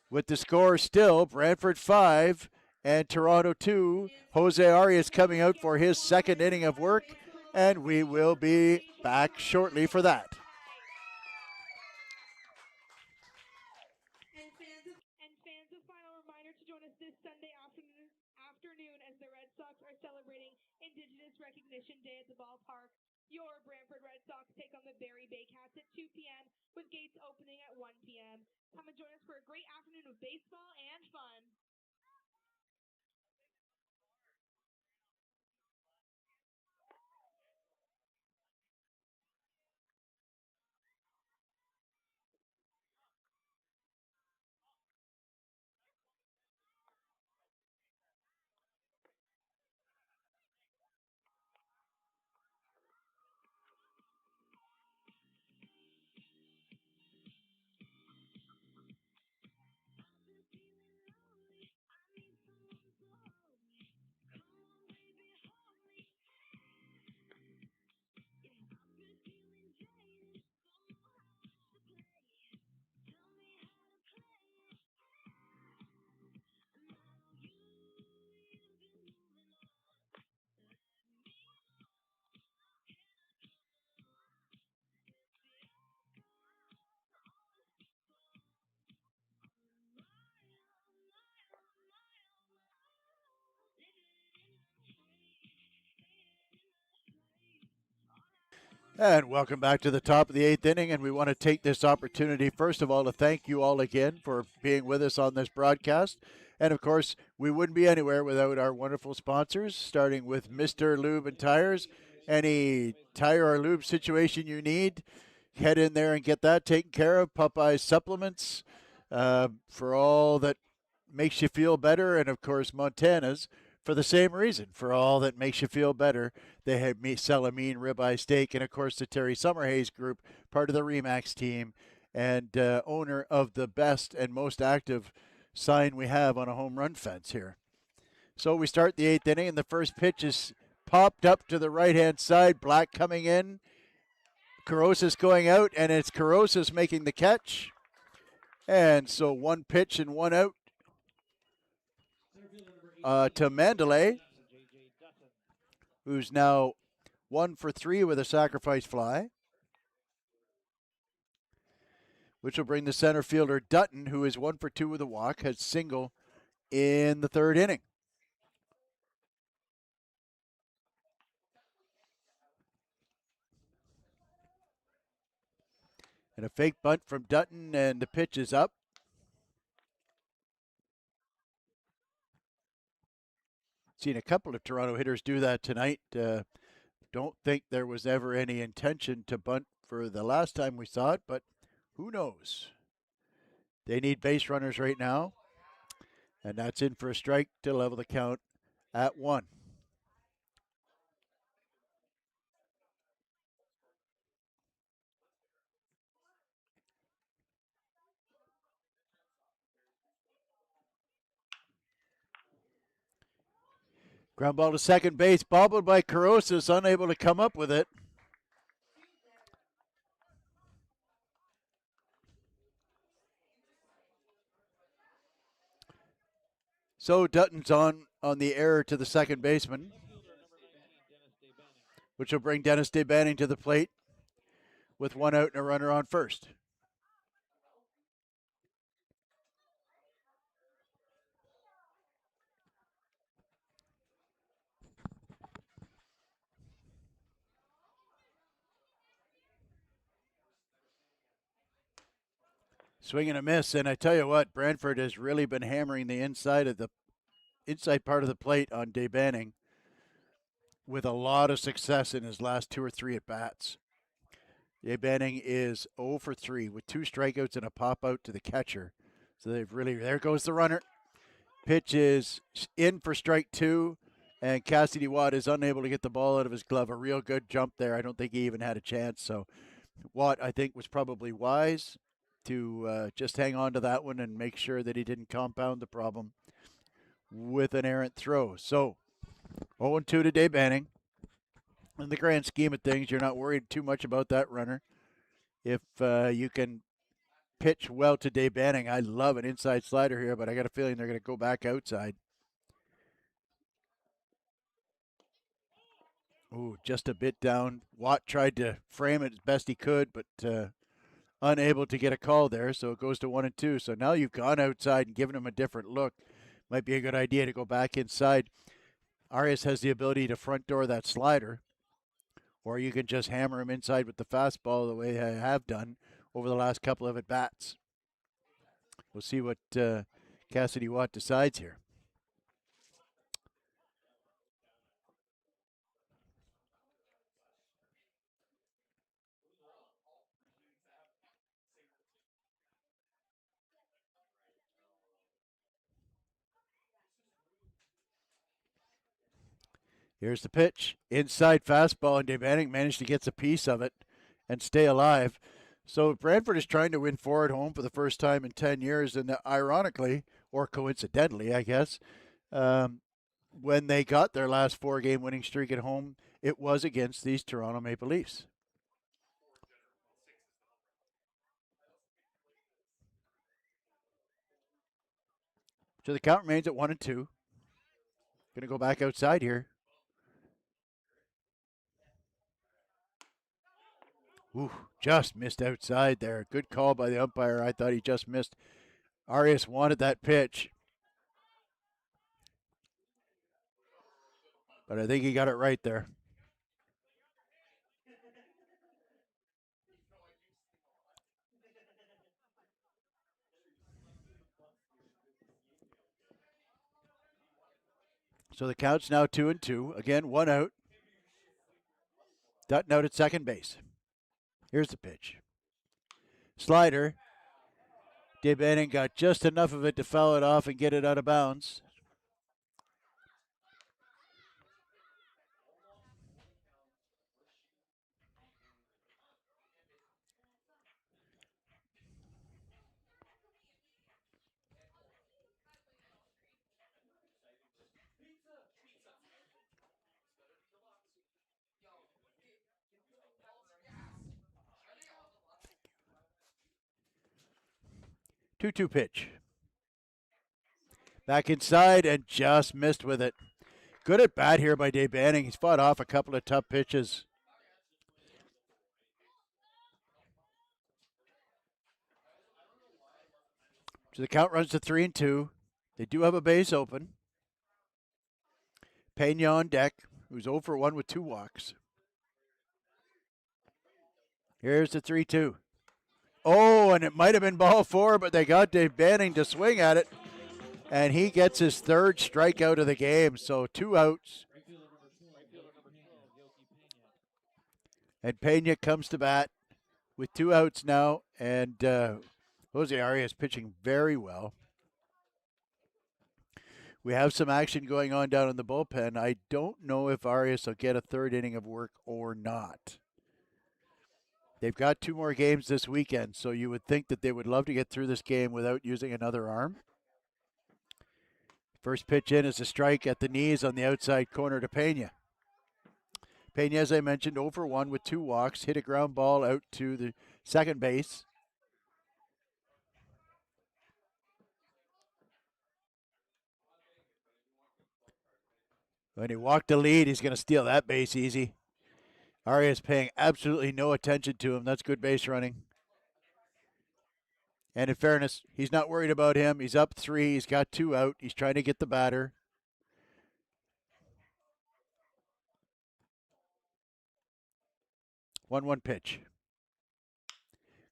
with the score still Brantford 5 and Toronto 2. Jose Arias coming out for his 2nd inning of work, and we will be back shortly for that. And fans, a final reminder to join us this Sunday afternoon as the Red Sox are celebrating Indigenous Recognition Day at the ballpark. Your Brantford Red Sox take on the Barrie Baycats at 2 p.m. with gates opening at 1 p.m. Come and join us for a great afternoon of baseball and fun. And welcome back to the top of the 8th inning, and we want to take this opportunity, first of all, to thank you all again for being with us on this broadcast. And, of course, we wouldn't be anywhere without our wonderful sponsors, starting with Mr. Lube and Tires. Any tire or lube situation you need, head in there and get that taken care of. Popeye's Supplements, for all that makes you feel better, and, of course, Montana's for the same reason, for all that makes you feel better. They have sell a mean ribeye steak, and of course the Terry Summerhays Group, part of the Remax team, and owner of the best and most active sign we have on a home run fence here. So we start the 8th inning, and the first pitch is popped up to the right-hand side. Black coming in, Carosas going out, and it's Carosas making the catch. And so one pitch and one out to Mandalay, who's now 1 for 3 with a sacrifice fly, which will bring the center fielder Dutton, who is 1 for 2 with a walk, has single in the 3rd inning. And a fake bunt from Dutton, and the pitch is up. Seen a couple of Toronto hitters do that tonight. Don't think there was ever any intention to bunt for the last time we saw it, but who knows? They need base runners right now, and that's in for a strike to level the count at 1. Ground ball to second base, bobbled by Carosas, unable to come up with it. So Dutton's on the error to the second baseman, which will bring Dennis DeBanning to the plate with 1 out and a runner on first. Swing and a miss, and I tell you what, Brantford has really been hammering the inside part of the plate on DeBanning with a lot of success in his last 2 or 3 at bats. DeBanning is 0 for 3 with 2 strikeouts and a pop out to the catcher. So they've really, there goes the runner. Pitch is in for strike 2, and Cassidy Watt is unable to get the ball out of his glove. A real good jump there. I don't think he even had a chance. So Watt, I think, was probably wise to just hang on to that one and make sure that he didn't compound the problem with an errant throw. So 0-2 to DeBanning. In the grand scheme of things, you're not worried too much about that runner. If you can pitch well to DeBanning, I love an inside slider here, but I got a feeling they're going to go back outside. Ooh, just a bit down. Watt tried to frame it as best he could, but unable to get a call there, so it goes to 1-2. So now you've gone outside and given him a different look. Might be a good idea to go back inside. Arias has the ability to front door that slider, or you can just hammer him inside with the fastball the way I have done over the last couple of at-bats. We'll see what Cassidy Watt decides here. Here's the pitch. Inside fastball, and DeBanning managed to get a piece of it and stay alive. So Brantford is trying to win 4 at home for the first time in 10 years. And ironically, or coincidentally, I guess, when they got their last 4-game winning streak at home, it was against these Toronto Maple Leafs. So the count remains at 1-2. Going to go back outside here. Ooh, just missed outside there. Good call by the umpire. I thought he just missed. Arias wanted that pitch, but I think he got it right there. So the count's now 2-2. Again, one out. Dutton out at second base. Here's the pitch. Slider. Dave Banning got just enough of it to foul it off and get it out of bounds. Two-two pitch. Back inside and just missed with it. Good at bat here by Dave Banning. He's fought off a couple of tough pitches. So the count runs to 3-2. They do have a base open. Pena on deck, who's 0 for 1 with 2 walks. Here's the 3-2. Oh, and it might have been ball 4, but they got Dave Banning to swing at it. And he gets his third strikeout of the game. So 2 outs. And Pena comes to bat with 2 outs now. And Jose Arias pitching very well. We have some action going on down in the bullpen. I don't know if Arias will get a third inning of work or not. They've got 2 more games this weekend, so you would think that they would love to get through this game without using another arm. First pitch in is a strike at the knees on the outside corner to Pena. Pena, as I mentioned, 0 for 1 with 2 walks, hit a ground ball out to the second base. When he walked the lead, he's going to steal that base easy. Arias paying absolutely no attention to him. That's good base running. And in fairness, he's not worried about him. He's up 3. He's got 2 out. He's trying to get the batter. 1-1 pitch.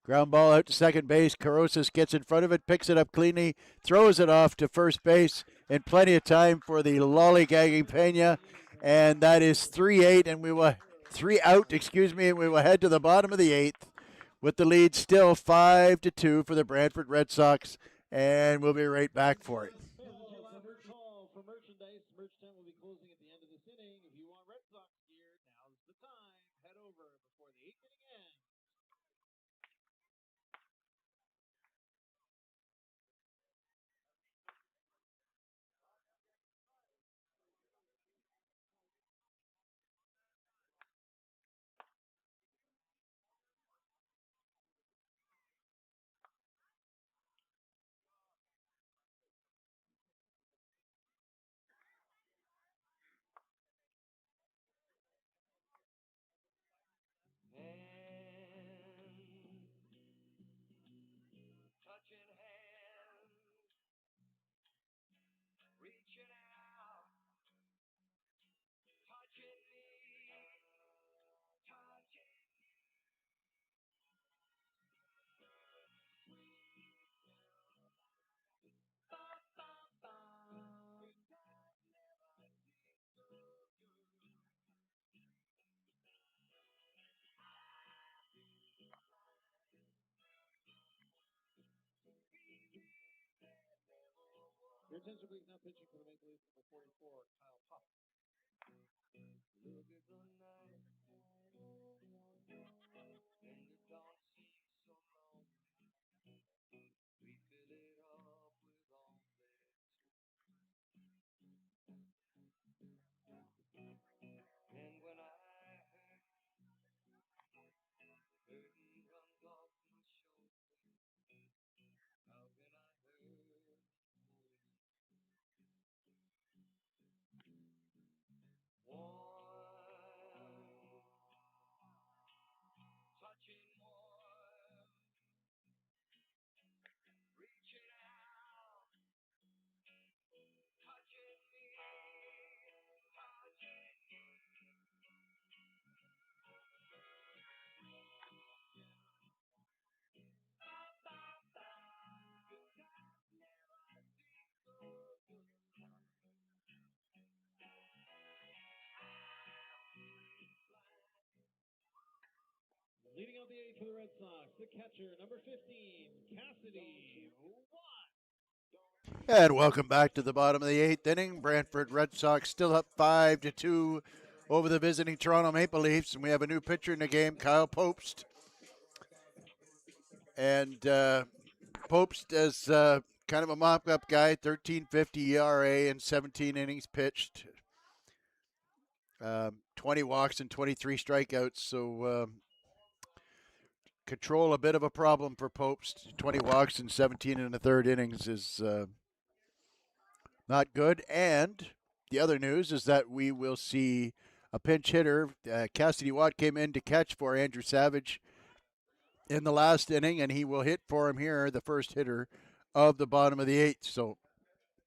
Ground ball out to second base. Carosas gets in front of it, picks it up cleanly, throws it off to first base, and plenty of time for the lollygagging Pena. And that is 3-8, and we will 3 out, and we will head to the bottom of the 8th with the lead still 5-2 for the Brantford Red Sox, and we'll be right back for it. Call for merchandise. Merch tent will be closing at the end of this inning. If you want Red Sox gear, now's the time. Head over before the 8th inning ends. Touching hands, reaching out, touching me, touching. Your attention please, now pitching for the Maple Leafs, number 44, Kyle Pop. Look at the night, and the dawn seems so long. We fill it up with all that. And when I hurt, hurting comes off my shoulder. How can I hurt? One Leading out the 8th for the Red Sox, the catcher, number 15, Cassidy Watt. And welcome back to the bottom of the 8th inning. Brantford Red Sox still up 5-2 over the visiting Toronto Maple Leafs, and we have a new pitcher in the game, Kyle Popst. And Popst is kind of a mop-up guy, 13.50 ERA in 17 innings pitched, 20 walks and 23 strikeouts. So control a bit of a problem for Popst. 20 walks in 17 and a third innings is not good. And the other news is that we will see a pinch hitter. Cassidy Watt came in to catch for Andrew Savage in the last inning, and he will hit for him here, the first hitter of the bottom of the 8th. So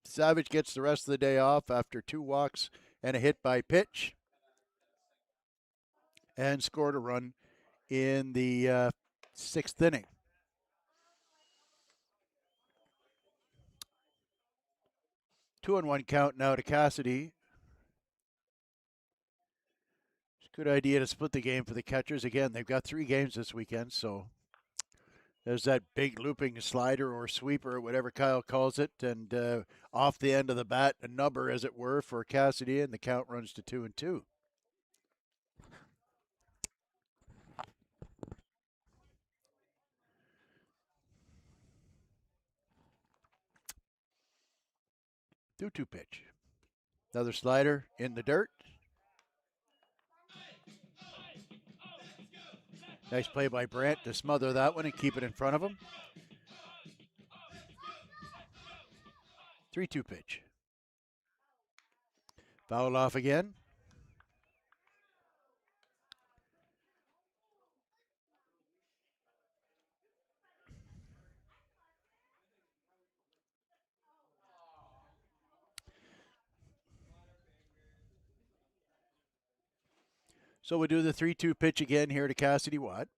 Savage gets the rest of the day off after 2 walks and a hit by pitch, and scored a run in the 6th inning. Two and one count now to Cassidy. It's a good idea to split the game for the catchers. Again, they've got 3 games this weekend, so there's that big looping slider or sweeper, whatever Kyle calls it, and off the end of the bat, a number, as it were, for Cassidy, and the count runs to 2-2. Two pitch. Another slider in the dirt. Nice play by Brant to smother that one and keep it in front of him. 3-2 pitch. Foul off again. So we do the 3-2 pitch again here to Cassidy Watt.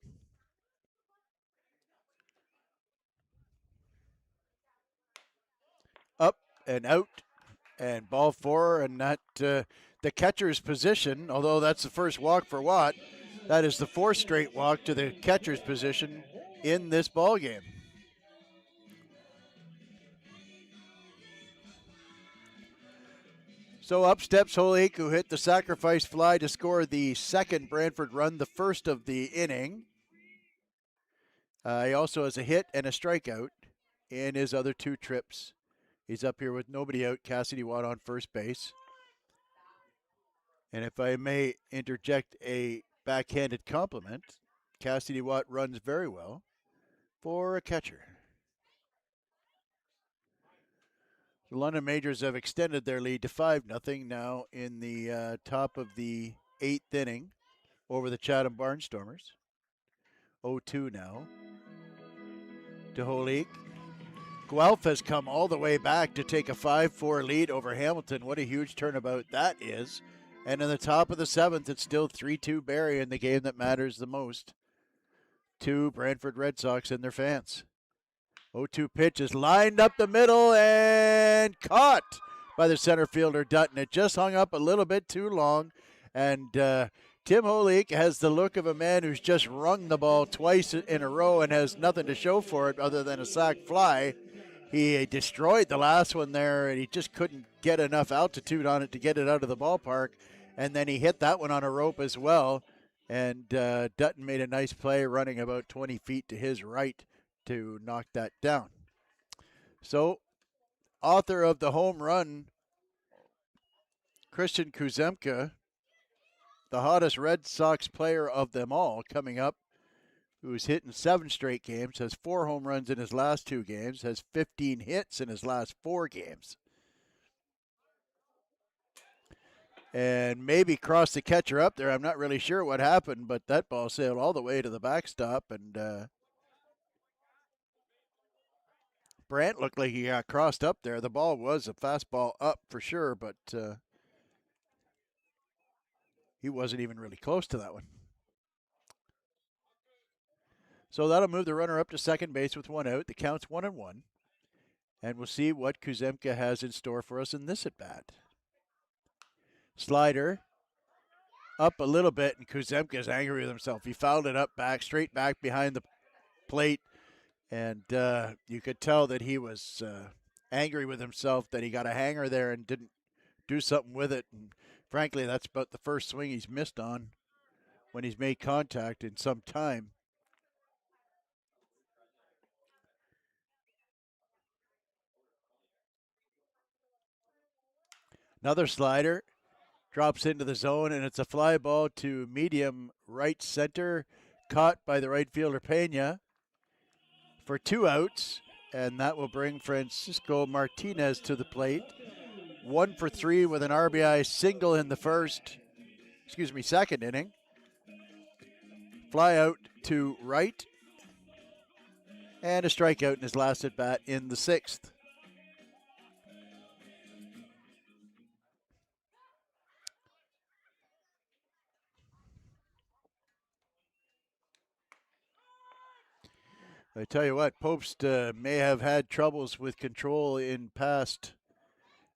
Up and out and ball 4, and that the catcher's position, although that's the first walk for Watt, that is the 4th straight walk to the catcher's position in this ball game. So up steps Holik, who hit the sacrifice fly to score the second Brantford run, the first of the inning. He also has a hit and a strikeout in his other 2 trips. He's up here with nobody out, Cassidy Watt on first base. And if I may interject a backhanded compliment, Cassidy Watt runs very well for a catcher. The London Majors have extended their lead to 5-0 now in the top of the 8th inning over the Chatham Barnstormers. 0-2 now to Holik. Guelph has come all the way back to take a 5-4 lead over Hamilton. What a huge turnabout that is. And in the top of the 7th, it's still 3-2 Barrie in the game that matters the most to Brantford Red Sox and their fans. 0-2 pitch is lined up the middle and caught by the center fielder Dutton. It just hung up a little bit too long, and Tim Holik has the look of a man who's just rung the ball twice in a row and has nothing to show for it other than a sac fly. He destroyed the last one there, and he just couldn't get enough altitude on it to get it out of the ballpark, and then he hit that one on a rope as well, and Dutton made a nice play running about 20 feet to his right to knock that down. So, author of the home run, Christian Kuzemka, the hottest Red Sox player of them all, coming up, who's hit in 7 straight games, has 4 home runs in his last 2 games, has 15 hits in his last 4 games. And maybe crossed the catcher up there. I'm not really sure what happened, but that ball sailed all the way to the backstop, and Brant looked like he got crossed up there. The ball was a fastball up for sure, but he wasn't even really close to that one. So that'll move the runner up to second base with 1 out. The count's 1-1. And we'll see what Kuzemka has in store for us in this at-bat. Slider up a little bit, and Kuzemka's angry with himself. He fouled it up straight back behind the plate, and you could tell that he was angry with himself that he got a hanger there and didn't do something with it. And frankly, that's about the first swing he's missed on when he's made contact in some time. Another slider drops into the zone, and it's a fly ball to medium right center, caught by the right fielder Pena for 2 outs, and that will bring Francisco Martinez to the plate. 1 for 3 with an RBI single in the second inning. Fly out to right, and a strikeout in his last at bat in the 6th. I tell you what, Popst may have had troubles with control in past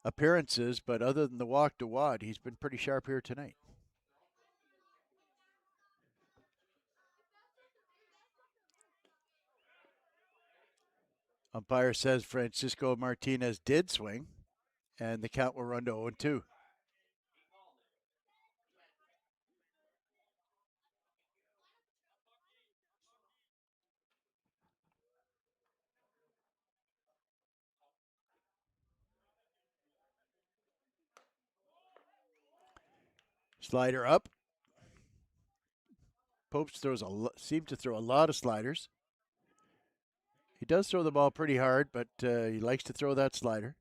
appearances, but other than the walk to Wad, he's been pretty sharp here tonight. Umpire says Francisco Martinez did swing, and the count will run to 0-2. Slider up. Popes seems to throw a lot of sliders. He does throw the ball pretty hard, but he likes to throw that slider.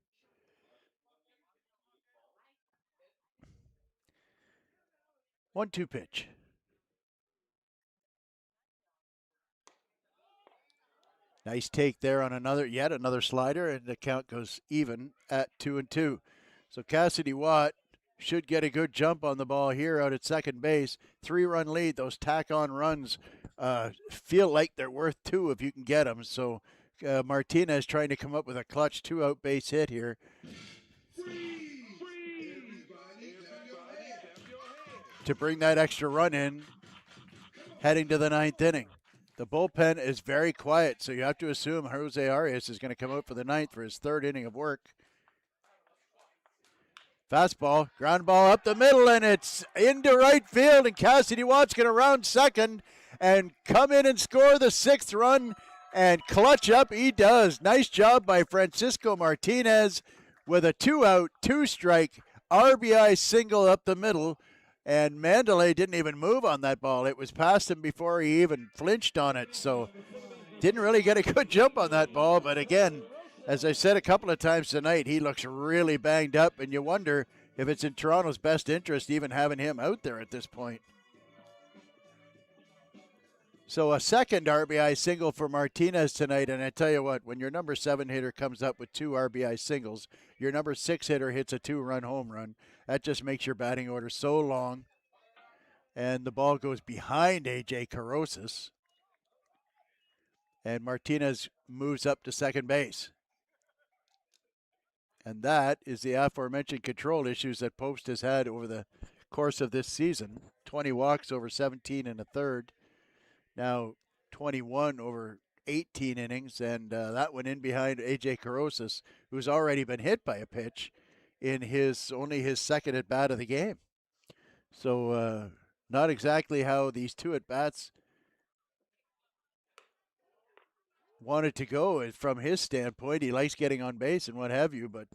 1-2 pitch. Nice take there on yet another slider, and the count goes even at 2-2. So Cassidy Watt should get a good jump on the ball here out at second base. 3-run lead. Those tack-on runs feel like they're worth 2 if you can get them. So Martinez trying to come up with a clutch 2-out base hit here. To bring that extra run in, heading to the 9th inning. The bullpen is very quiet, so you have to assume Jose Arias is going to come out for the 9th for his 3rd inning of work. Fastball, ground ball up the middle, and it's into right field, and Cassidy Watt's going to round second and come in and score the 6th run and clutch up. He does. Nice job by Francisco Martinez with a 2-out, 2-strike RBI single up the middle. And Mandalay didn't even move on that ball. It was past him before he even flinched on it. So didn't really get a good jump on that ball. But again, as I said a couple of times tonight, he looks really banged up. And you wonder if it's in Toronto's best interest even having him out there at this point. So a second RBI single for Martinez tonight. And I tell you what, when your number 7 hitter comes up with 2 RBI singles, your number 6 hitter hits a 2-run home run. That just makes your batting order so long. And the ball goes behind A.J. Carrozas. And Martinez moves up to second base. And that is the aforementioned control issues that Popst has had over the course of this season. 20 walks over 17 and a third. Now 21 over 18 innings. And that went in behind A.J. Carrozas, who's already been hit by a pitch in only his second at-bat of the game. So not exactly how these 2 at-bats wanted to go from his standpoint. He likes getting on base and what have you, but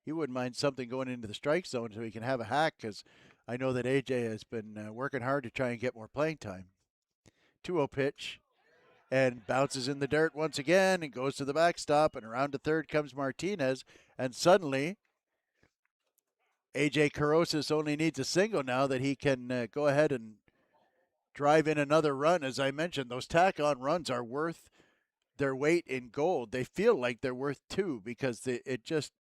he wouldn't mind something going into the strike zone so he can have a hack, because I know that AJ has been working hard to try and get more playing time. 2-0 pitch, and bounces in the dirt once again and goes to the backstop, and around to third comes Martinez, and suddenly A.J. Carrozas only needs a single now that he can go ahead and drive in another run. As I mentioned, those tack-on runs are worth their weight in gold. They feel like they're worth 2 because it just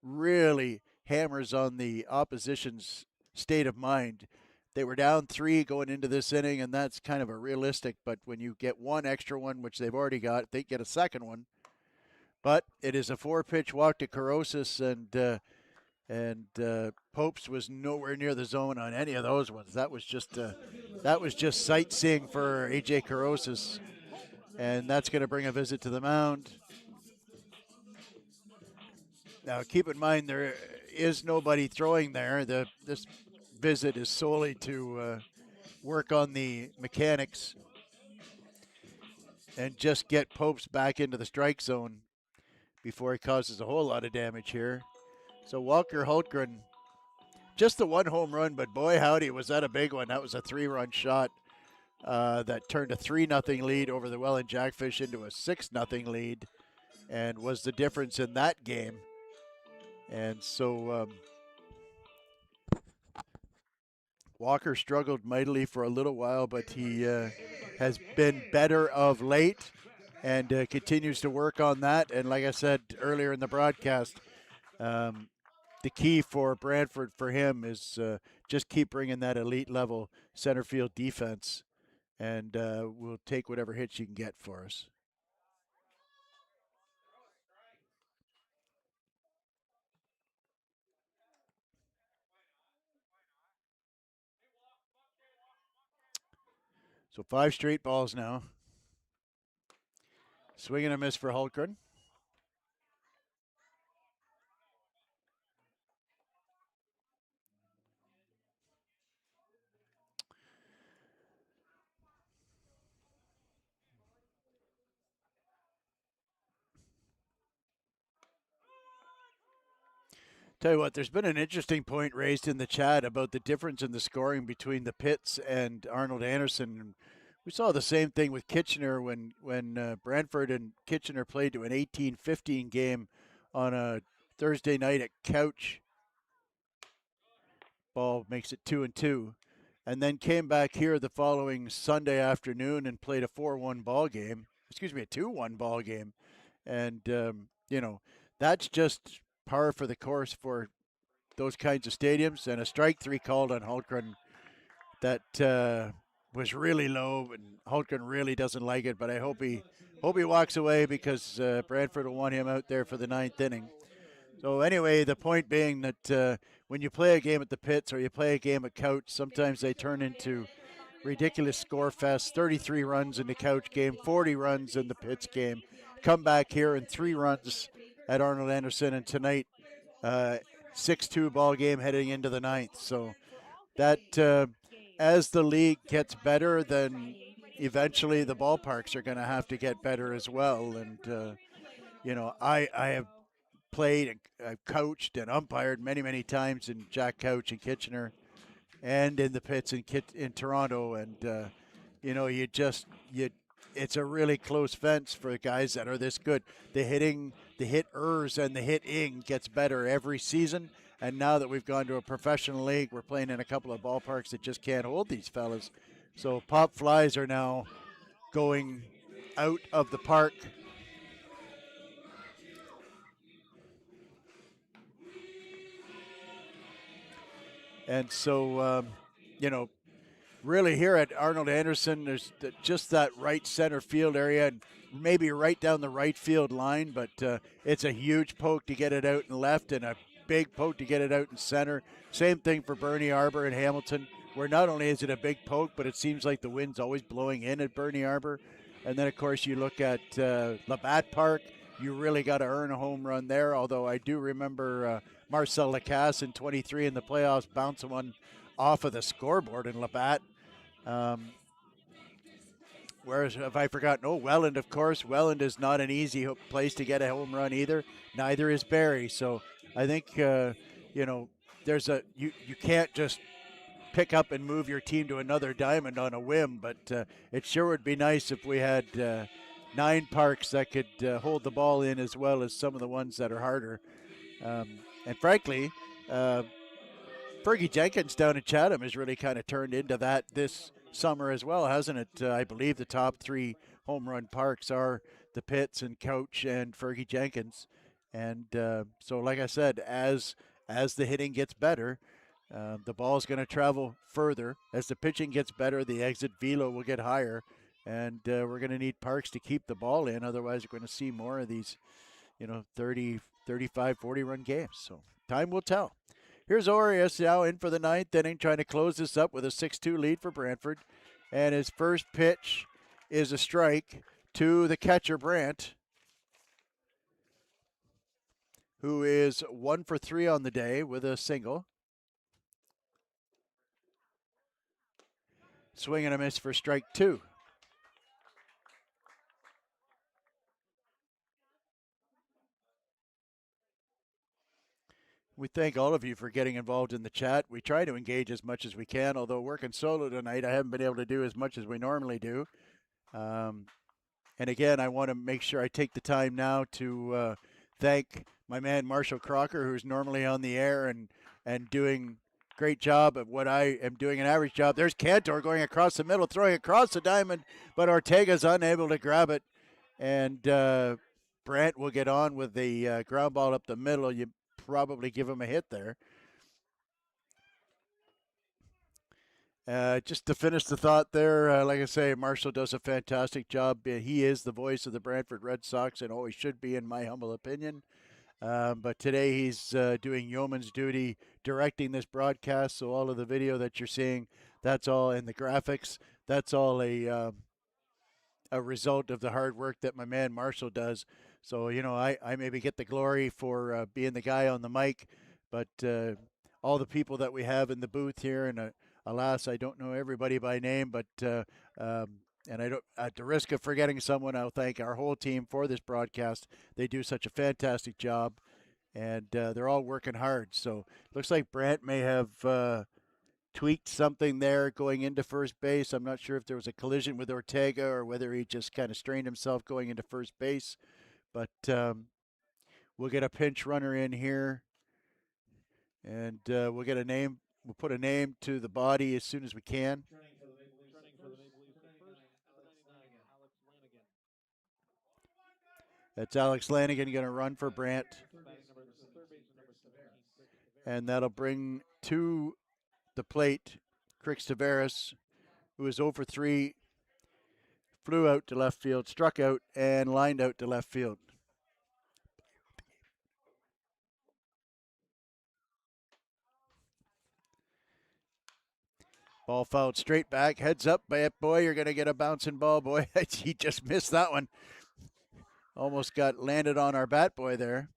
really hammers on the opposition's state of mind. They were down 3 going into this inning, and that's kind of a realistic, but when you get one extra one, which they've already got, they get a second one. But it is a 4-pitch walk to Carrozas, and And Popes was nowhere near the zone on any of those ones. That was just sightseeing for AJ Carosis, and that's going to bring a visit to the mound. Now, keep in mind there is nobody throwing there. This visit is solely to work on the mechanics and just get Popes back into the strike zone before he causes a whole lot of damage here. So Walker Hultgren, just the one home run, but boy howdy, was that a big one. That was a 3-run shot that turned a 3-0 lead over the Welland Jackfish into a 6-0 lead and was the difference in that game. And so Walker struggled mightily for a little while, but he has been better of late and continues to work on that. And like I said earlier in the broadcast, the key for Brantford for him is just keep bringing that elite level center field defense, and we'll take whatever hits you can get for us. So 5 straight balls now. Swing and a miss for Hultgren. Tell you what, there's been an interesting point raised in the chat about the difference in the scoring between the Pitts and Arnold Anderson. We saw the same thing with Kitchener when Brantford and Kitchener played to an 18-15 game on a Thursday night at Couch. Ball makes it 2-2, and then came back here the following Sunday afternoon and played a 4-1 ball game. Excuse me, a 2-1 ball game, and that's just par for the course for those kinds of stadiums. And a strike 3 called on Hultgren that was really low, and Hultgren really doesn't like it. But I hope he walks away because Brantford will want him out there for the 9th inning. So anyway, the point being that when you play a game at the Pits or you play a game at Couch, sometimes they turn into ridiculous score fests. 33 runs in the Couch game, 40 runs in the Pits game. Come back here and 3 runs at Arnold Anderson, and tonight 6-2 ball game heading into the 9th. So that as the league gets better, then eventually the ballparks are going to have to get better as well. And I have played and I've coached and umpired many times in Jack Couch and Kitchener and in the Pits in Toronto, and it's a really close fence for guys that are this good. The hitters and the hitting gets better every season, and now that we've gone to a professional league, we're playing in a couple of ballparks that just can't hold these fellas. So pop flies are now going out of the park. And so, really here at Arnold Anderson, there's just that right center field area and maybe right down the right field line, but it's a huge poke to get it out in left and a big poke to get it out in center. Same thing for Bernie Arbor and Hamilton, where not only is it a big poke, but it seems like the wind's always blowing in at Bernie Arbor. And then, of course, you look at Labatt Park. You really got to earn a home run there, although I do remember Marcel Lacasse in 23 in the playoffs bouncing one off of the scoreboard in Labatt. Whereas, have I forgotten? Oh, Welland, of course. Welland is not an easy place to get a home run either. Neither is Barrie. So I think, there's you can't just pick up and move your team to another diamond on a whim, but it sure would be nice if we had 9 parks that could hold the ball in as well as some of the ones that are harder. And frankly, Fergie Jenkins down in Chatham has really kind of turned into that this summer as well, hasn't it? I believe the top 3 home run parks are the Pits and Couch and Fergie Jenkins. And so, like I said, as the hitting gets better, the ball is going to travel further. As the pitching gets better, the exit velo will get higher. And we're going to need parks to keep the ball in. Otherwise, we're going to see more of these 30, 35, 40 run games. So time will tell. Here's Orius now in for the ninth inning, trying to close this up with a 6-2 lead for Brantford. And his first pitch is a strike to the catcher, Brant, who is 1 for 3 on the day with a single. Swing and a miss for strike 2. We thank all of you for getting involved in the chat. We try to engage as much as we can, although working solo tonight, I haven't been able to do as much as we normally do. And again, I want to make sure I take the time now to thank my man Marshall Crocker, who's normally on the air and doing great job of what I am doing an average job. There's Cantor going across the middle, throwing across the diamond, but Ortega's unable to grab it. And Brant will get on with the ground ball up the middle. You probably give him a hit there. Just to finish the thought there, like I say, Marshall does a fantastic job. He is the voice of the Brantford Red Sox and always should be, in my humble opinion. But today he's doing yeoman's duty directing this broadcast. So all of the video that you're seeing, that's all in the graphics. That's all a result of the hard work that my man Marshall does. So, I maybe get the glory for being the guy on the mic, but all the people that we have in the booth here, and alas, I don't know everybody by name, but and I don't, at the risk of forgetting someone, I'll thank our whole team for this broadcast. They do such a fantastic job, and they're all working hard. So looks like Brant may have tweaked something there going into first base. I'm not sure if there was a collision with Ortega or whether he just kind of strained himself going into first base. But we'll get a pinch runner in here, and we'll get a name. We'll put a name to the body as soon as we can. That's Alex Lanigan going to run for Brant. And that'll bring to the plate Crix Tavares, who is 0 for 3, flew out to left field, struck out, and lined out to left field. Ball fouled straight back, heads up, boy, you're going to get a bouncing ball, boy. He just missed that one. Almost got landed on our bat boy there.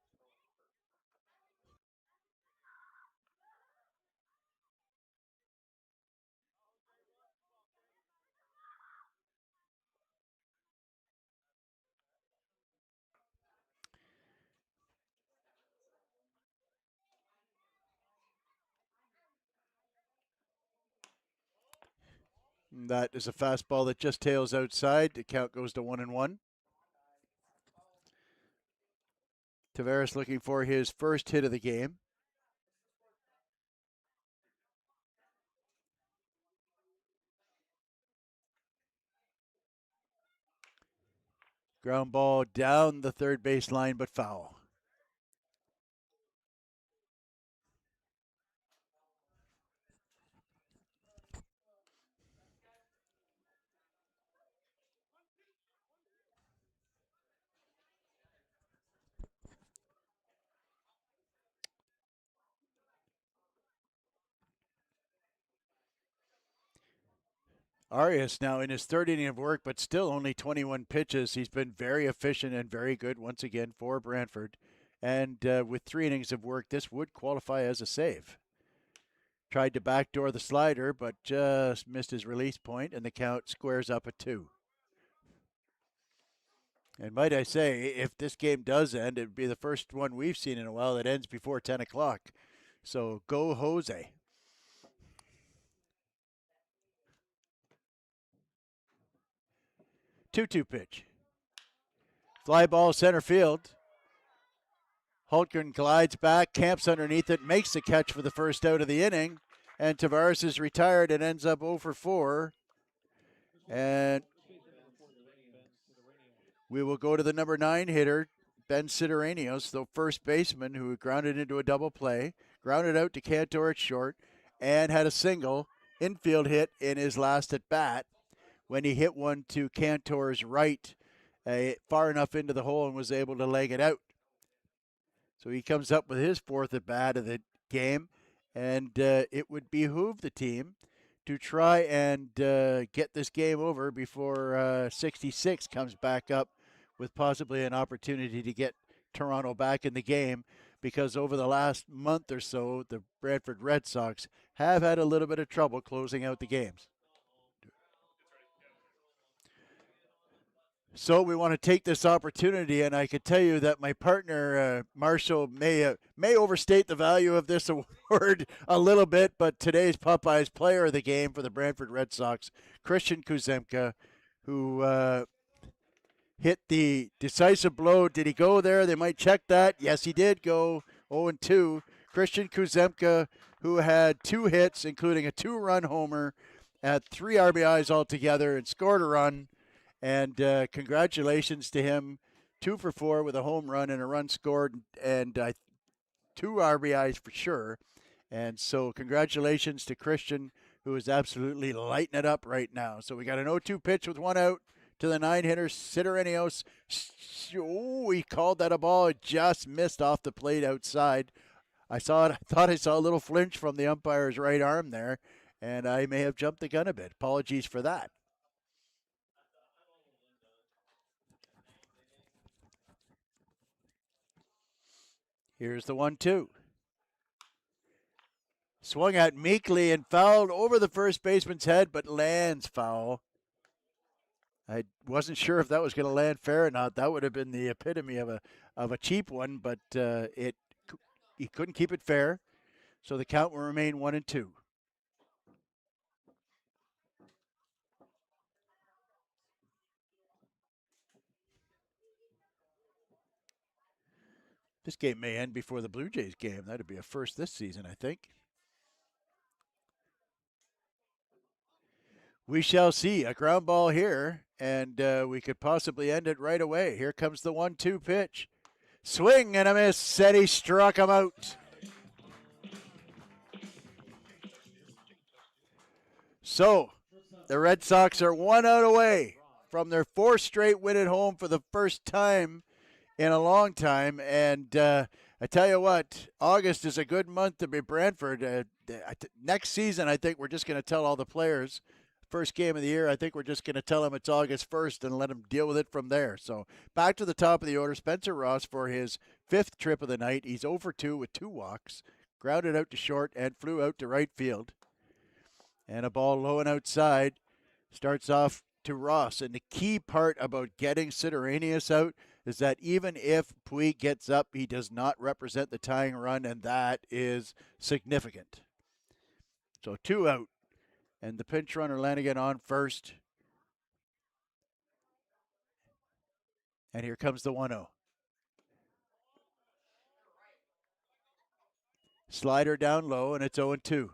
That is a fastball that just tails outside. The count goes to 1-1. Tavares looking for his first hit of the game. Ground ball down the third base line, but foul. Arias now in his third inning of work, but still only 21 pitches. He's been very efficient and very good once again for Brantford. And with 3 innings of work, this would qualify as a save. Tried to backdoor the slider, but just missed his release point, and the count squares up at 2. And might I say, if this game does end, it would be the first one we've seen in a while that ends before 10 o'clock. So go Jose. 2-2 pitch. Fly ball center field. Hultgren glides back, camps underneath it, makes the catch for the first out of the inning. And Tavares is retired and ends up 0 for 4. And we will go to the number 9 hitter, Ben Sidoranios, the first baseman who grounded into a double play, grounded out to Cantor at short, and had a single infield hit in his last at bat when he hit one to Cantor's right, far enough into the hole and was able to leg it out. So he comes up with his fourth at bat of the game, and it would behoove the team to try and get this game over before 66 comes back up with possibly an opportunity to get Toronto back in the game, because over the last month or so, the Brantford Red Sox have had a little bit of trouble closing out the games. So we want to take this opportunity, and I could tell you that my partner Marshall may overstate the value of this award a little bit, but today's Popeyes Player of the Game for the Brantford Red Sox, Christian Kuzemka, who hit the decisive blow. Did he go there? They might check that. Yes, he did go 0-2. Christian Kuzemka, who had 2 hits, including a 2-run homer, had 3 RBIs altogether, and scored a run. And congratulations to him, 2 for 4 with a home run and a run scored, and 2 RBIs for sure. And so congratulations to Christian, who is absolutely lighting it up right now. So we got an 0-2 pitch with 1 out to the 9-hitter, Sidorenios. Oh, he called that a ball. It just missed off the plate outside. I saw it. I thought I saw a little flinch from the umpire's right arm there, and I may have jumped the gun a bit. Apologies for that. Here's the 1-2. Swung at meekly and fouled over the first baseman's head, but lands foul. I wasn't sure if that was going to land fair or not. That would have been the epitome of a cheap one, but he couldn't keep it fair. So the count will remain 1-2. This game may end before the Blue Jays game. That'd be a first this season, I think. We shall see. A ground ball here, and we could possibly end it right away. Here comes the 1-2 pitch. Swing and a miss. Said he struck him out. So the Red Sox are 1 out away from their 4th straight win at home for the first time in a long time. And I tell you what, August is a good month to be Brantford. Next season, I think we're just going to tell all the players, first game of the year, I think we're just going to tell them it's August 1st and let them deal with it from there. So back to the top of the order, Spencer Ross for his 5th trip of the night. He's 0 for 2 with 2 walks, grounded out to short and flew out to right field. And a ball low and outside starts off to Ross. And the key part about getting Sidorenius out is that even if Puig gets up, he does not represent the tying run, and that is significant. So 2 out, and the pinch runner Lanigan on first. And here comes the 1-0. Slider down low, and it's 0-2.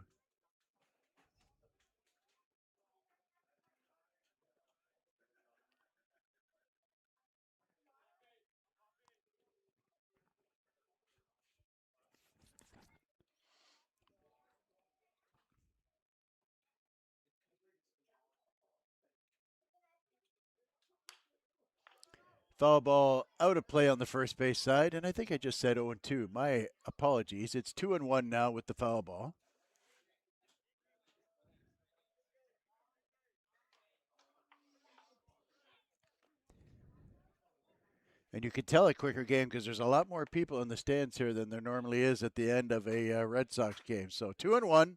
Foul ball out of play on the first base side, and I think I just said 0-2. My apologies. It's 2-1 now with the foul ball. And you can tell a quicker game because there's a lot more people in the stands here than there normally is at the end of a Red Sox game. So 2-1.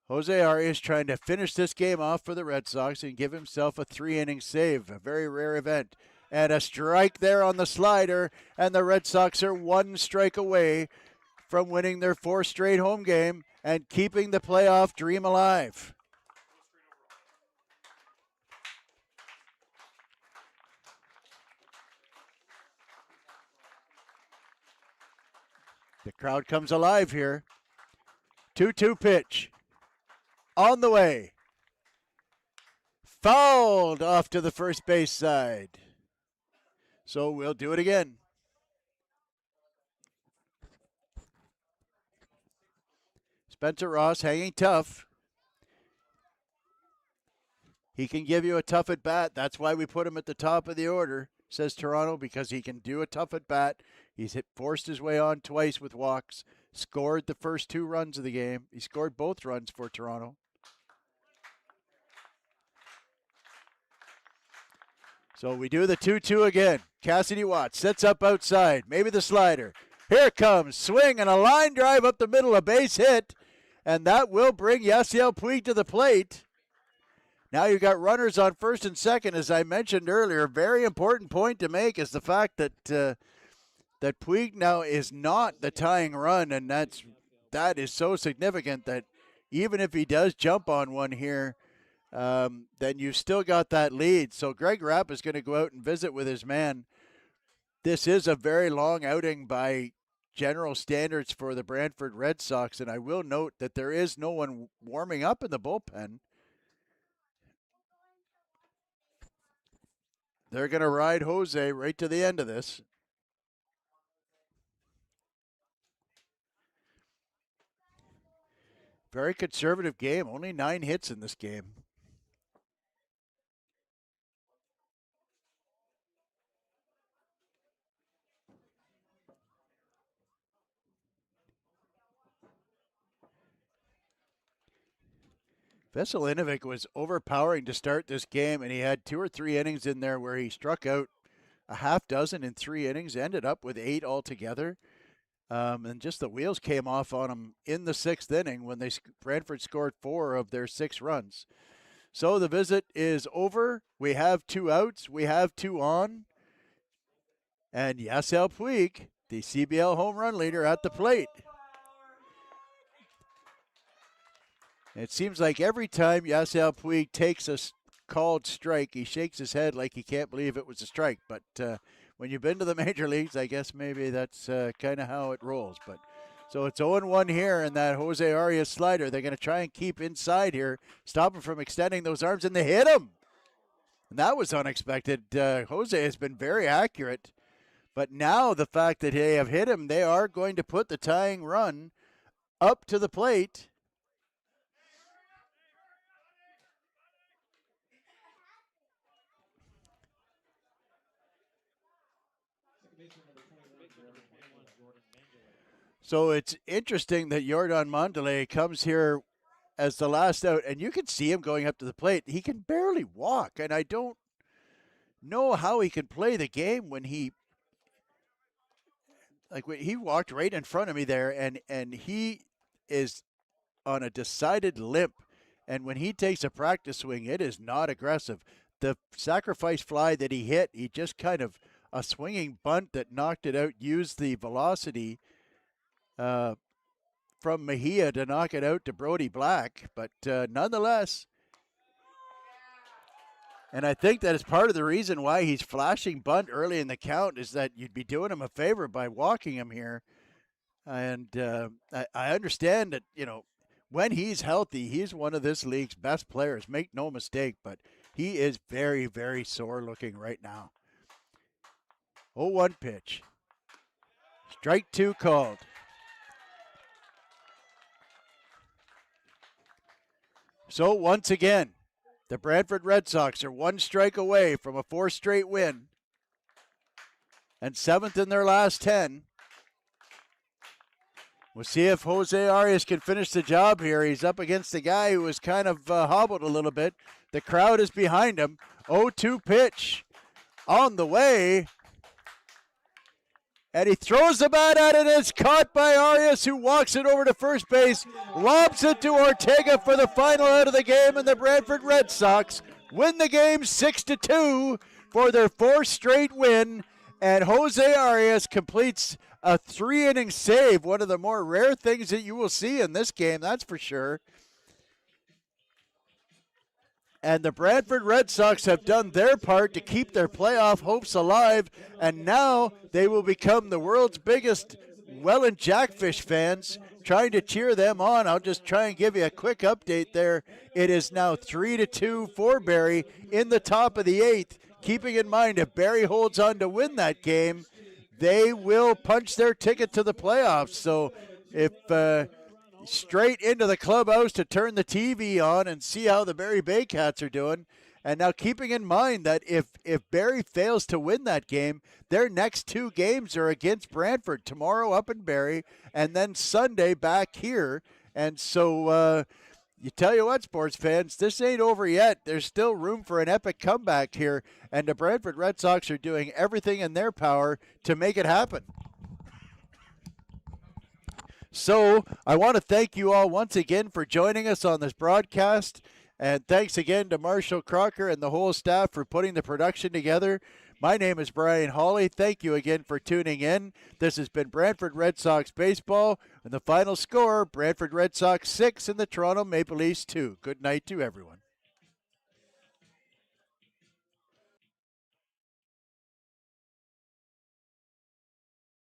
Jose Arias trying to finish this game off for the Red Sox and give himself a 3-inning save, a very rare event. And a strike there on the slider, and the Red Sox are 1 strike away from winning their 4th straight home game and keeping the playoff dream alive. The crowd comes alive here. 2-2 pitch. On the way. Fouled off to the first base side. So we'll do it again. Spencer Ross hanging tough. He can give you a tough at bat. That's why we put him at the top of the order. says Toronto, because he can do a tough at bat. He's forced his way on twice with walks, scored the first 2 runs of the game. He scored both runs for Toronto. So we do the 2-2 again. Cassidy Watts sets up outside, maybe the slider. Here it comes, swing and a line drive up the middle, a base hit, and that will bring Yasiel Puig to the plate. Now you've got runners on first and second, as I mentioned earlier. Very important point to make is the fact that that Puig now is not the tying run, and that is so significant that even if he does jump on one here, then you've still got that lead. So Greg Rapp is going to go out and visit with his man. This is a very long outing by general standards for the Brantford Red Sox, and I will note that there is no one warming up in the bullpen. They're going to ride Jose right to the end of this. Very conservative game. Only 9 hits in this game. Veselinovic was overpowering to start this game, and he had 2 or 3 innings in there where he struck out a half dozen in 3 innings, ended up with 8 altogether. And just the wheels came off on him in the 6th inning when Brantford scored 4 of their 6 runs. So the visit is over. We have 2 outs. We have 2 on. And Yasiel Puig, the CBL home run leader, at the plate. It seems like every time Yasiel Puig takes a called strike, he shakes his head like he can't believe it was a strike. But when you've been to the major leagues, I guess maybe that's kind of how it rolls. But so it's 0-1 here, and that Jose Arias slider, they're going to try and keep inside here, stop him from extending those arms, and they hit him. And that was unexpected. Jose has been very accurate. But now the fact that they have hit him, they are going to put the tying run up to the plate. So it's interesting that Jordan Mondelez comes here as the last out, and you can see him going up to the plate. He can barely walk, and I don't know how he can play the game when he walked right in front of me there, and he is on a decided limp. And when he takes a practice swing, it is not aggressive. The sacrifice fly that he hit, he just kind of a swinging bunt that knocked it out, used the velocity from Mejia to knock it out to Brody Black. But nonetheless, and I think that is part of the reason why he's flashing bunt early in the count, is that you'd be doing him a favor by walking him here. And I understand that, when he's healthy, he's one of this league's best players. Make no mistake, but he is very, very sore looking right now. 0-1 pitch. Strike 2 called. So once again, the Brantford Red Sox are 1 strike away from a 4th straight win and 7th in their last 10. We'll see if Jose Arias can finish the job here. He's up against a guy who is kind of hobbled a little bit. The crowd is behind him. 0-2 pitch on the way. And he throws the bat at it, and it's caught by Arias, who walks it over to first base, lobs it to Ortega for the final out of the game, and the Brantford Red Sox win the game 6-2 for their 4th straight win. And Jose Arias completes a 3-inning save, one of the more rare things that you will see in this game, that's for sure. And the Brantford Red Sox have done their part to keep their playoff hopes alive, and now they will become the world's biggest Welland Jackfish fans, trying to cheer them on. I'll just try and give you a quick update there. It is now 3-2 for Barrie in the top of the 8th, keeping in mind if Barrie holds on to win that game, they will punch their ticket to the playoffs. So if straight into the clubhouse to turn the TV on and see how the Barrie Baycats are doing. And now keeping in mind that if Barrie fails to win that game, their next 2 games are against Brantford, tomorrow up in Barrie, and then Sunday back here. And so you tell you what, sports fans, this ain't over yet. There's still room for an epic comeback here, and the Brantford Red Sox are doing everything in their power to make it happen. So I want to thank you all once again for joining us on this broadcast. And thanks again to Marshall Crocker and the whole staff for putting the production together. My name is Brian Hawley. Thank you again for tuning in. This has been Brantford Red Sox Baseball. And the final score, Brantford Red Sox 6 and the Toronto Maple Leafs 2. Good night to everyone.